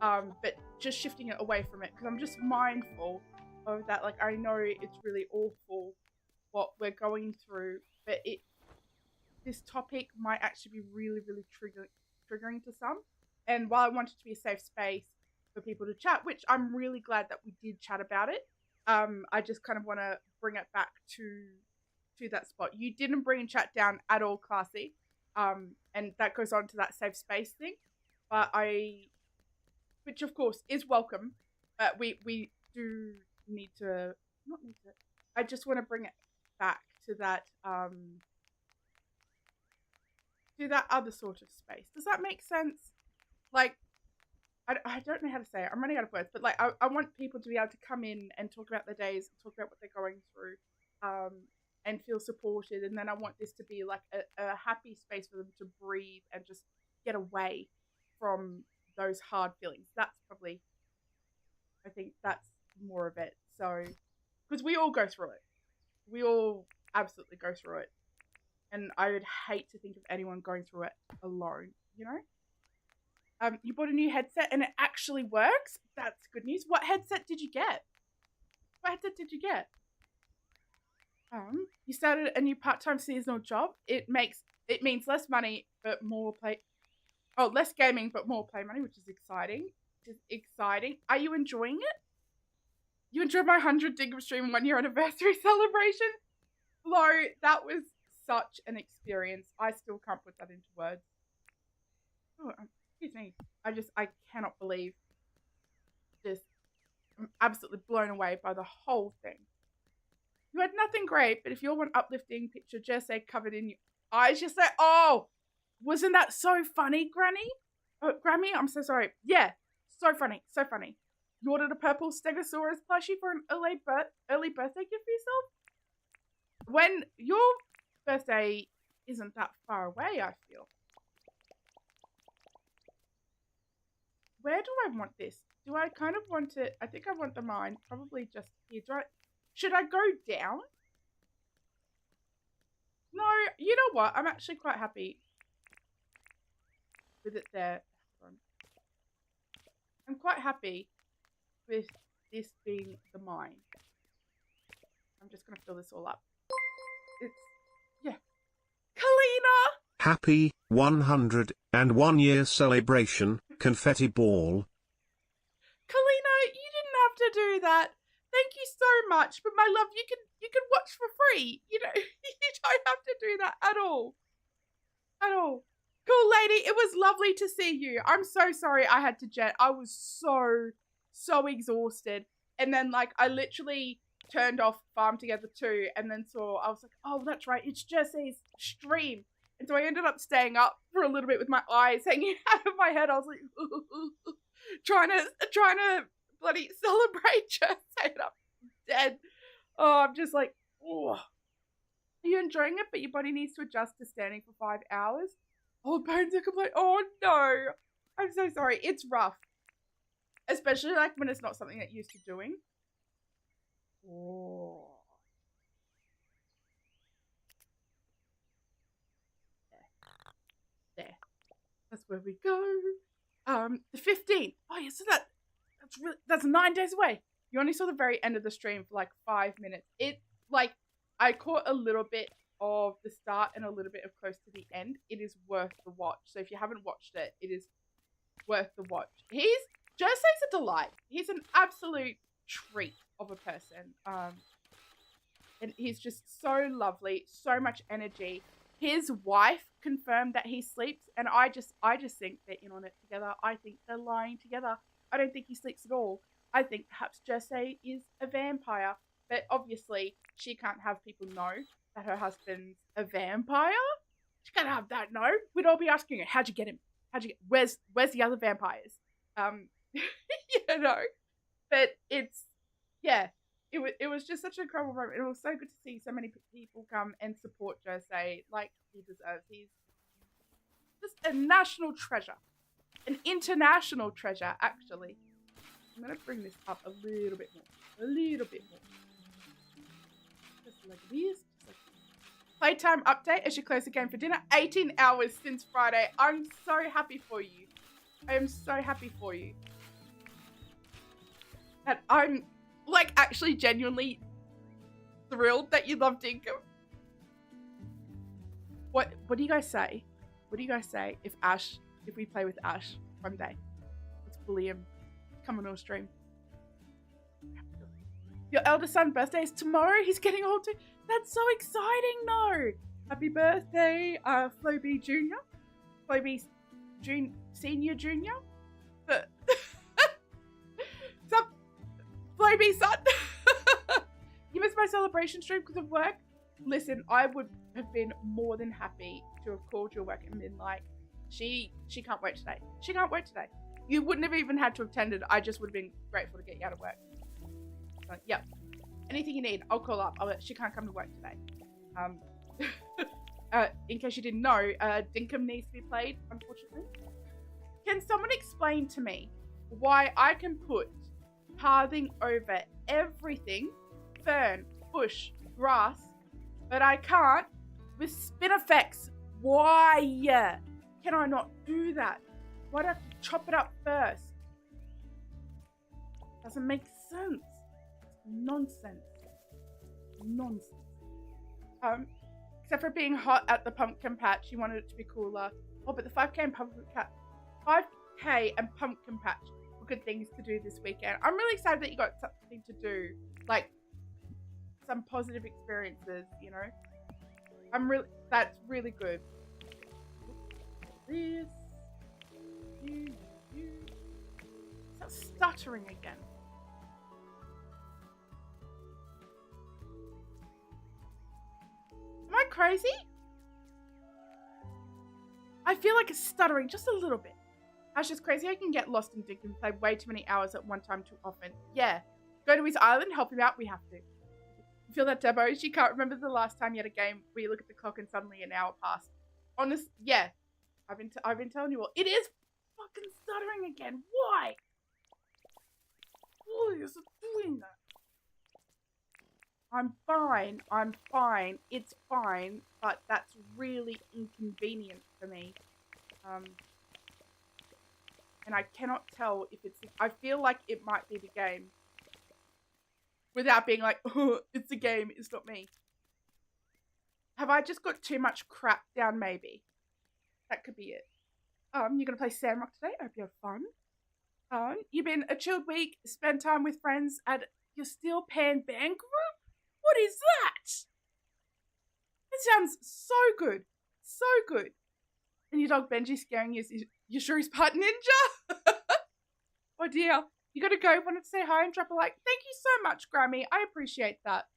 but just shifting it away from it because I'm just mindful of that. Like I know it's really awful what we're going through, but this topic might actually be really, really triggering to some. And while I want it to be a safe space for people to chat, which I'm really glad that we did chat about it, I just kind of want to bring it back to that spot. You didn't bring chat down at all, Classy, and that goes on to that safe space thing. But which of course is welcome, but we do need to not need to. I just want to bring it back to that other sort of space. Does that make sense? Like, I don't know how to say it. I'm running out of words, but like I want people to be able to come in and talk about their days, talk about what they're going through, and feel supported. And then I want this to be like a happy space for them to breathe and just get away from those hard feelings. That's probably, I think that's more of it. So, because we all go through it. We all absolutely go through it. And I would hate to think of anyone going through it alone, you know? You bought a new headset and it actually works? That's good news. What headset did you get? You started a new part-time seasonal job. It means less money but more play. Oh, less gaming but more play money, which is exciting. Are you enjoying it? You enjoyed my 100 Dinkum stream 1 year anniversary celebration? Flo, that was such an experience. I still can't put that into words. Oh, excuse me. I cannot believe this. I'm absolutely blown away by the whole thing. You had nothing great, but if you're one uplifting picture, just say covered in your eyes, just say, oh, wasn't that so funny, Granny? Oh, Grammy, I'm so sorry. Yeah, so funny. You ordered a purple Stegosaurus plushie for an early birthday gift for yourself? When your birthday isn't that far away, I feel. Where do I want this? Do I kind of want it? I think I want the mine probably just here. Should I go down? No, you know what? I'm actually quite happy with it there. I'm quite happy with this being the mine. I'm just going to fill this all up. Yeah. Kalina! Happy 101 year celebration, confetti ball. Kalina, you didn't have to do that. Thank you so much, but my love, you can watch for free. You know, you don't have to do that at all. Cool lady, it was lovely to see you. I'm so sorry I had to jet. I was so exhausted. And then like I literally turned off Farm Together 2 and then I was like, oh, that's right, it's Jesse's stream. And so I ended up staying up for a little bit with my eyes hanging out of my head. I was like, trying to bloody celebrate Jesse, and I'm dead. Oh, I'm just like, oh. Are you enjoying it? But your body needs to adjust to standing for 5 hours. Old bones are complete. Oh no, I'm so sorry. It's rough, especially like when it's not something that you're used to doing. Oh. There. That's where we go. The 15th. Oh yeah, so that's 9 days away. You only saw the very end of the stream for like 5 minutes. It like I caught a little bit of the start and a little bit of close to the end. It is worth the watch. So if you haven't watched it, it is worth the watch. Jesse's a delight. He's an absolute treat of a person. And he's just so lovely, so much energy. His wife confirmed that he sleeps, and I just think they're in on it together. I think they're lying together. I don't think he sleeps at all. I think perhaps Jesse is a vampire, but obviously she can't have people know that her husband's a vampire. She can't have that, no. We'd all be asking her, how'd you get him? Where's the other vampires? You know, but it was just such an incredible moment. It was so good to see so many people come and support Jose like he deserves. He's just a national treasure, an international treasure, actually. I'm going to bring this up a little bit more. Just like this. Playtime update as you close the game for dinner. 18 hours since Friday. I'm so happy for you. I am so happy for you. And I'm like actually genuinely thrilled that you love Dinkum. What do you guys say? What do you guys say if we play with Ash? one day. Let's bully him. Come on our stream. Your eldest son's birthday is tomorrow. He's getting old too. That's so exciting, no. Happy birthday, Floby Jr. Floby Senior Jr. But some Floby son. You missed my celebration stream because of work? Listen, I would have been more than happy to have called your work and been like, she can't work today. She can't work today. You wouldn't have even had to have attended. I just would have been grateful to get you out of work. Like, yep. Anything you need, I'll call up. She can't come to work today. In case you didn't know, Dinkum needs to be played, unfortunately. Can someone explain to me why I can put pathing over everything, fern, bush, grass, but I can't with spin effects? Why can I not do that? Why do I have to chop it up first? Doesn't make sense. Nonsense. Nonsense. Except for being hot at the pumpkin patch, you wanted it to be cooler. Oh, but the 5K and pumpkin patch were good things to do this weekend. I'm really excited that you got something to do, like some positive experiences. You know, that's really good. This, you. Stop stuttering again. Am I crazy? I feel like it's stuttering just a little bit. Ash is crazy. I can get lost in Dinkum and play way too many hours at one time too often. Yeah. Go to his island, help him out. We have to. You feel that, Debo? She can't remember the last time you had a game where you look at the clock and suddenly an hour passed. Honest, yeah. I've been telling you all. It is fucking stuttering again. Why? Why is it doing that? I'm fine, it's fine, but that's really inconvenient for me. And I cannot tell if I feel like it might be the game. Without being like, oh, it's the game, it's not me. Have I just got too much crap down, maybe? That could be it. You're gonna play Sandrock today? I hope you have fun. You've been a chilled week, spend time with friends at your Steel Pan band group? What is that? It sounds so good. So good. And your dog Benji scaring you. You sure he's part ninja? Oh dear. You gotta go. Wanted to say hi and drop a like. Thank you so much, Grammy. I appreciate that.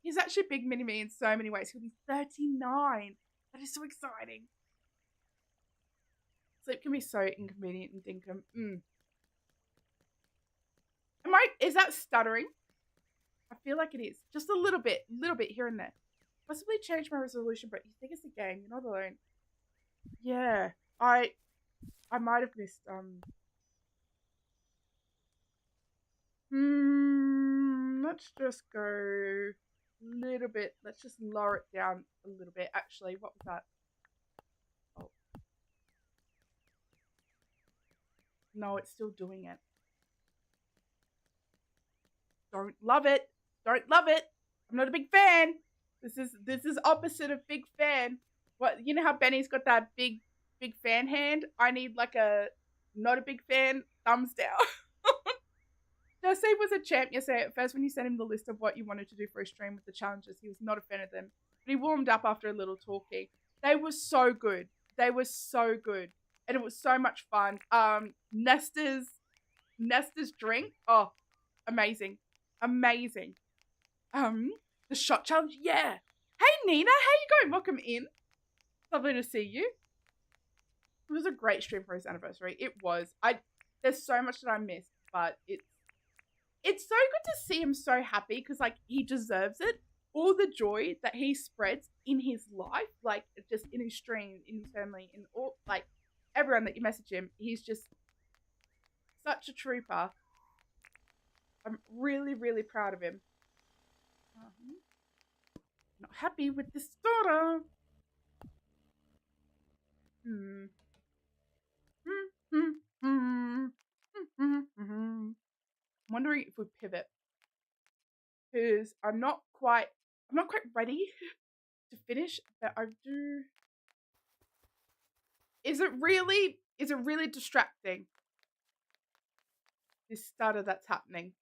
He's actually big mini me in so many ways. He'll be 39. That is so exciting. Sleep can be so inconvenient in Dinkum. Is that stuttering? I feel like it is. Just a little bit here and there. Possibly change my resolution, but you think it's a game. You're not alone. Yeah, I might have missed, let's just go a little bit. Let's just lower it down a little bit. Actually, what was that? Oh. No, it's still doing it. Don't love it. Don't love it. I'm not a big fan. This is opposite of big fan. What, you know how Benny's got that big fan hand? I need like a not a big fan thumbs down. Jesse was a champ yesterday. At first, when you sent him the list of what you wanted to do for a stream with the challenges, he was not a fan of them. But he warmed up after a little talking. They were so good. They were so good. And it was so much fun. Nesta's drink. Oh, amazing. Amazing. The shot challenge. Yeah. Hey, Nina. How you going? Welcome in. Lovely to see you. It was a great stream for his anniversary. It was. There's so much that I missed, but it's so good to see him so happy because, like, he deserves it. All the joy that he spreads in his life, like, just in his stream, in his family, in all, like, everyone that you message him, he's just such a trooper. I'm really, really proud of him. Not happy with this daughter. I'm wondering if we pivot because I'm not quite ready to finish, but I do. Is it really Is it really distracting? This stutter that's happening.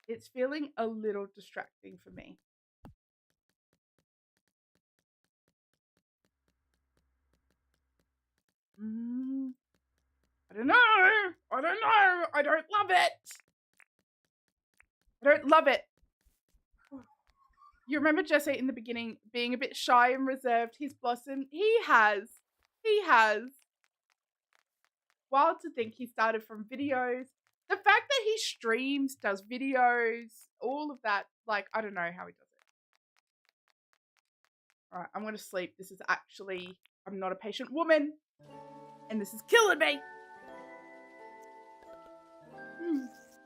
It's feeling a little distracting for me. I don't know. I don't know. I don't love it. I don't love it. You remember Jesse in the beginning being a bit shy and reserved. He's blossomed. He has. Wild to think he started from videos. The fact that he streams, does videos, all of that, like, I don't know how he does it. All right, I'm going to sleep. This is actually, I'm not a patient woman, and this is killing me.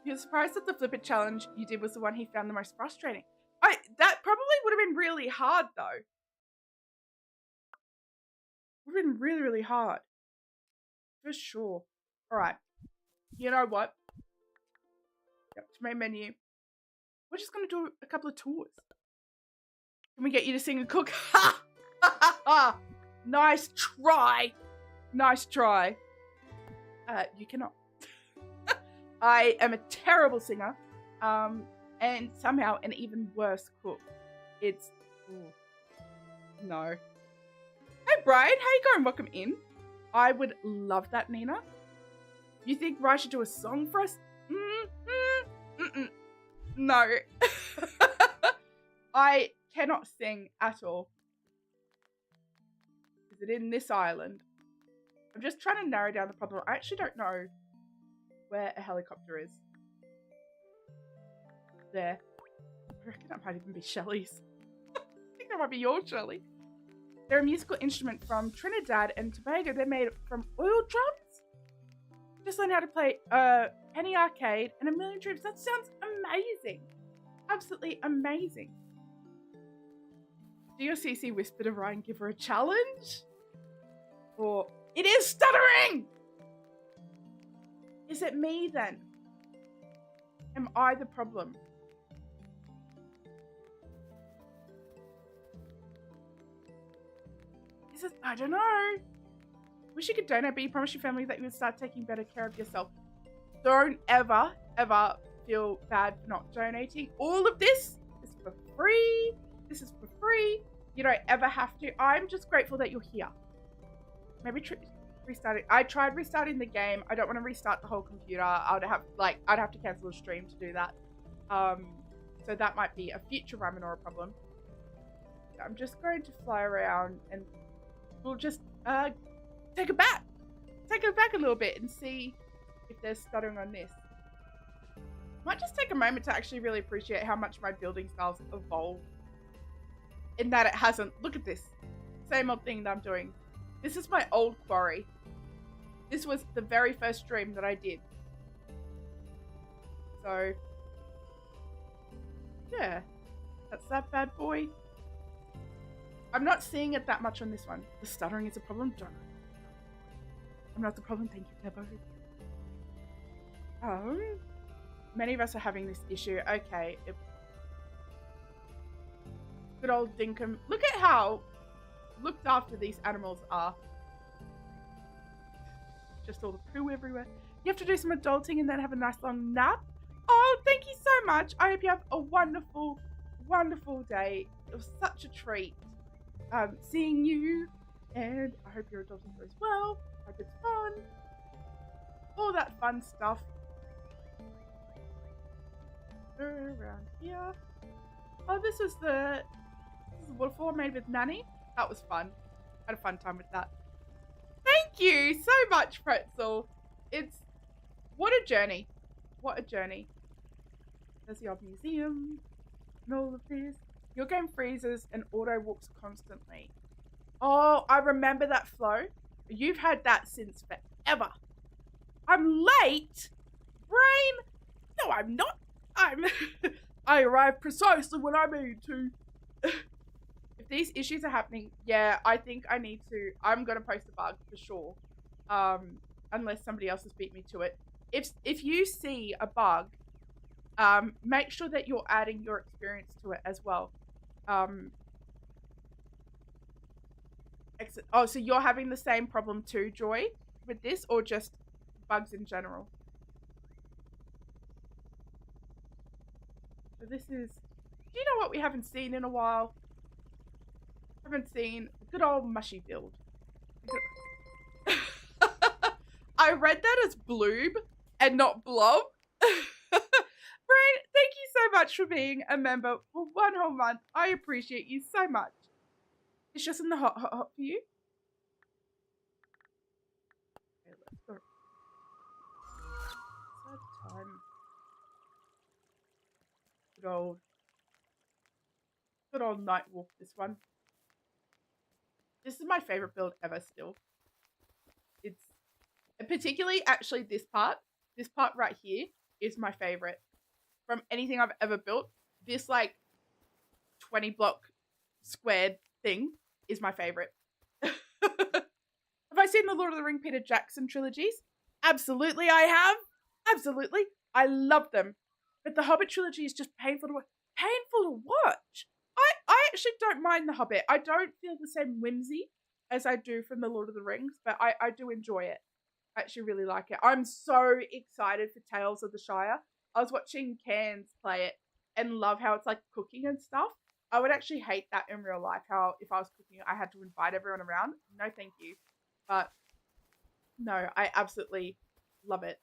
You're surprised that the flip it challenge you did was the one he found the most frustrating. That probably would have been really hard, though. Would have been really, really hard. For sure. All right. You know what? Yep, to main menu. We're just going to do a couple of tours. Can we get you to sing and cook? Ha! Nice try. Nice try. You cannot. I am a terrible singer. And somehow an even worse cook. It's... Ooh, no. Hey, Brian. How you going? Welcome in. I would love that, Nina. You think Rye should do a song for us? No. I cannot sing at all. Is it in this island? I'm just trying to narrow down the problem. I actually don't know where a helicopter is. There. I reckon that might even be Shelley's. I think that might be yours, Shelley. They're a musical instrument from Trinidad and Tobago. They're made from oil drums. Just learned how to play Penny Arcade and a million troops. That sounds amazing. Absolutely amazing. Do your CC whisper to Ryan, give her a challenge? Or, it is stuttering! Is it me then? Am I the problem? Is it, I don't know. Wish you could donate, but you promised your family that you would start taking better care of yourself. Don't ever feel bad for not donating. All of this is for free. This is for free. You don't ever have to. I'm just grateful that you're here. Maybe restarting. I tried restarting the game. I don't want to restart the whole computer. I'd have to cancel the stream to do that. So that might be a future ramen or a problem. I'm just going to fly around and we'll just take it back a little bit and see if there's stuttering on this. Might just take a moment to actually really appreciate how much my building styles evolved. In that it hasn't. Look at this. Same old thing that I'm doing. This is my old quarry. This was the very first stream that I did. So, yeah. That's that bad boy. I'm not seeing it that much on this one. The stuttering is a problem. Don't. I'm not the problem. Thank you, Debo. Many of us are having this issue. Okay. Good old Dinkum. Look at how looked after these animals are. Just all the poo everywhere. You have to do some adulting and then have a nice long nap. Oh, thank you so much. I hope you have a wonderful, wonderful day. It was such a treat seeing you. And I hope your adulting goes well. Hope it's fun. All that fun stuff. Around here. Oh, this is the waterfall made with Nanny. That was fun. Had a fun time with that. Thank you so much, Pretzel. It's what a journey. What a journey. There's the old museum and all of this. Your game freezes and auto walks constantly. Oh, I remember that flow. You've had that since forever. I'm late? Brain? No, I'm not. I arrive precisely when I mean to. If these issues are happening, yeah, I think I need to. I'm gonna post a bug for sure. Unless somebody else has beat me to it. If you see a bug, make sure that you're adding your experience to it as well. Excellent. Oh, so you're having the same problem too, Joy, with this, or just bugs in general? So this is. Do you know what we haven't seen in a while? Haven't seen a good old mushy build. I read that as bloob and not blob. Brian, thank you so much for being a member for 1 whole month. I appreciate you so much. It's just in the hot for you. Okay, let's go. Sad time. Good old Nightwolf, this one. This is my favorite build ever still. It's particularly actually this part right here is my favorite from anything I've ever built. This like 20 block squared thing is my favorite. Have I seen the Lord of the Ring Peter Jackson trilogies? Absolutely I have. Absolutely. I love them. But the Hobbit trilogy is just painful to watch. Painful to watch. I actually don't mind the Hobbit. I don't feel the same whimsy as I do from the Lord of the Rings, but I do enjoy it. I actually really like it. I'm so excited for Tales of the Shire. I was watching Cans play it and love how it's like cooking and stuff. I would actually hate that in real life, how if I was cooking, I had to invite everyone around. No, thank you. But no, I absolutely love it.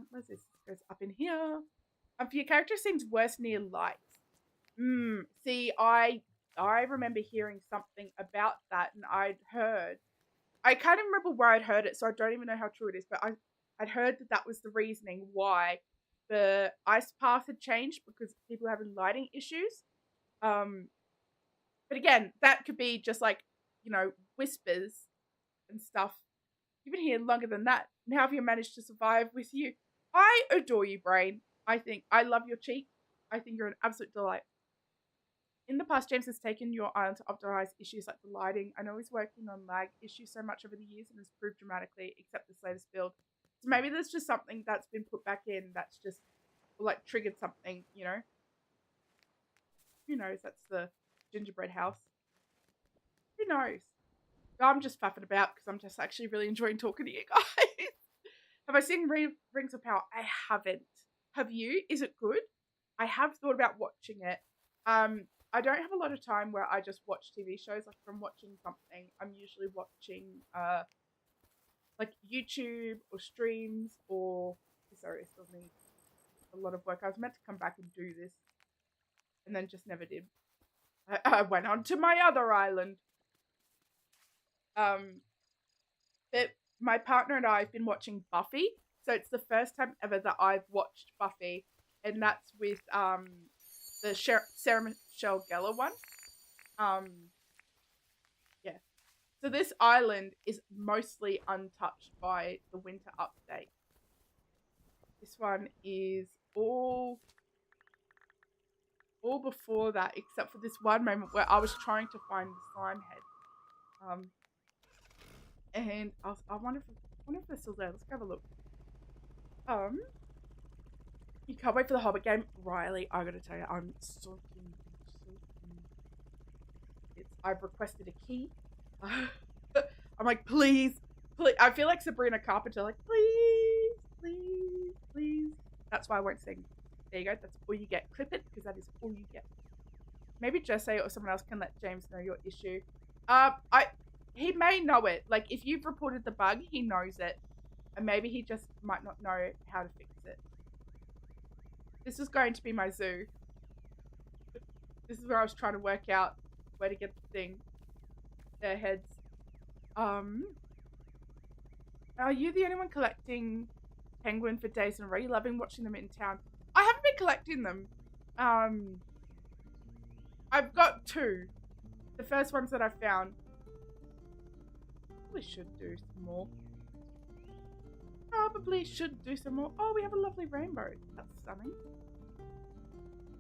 Where's this? This goes up in here. For your character seems worse near lights. See, I remember hearing something about that, and I can't even remember where I'd heard it, so I don't even know how true it is, but I'd heard that was the reasoning why the ice path had changed, because people were having lighting issues. But again, that could be just like, whispers and stuff. You've been here longer than that. And how have you managed to survive with you? I adore you, Brain. I love your cheek. I think you're an absolute delight. In the past, James has taken your island to optimize issues like the lighting. I know he's working on lag issues so much over the years and has improved dramatically, except this latest build. So maybe there's just something that's been put back in that's just like triggered something, Who knows? That's the gingerbread house. Who knows? I'm just faffing about because I'm just actually really enjoying talking to you guys. Have I seen Rings of Power? I haven't. Have you? Is it good? I have thought about watching it. I don't have a lot of time where I just watch TV shows. Like if I'm watching something, I'm usually watching like YouTube or streams or sorry, it still needs a lot of work. I was meant to come back and do this and then just never did. I went on to my other island. But my partner and I have been watching Buffy. So it's the first time ever that I've watched Buffy, and that's with the Sarah Michelle Gellar one. Yeah. So this island is mostly untouched by the winter update. This one is all before that, except for this one moment where I was trying to find the slime head. And I wonder if they're still there. Let's go have a look. You can't wait for the Hobbit game, Riley. I gotta tell you, I'm so keen. I've requested a key. I'm like, please. I feel like Sabrina Carpenter, like, please. That's why I won't sing. There you go. That's all you get. Clip it, because that is all you get. Maybe Jesse or someone else can let James know your issue. He may know it. Like, if you've reported the bug, he knows it. And maybe he just might not know how to fix it. This is going to be my zoo. This is where I was trying to work out where to get the thing. Their heads. Are you the only one collecting penguin for days in a row? You loving watching them in town? I haven't been collecting them. I've got 2. The first ones that I found. Probably should do some more. Oh, we have a lovely rainbow. That's stunning.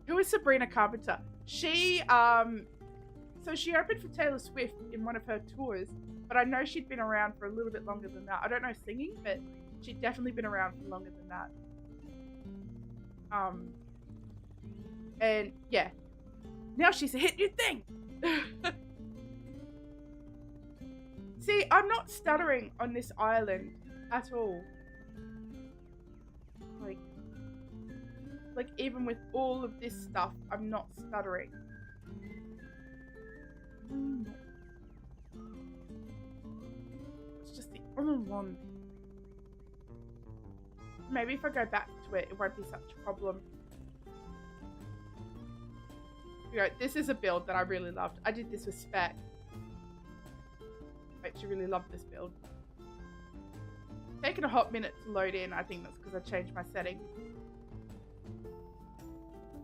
Who is Sabrina Carpenter? She, so she opened for Taylor Swift in one of her tours, but I know she'd been around for a little bit longer than that. I don't know singing, but she'd definitely been around for longer than that. And yeah, now she's a hit new thing. See, I'm not stuttering on this island at all. Like even with all of this stuff, I'm not stuttering. It's just the other one. Maybe if I go back to it, it won't be such a problem. You know, this is a build that I really loved. I did this with Spec. I actually really loved this build. Taking a hot minute to load in. I think that's because I changed my setting.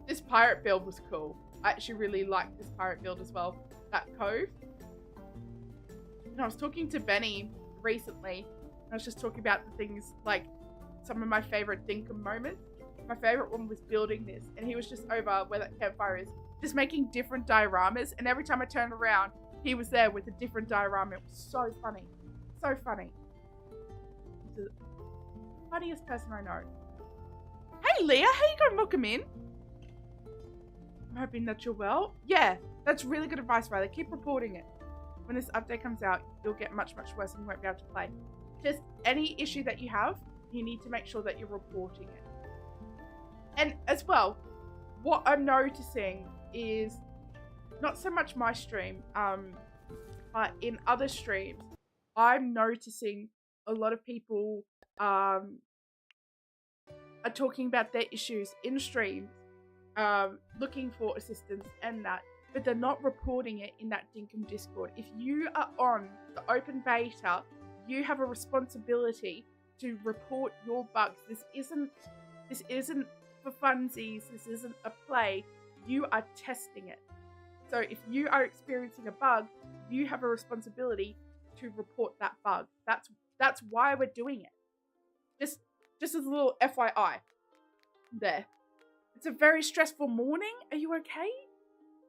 This pirate build was cool. I actually really liked this pirate build as well. That cove. And I was talking to Benny recently. I was just talking about the things, like some of my favorite Dinkum moments. My favorite one was building this, and he was just over where that campfire is, just making different dioramas, and every time I turned around, he was there with a different diorama. It was so funny. So funny. He's the funniest person I know. Hey Leah, how you going? Welcome in. I'm hoping that you're well. Yeah, that's really good advice, Riley. Keep reporting it. When this update comes out, you'll get much, much worse and you won't be able to play. Just any issue that you have, you need to make sure that you're reporting it. And as well, what I'm noticing is not so much my stream, but in other streams, I'm noticing a lot of people are talking about their issues in streams, looking for assistance and that, but they're not reporting it in that Dinkum Discord. If you are on the open beta, you have a responsibility to report your bugs. This isn't for funsies. This isn't a play. You are testing it. So if you are experiencing a bug, you have a responsibility to report that bug. That's why we're doing it. Just as a little FYI there. It's a very stressful morning. Are you okay?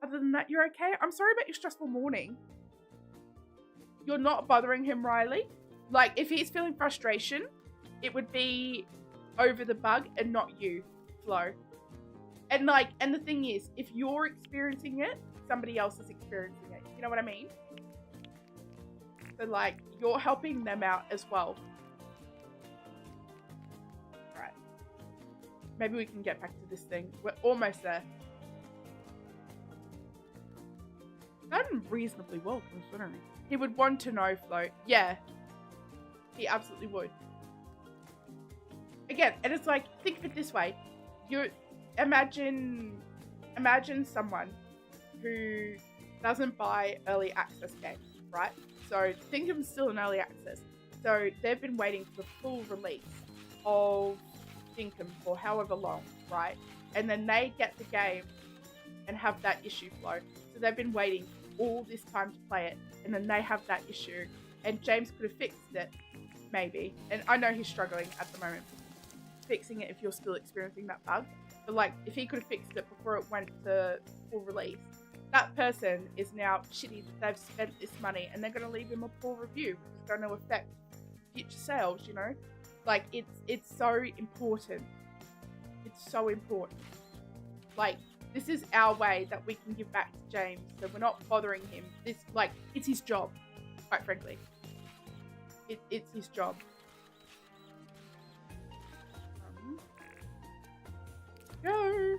Other than that, you're okay? I'm sorry about your stressful morning. You're not bothering him, Riley. Like, if he's feeling frustration, it would be over the bug and not you, Flo. And the thing is, if you're experiencing it, somebody else is experiencing it. You know what I mean? So, like, you're helping them out as well. Right. Maybe we can get back to this thing. We're almost there. Done reasonably well, considering. He would want to know, Flo. Yeah. He absolutely would. Again, and it's like, think of it this way. You imagine someone who doesn't buy early access games, right? So Dinkum's still in early access. So they've been waiting for the full release of Dinkum for however long, right? And then they get the game and have that issue flow. So they've been waiting all this time to play it, and then they have that issue. And James could have fixed it, maybe. And I know he's struggling at the moment fixing it if you're still experiencing that bug. But like, if he could have fixed it before it went to full release, that person is now shitty that they've spent this money and they're going to leave him a poor review, which is going to affect future sales, you know? Like, it's so important. It's so important. Like, this is our way that we can give back to James, so we're not bothering him. It's his job, quite frankly. It's his job. Go.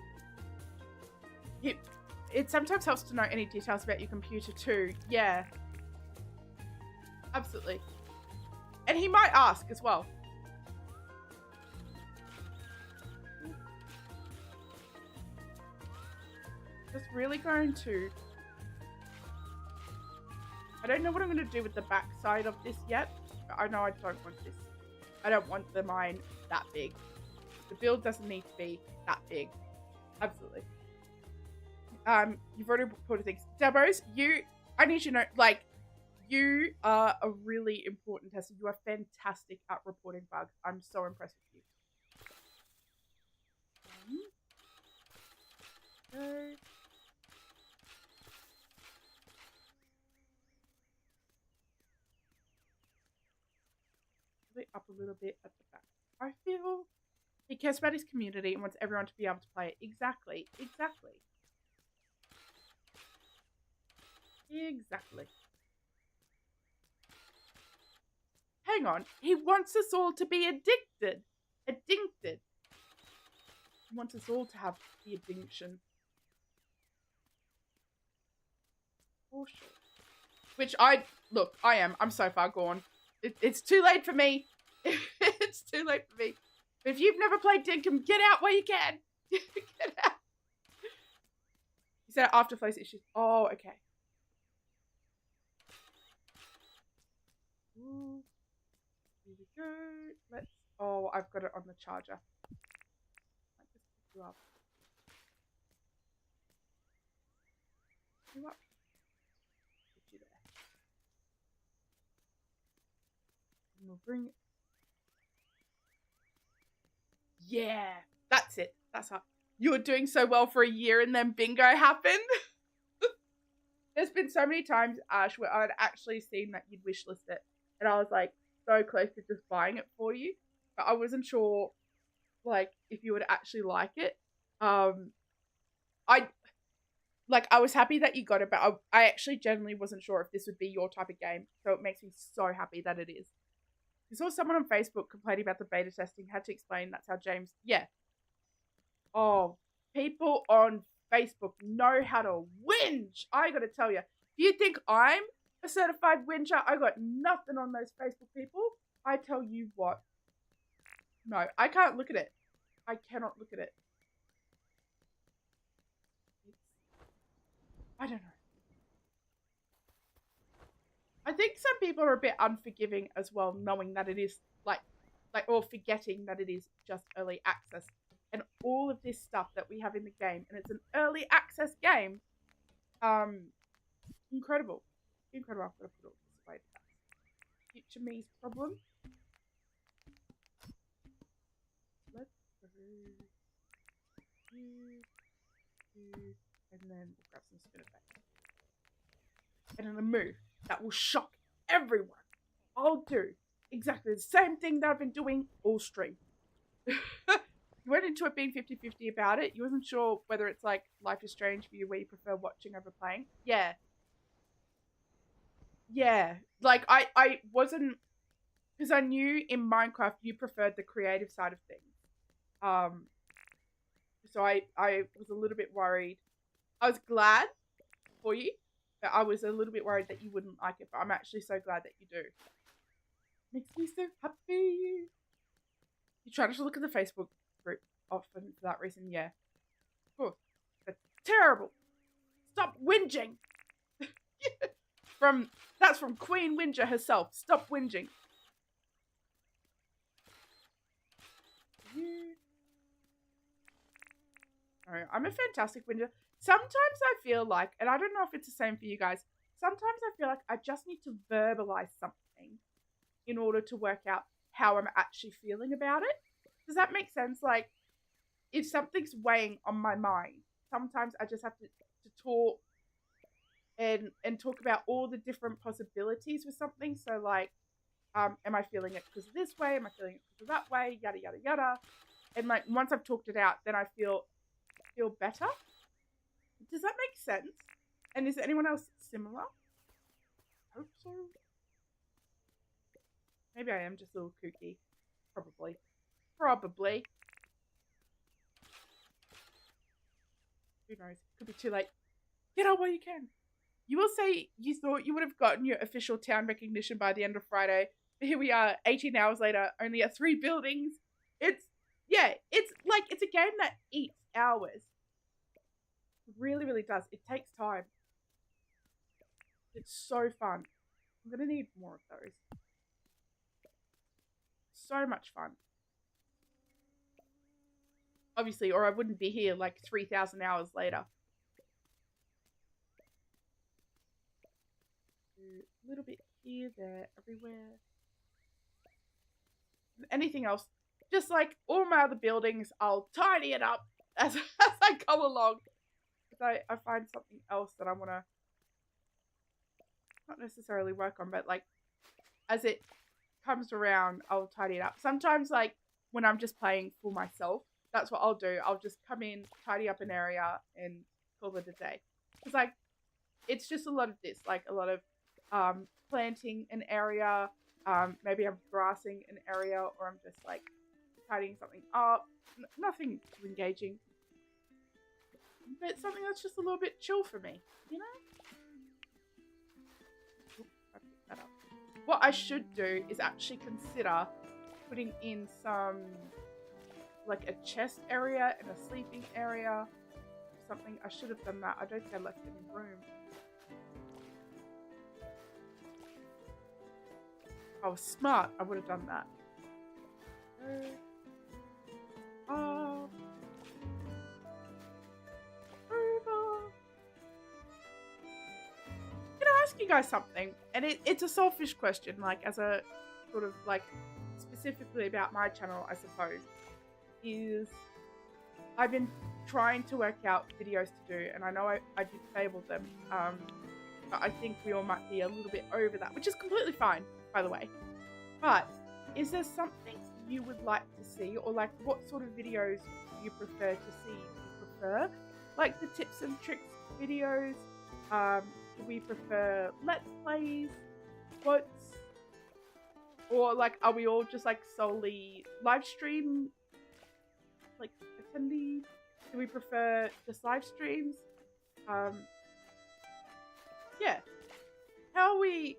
It sometimes helps to know any details about your computer too. Yeah. Absolutely. And he might ask as well. Just really going to... I don't know what I'm going to do with the back side of this yet. But I know I don't want this. I don't want the mine that big. The build doesn't need to be that big. Absolutely. You've already reported things. Dabos, I need you to know, like, you are a really important tester. You are fantastic at reporting bugs. I'm so impressed with you. Okay. Up a little bit at the back. I feel he cares about his community and wants everyone to be able to play it. Exactly. Exactly. Exactly. Hang on. He wants us all to be addicted. Addicted. He wants us all to have the addiction. For sure. Which I am. I'm so far gone. It's too late for me. It's too late for me. But if you've never played Dinkum, get out while you can. Get out. He said afterflows issues. Oh, okay. Ooh. Here we go. Let's. Oh, I've got it on the charger. Might just pick you up. Pick you up. Put you there. And we'll bring. Yeah, that's it. That's how you were doing so well for a year, and then bingo happened. There's been so many times, Ash, where I'd actually seen that you'd wishlist it, and I was like so close to just buying it for you, but I wasn't sure, like, if you would actually like it. I was happy that you got it, but I actually genuinely wasn't sure if this would be your type of game, so it makes me so happy that it is. I saw someone on Facebook complaining about the beta testing, had to explain that's how James, yeah. Oh, people on Facebook know how to whinge. I gotta tell you, if you think I'm a certified whinger, I got nothing on those Facebook people. I tell you what. No, I can't look at it. I cannot look at it. I don't know. I think some people are a bit unforgiving as well, knowing that it is or forgetting that it is just early access. And all of this stuff that we have in the game, and it's an early access game. Incredible. Incredible. I've got to put all this away. That's future me's problem. Let's go here, and then we'll grab some spinner back. And in a move that will shock everyone, I'll do exactly the same thing that I've been doing all stream. You went into it being 50-50 about it. You wasn't sure whether it's like Life is Strange for you, where you prefer watching over playing. Yeah. Yeah. Like, I wasn't, because I knew in Minecraft you preferred the creative side of things. So I was a little bit worried. I was glad for you, but I was a little bit worried that you wouldn't like it. But I'm actually so glad that you do. Makes me so happy. You try to look at the Facebook group often for that reason, yeah. Of course. That's terrible. Stop whinging. That's from Queen Whinger herself. Stop whinging. No, I'm a fantastic whinger. Sometimes I feel like, and I don't know if it's the same for you guys, sometimes I feel like I just need to verbalize something in order to work out how I'm actually feeling about it. Does that make sense? Like, if something's weighing on my mind, sometimes I just have to talk and talk about all the different possibilities with something. So, like, am I feeling it because of this way? Am I feeling it because of that way? Yada, yada, yada. And, like, once I've talked it out, then I feel better. Does that make sense? And is anyone else similar? I hope so. Maybe I am just a little kooky. Probably. Who knows? Could be too late. Get on while you can. You will say you thought you would have gotten your official town recognition by the end of Friday. But here we are, 18 hours later, only at 3 buildings. It's like, it's a game that eats hours. It really, really does. It takes time. It's so fun. I'm going to need more of those. So much fun. Obviously, or I wouldn't be here like 3,000 hours later. A little bit here, there, everywhere. Anything else? Just like all my other buildings, I'll tidy it up as I go along. Because I find something else that I want to not necessarily work on, but like as it comes around, I'll tidy it up. Sometimes, like when I'm just playing for myself, that's what I'll do. I'll just come in, tidy up an area, and call it a day. Because like it's just a lot of this, like a lot of planting an area, Maybe I'm grassing an area, or I'm just like tidying something up. Nothing too engaging, but something that's just a little bit chill for me, you know? Oop, I picked that up. What I should do is actually consider putting in some, like a chest area and a sleeping area. Something. I should have done that. I don't think I left any room. If I was smart, I would have done that. Over. Can I ask you guys something? And it's a selfish question, like as a sort of like specifically about my channel, I suppose. Is I've been trying to work out videos to do, and I know I disabled them. But I think we all might be a little bit over that, which is completely fine, by the way. But is there something you would like to see, or like what sort of videos do you prefer to see? Do you prefer like the tips and tricks videos? Do we prefer let's plays? What's, or like are we all just like solely live stream like attendees? Do we prefer just live streams? Yeah. How are we?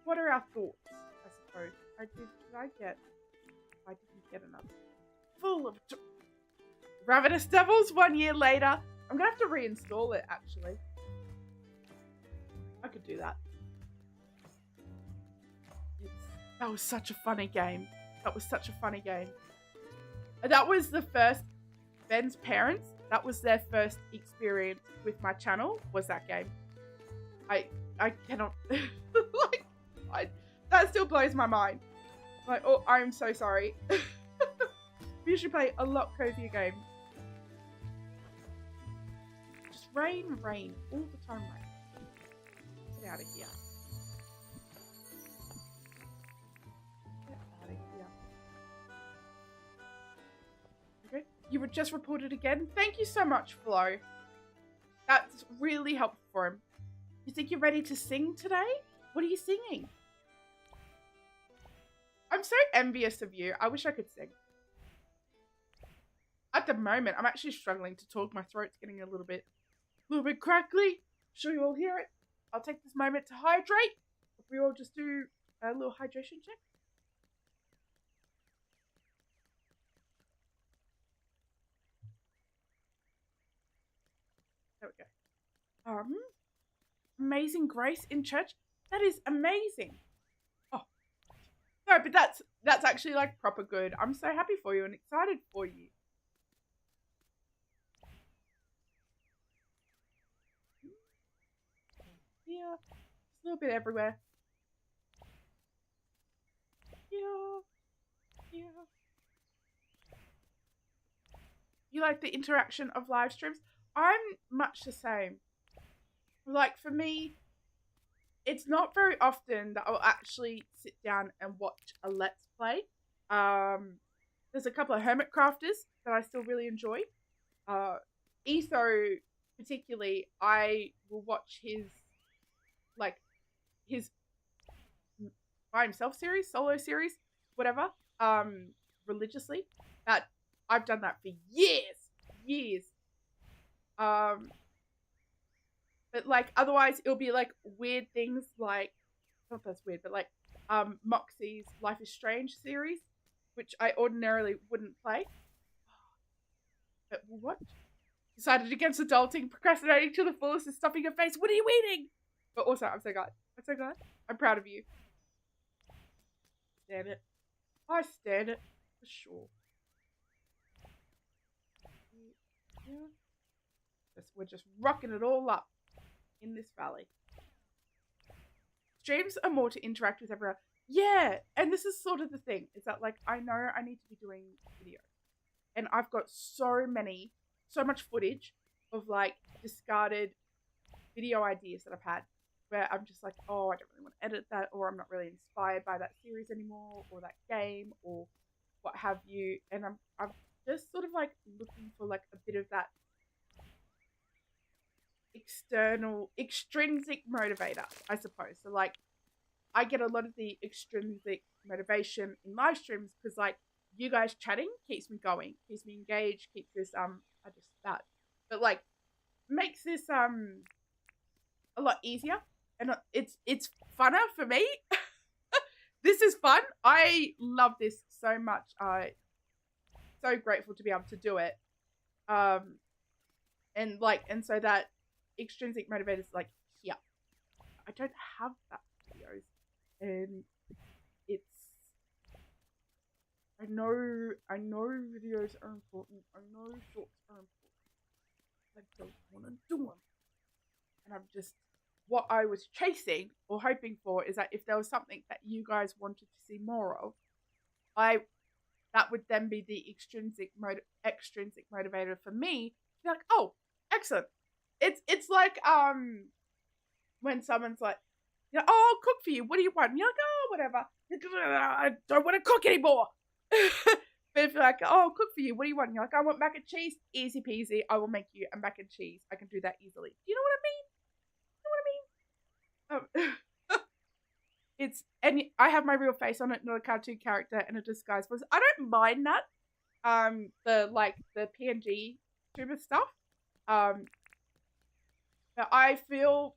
What are our thoughts? I suppose. Did I get? I didn't get enough. Full of Ravenous Devils 1 year later. I'm gonna have to reinstall it actually. I could do that. That was such a funny game. That was such a funny game. That was the first, Ben's parents, that was their first experience with my channel, was that game. I cannot, like, that still blows my mind. Like, oh, I'm so sorry. We should play a lot cozier game. Just rain, all the time rain. Get out of here. Get out of here. Okay, you were just reported again. Thank you so much, Flo. That's really helpful for him. You think you're ready to sing today? What are you singing? I'm so envious of you. I wish I could sing. At the moment, I'm actually struggling to talk. My throat's getting a little bit crackly. I'm sure you all hear it. I'll take this moment to hydrate. If we all just do a little hydration check. There we go. Amazing grace in church. That is amazing. Oh no, but that's actually like proper good. I'm so happy for you and excited for you. Yeah, just a little bit everywhere. Yeah. You like the interaction of live streams? I'm much the same. Like for me, it's not very often that I'll actually sit down and watch a let's play. There's a couple of hermit crafters that I still really enjoy. Etho particularly, I will watch his by himself series, solo series, whatever, religiously. That I've done that for years. But like otherwise it'll be like weird things like, not that's weird, but like Moxie's Life is Strange series, which I ordinarily wouldn't play. But what? Decided against adulting, procrastinating to the fullest and stuffing your face. What are you eating? But also, I'm so glad. I'm proud of you. Stand it. I stand it for sure. Yeah. We're just rocking it all up in this valley. Streams are more to interact with everyone. Yeah, and this is sort of the thing. Is that like I know I need to be doing video, and I've got so much footage of like discarded video ideas that I've had, where I'm just like, oh, I don't really want to edit that, or I'm not really inspired by that series anymore, or that game, or what have you. And I'm just sort of like looking for like a bit of that extrinsic motivator, I suppose. So like I get a lot of the extrinsic motivation in live streams because like you guys chatting keeps me going, keeps me engaged, keeps this I just that, but like makes this a lot easier and it's funner for me. This is fun. I love this so much. I so grateful to be able to do it. And so that extrinsic motivator is like here. I don't have that videos, and it's I know videos are important. I know shorts are important. I don't want to do them, and I'm just what I was chasing or hoping for is that if there was something that you guys wanted to see more of, that would then be the extrinsic motivator for me to be like, oh, excellent. It's like when someone's like, you know, oh, I'll cook for you. What do you want? And you're like, oh, whatever. I don't want to cook anymore. But if you're like, oh, I'll cook for you. What do you want? And you're like, I want mac and cheese. Easy peasy. I will make you a mac and cheese. I can do that easily. Do you know what I mean? It's and I have my real face on it, not a cartoon character and a disguise voice. I don't mind that. The PNG tuber stuff. But I feel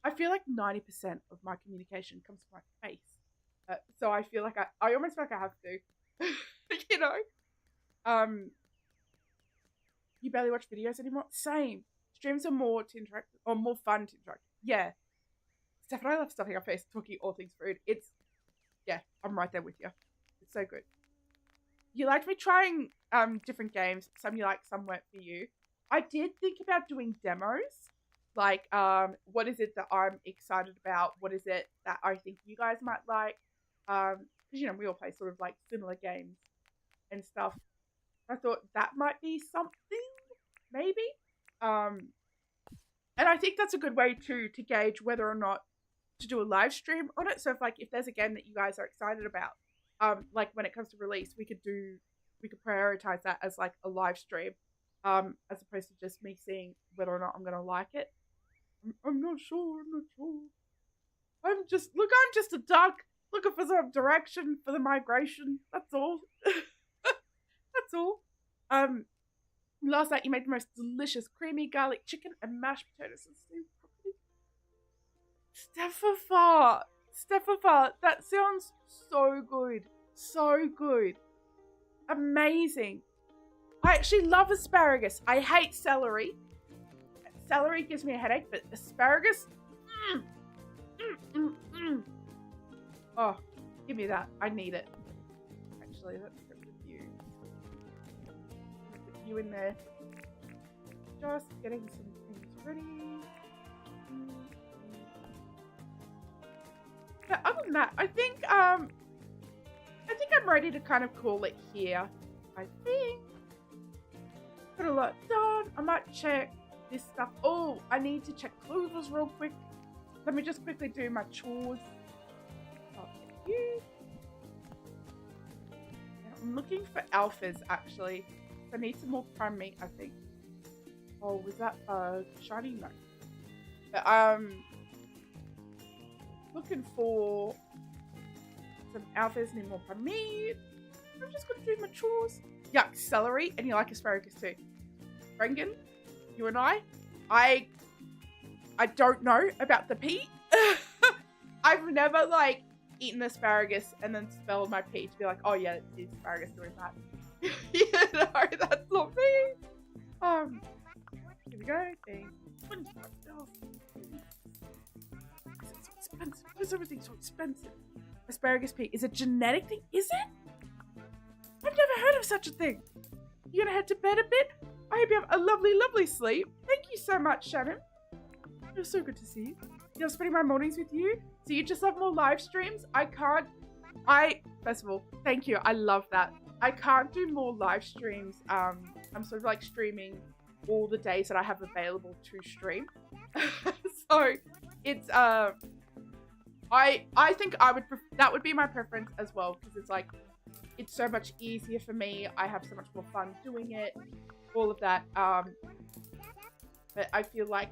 like 90% of my communication comes from my face. So I feel like I almost feel like I have to, you know. You barely watch videos anymore. Same. Streams are more to interact or more fun to interact. Yeah. Steph and I love stuffing our face, talking all things food. Yeah, I'm right there with you. It's so good. You liked me trying different games. Some you like, some weren't for you. I did think about doing demos. Like, what is it that I'm excited about? What is it that I think you guys might like? Because, you know, we all play sort of like similar games and stuff. I thought that might be something, maybe. And I think that's a good way to gauge whether or not to do a live stream on it. So if there's a game that you guys are excited about, like when it comes to release, we could prioritize that as like a live stream, as opposed to just me seeing whether or not I'm gonna like it. I'm not sure. I'm just a duck looking for some direction for the migration. That's all. That's all. Last night you made the most delicious creamy garlic chicken and mashed potatoes and steamed broccoli. Steffa, that sounds so good. So good. Amazing. I actually love asparagus. I hate celery. Celery gives me a headache, but asparagus, Oh, give me that. I need it. Actually, let's put you. Put you in there. Just getting some things ready. But other than that, I think I'm ready to kind of call it here. I think. Got a lot done. I might check this stuff. Oh, I need to check clovers real quick. Let me just quickly do my chores. Oh, thank you. I'm looking for alphas actually. I need some more prime meat, I think. Oh, was that shiny? No. But looking for some alphas, need more prime meat. I'm just gonna do my chores. Yuck, celery, and you like asparagus too. Brengan, you and I don't know about the pea. I've never like eaten asparagus and then spelled my pea to be like, oh yeah, it's asparagus doing that. You know, that's not me. Here we go. $25. It's so expensive. Why is everything so expensive? Asparagus pea is a genetic thing, is it? I've never heard of such a thing. You gonna head to bed a bit? I hope you have a lovely, lovely sleep. Thank you so much, Shannon. It was so good to see you. I'm spending my mornings with you. So you just love more live streams? First of all, thank you. I love that. I can't do more live streams. I'm sort of like streaming all the days that I have available to stream. So it's, I think that would be my preference as well. Because it's like, it's so much easier for me. I have so much more fun doing it. All of that. But I feel like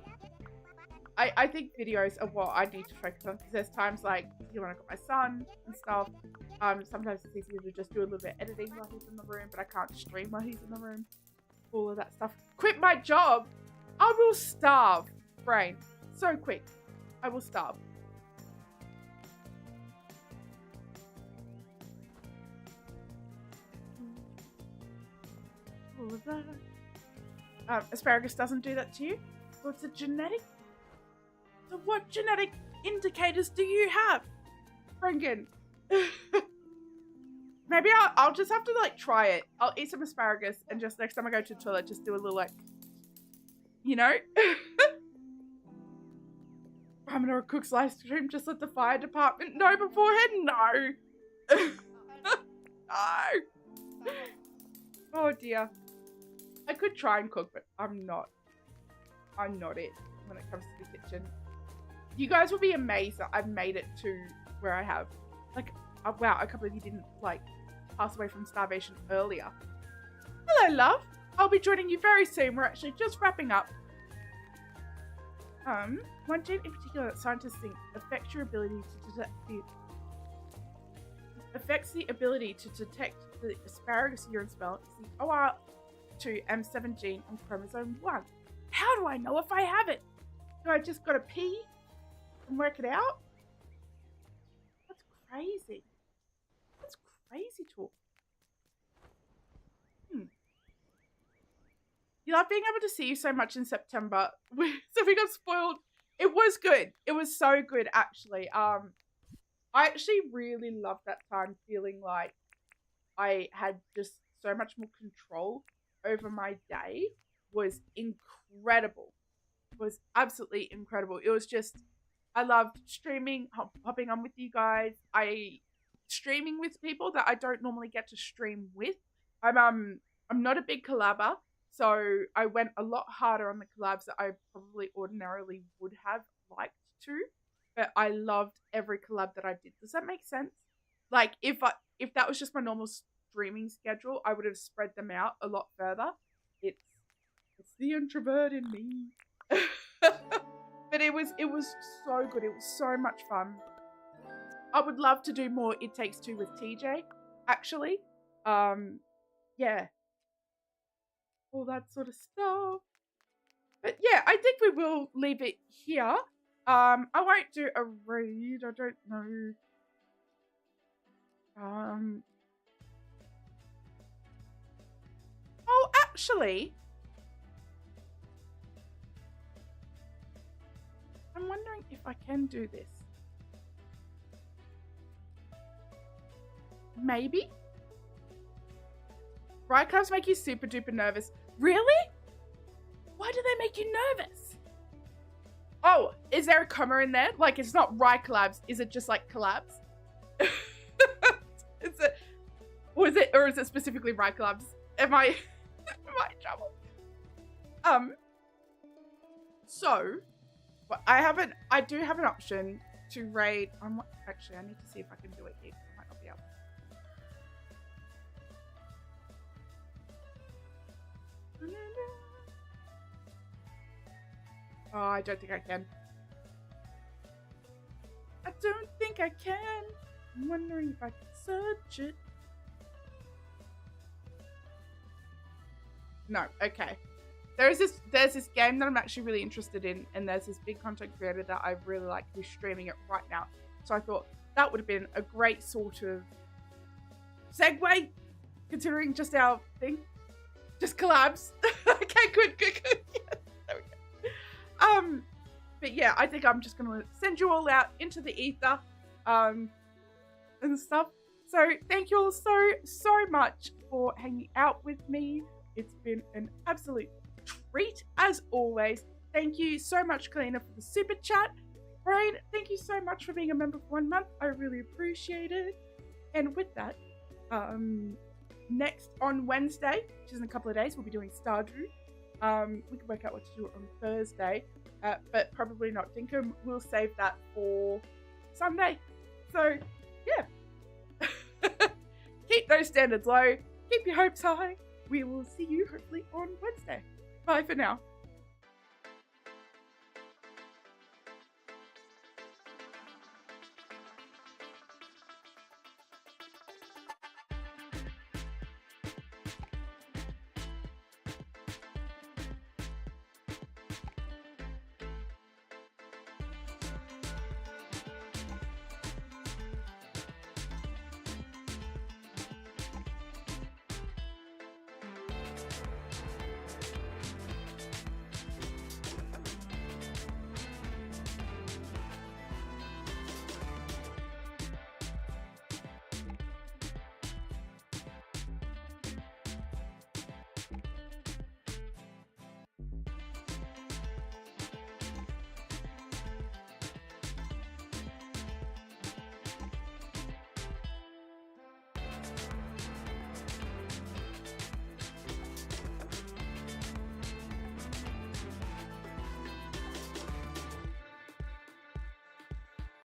I think videos are what I need to focus on because there's times like when I got my son and stuff. Sometimes it's easier to just do a little bit of editing while he's in the room, but I can't stream while he's in the room. All of that stuff. Quit my job. I will starve, brain. So quick. I will starve. All of that. Asparagus doesn't do that to you? Well, it's a genetic. So what genetic indicators do you have? Franken. Maybe I'll just have to like try it. I'll eat some asparagus and just next time I go to the toilet, just do a little like, you know? Ramen or a cook's live stream, just let the fire department know beforehand? No. No. Oh dear. I could try and cook, but I'm not it when it comes to the kitchen. You guys will be amazed that I've made it to where I have. Like, wow, a couple of you didn't, like, pass away from starvation earlier. Hello, love. I'll be joining you very soon. We're actually just wrapping up. One gene in particular that scientists think affects your ability to detect the asparagus urine smell is the OR2M7 gene on chromosome 1. How do I know if I have it? Do I just gotta pee and work it out? That's crazy. That's crazy talk. You love being able to see you so much in September. So we got spoiled. It was good. It was so good, actually. I actually really loved that time, feeling like I had just so much more control over my day. Was incredible. Was absolutely incredible. It was just, I loved streaming, hopping on with you guys. Streaming with people that I don't normally get to stream with. I'm not a big collabor, so I went a lot harder on the collabs that I probably ordinarily would have liked to. But I loved every collab that I did. Does that make sense? Like if that was just my normal streaming schedule, I would have spread them out a lot further. It's the introvert in me. But it was so good. It was so much fun. I would love to do more It Takes Two with TJ, actually. Yeah. All that sort of stuff. But yeah, I think we will leave it here. I won't do a raid. I don't know. Oh, actually, I'm wondering if I can do this. Maybe? Riot clubs make you super duper nervous. Really? Why do they make you nervous? Oh, is there a comma in there? Like, it's not Riot collabs. Is it just like collabs? Or is it specifically Riot collabs? Am I in trouble? So, I do have an option to raid. Actually, I need to see if I can do it here. I might not be able. Oh, I don't think I can. I don't think I can. I'm wondering if I can search it. No, okay. There's this game that I'm actually really interested in, and there's this big content creator that I really like who's streaming it right now. So I thought that would have been a great sort of segue, considering just our thing. Just collabs. Okay, good. Yes, there we go. But yeah, I think I'm just gonna send you all out into the ether, and stuff. So thank you all so much for hanging out with me. It's been an absolute treat as always. Thank you so much, Kalina, for the super chat. Brian, thank you so much for being a member for 1 month. I really appreciate it. And with that, next on Wednesday, which is in a couple of days, we'll be doing Stardew. We can work out what to do on Thursday, but probably not Dinkum. We'll save that for Sunday. So, yeah. Keep those standards low. Keep your hopes high. We will see you hopefully on Wednesday. Bye for now.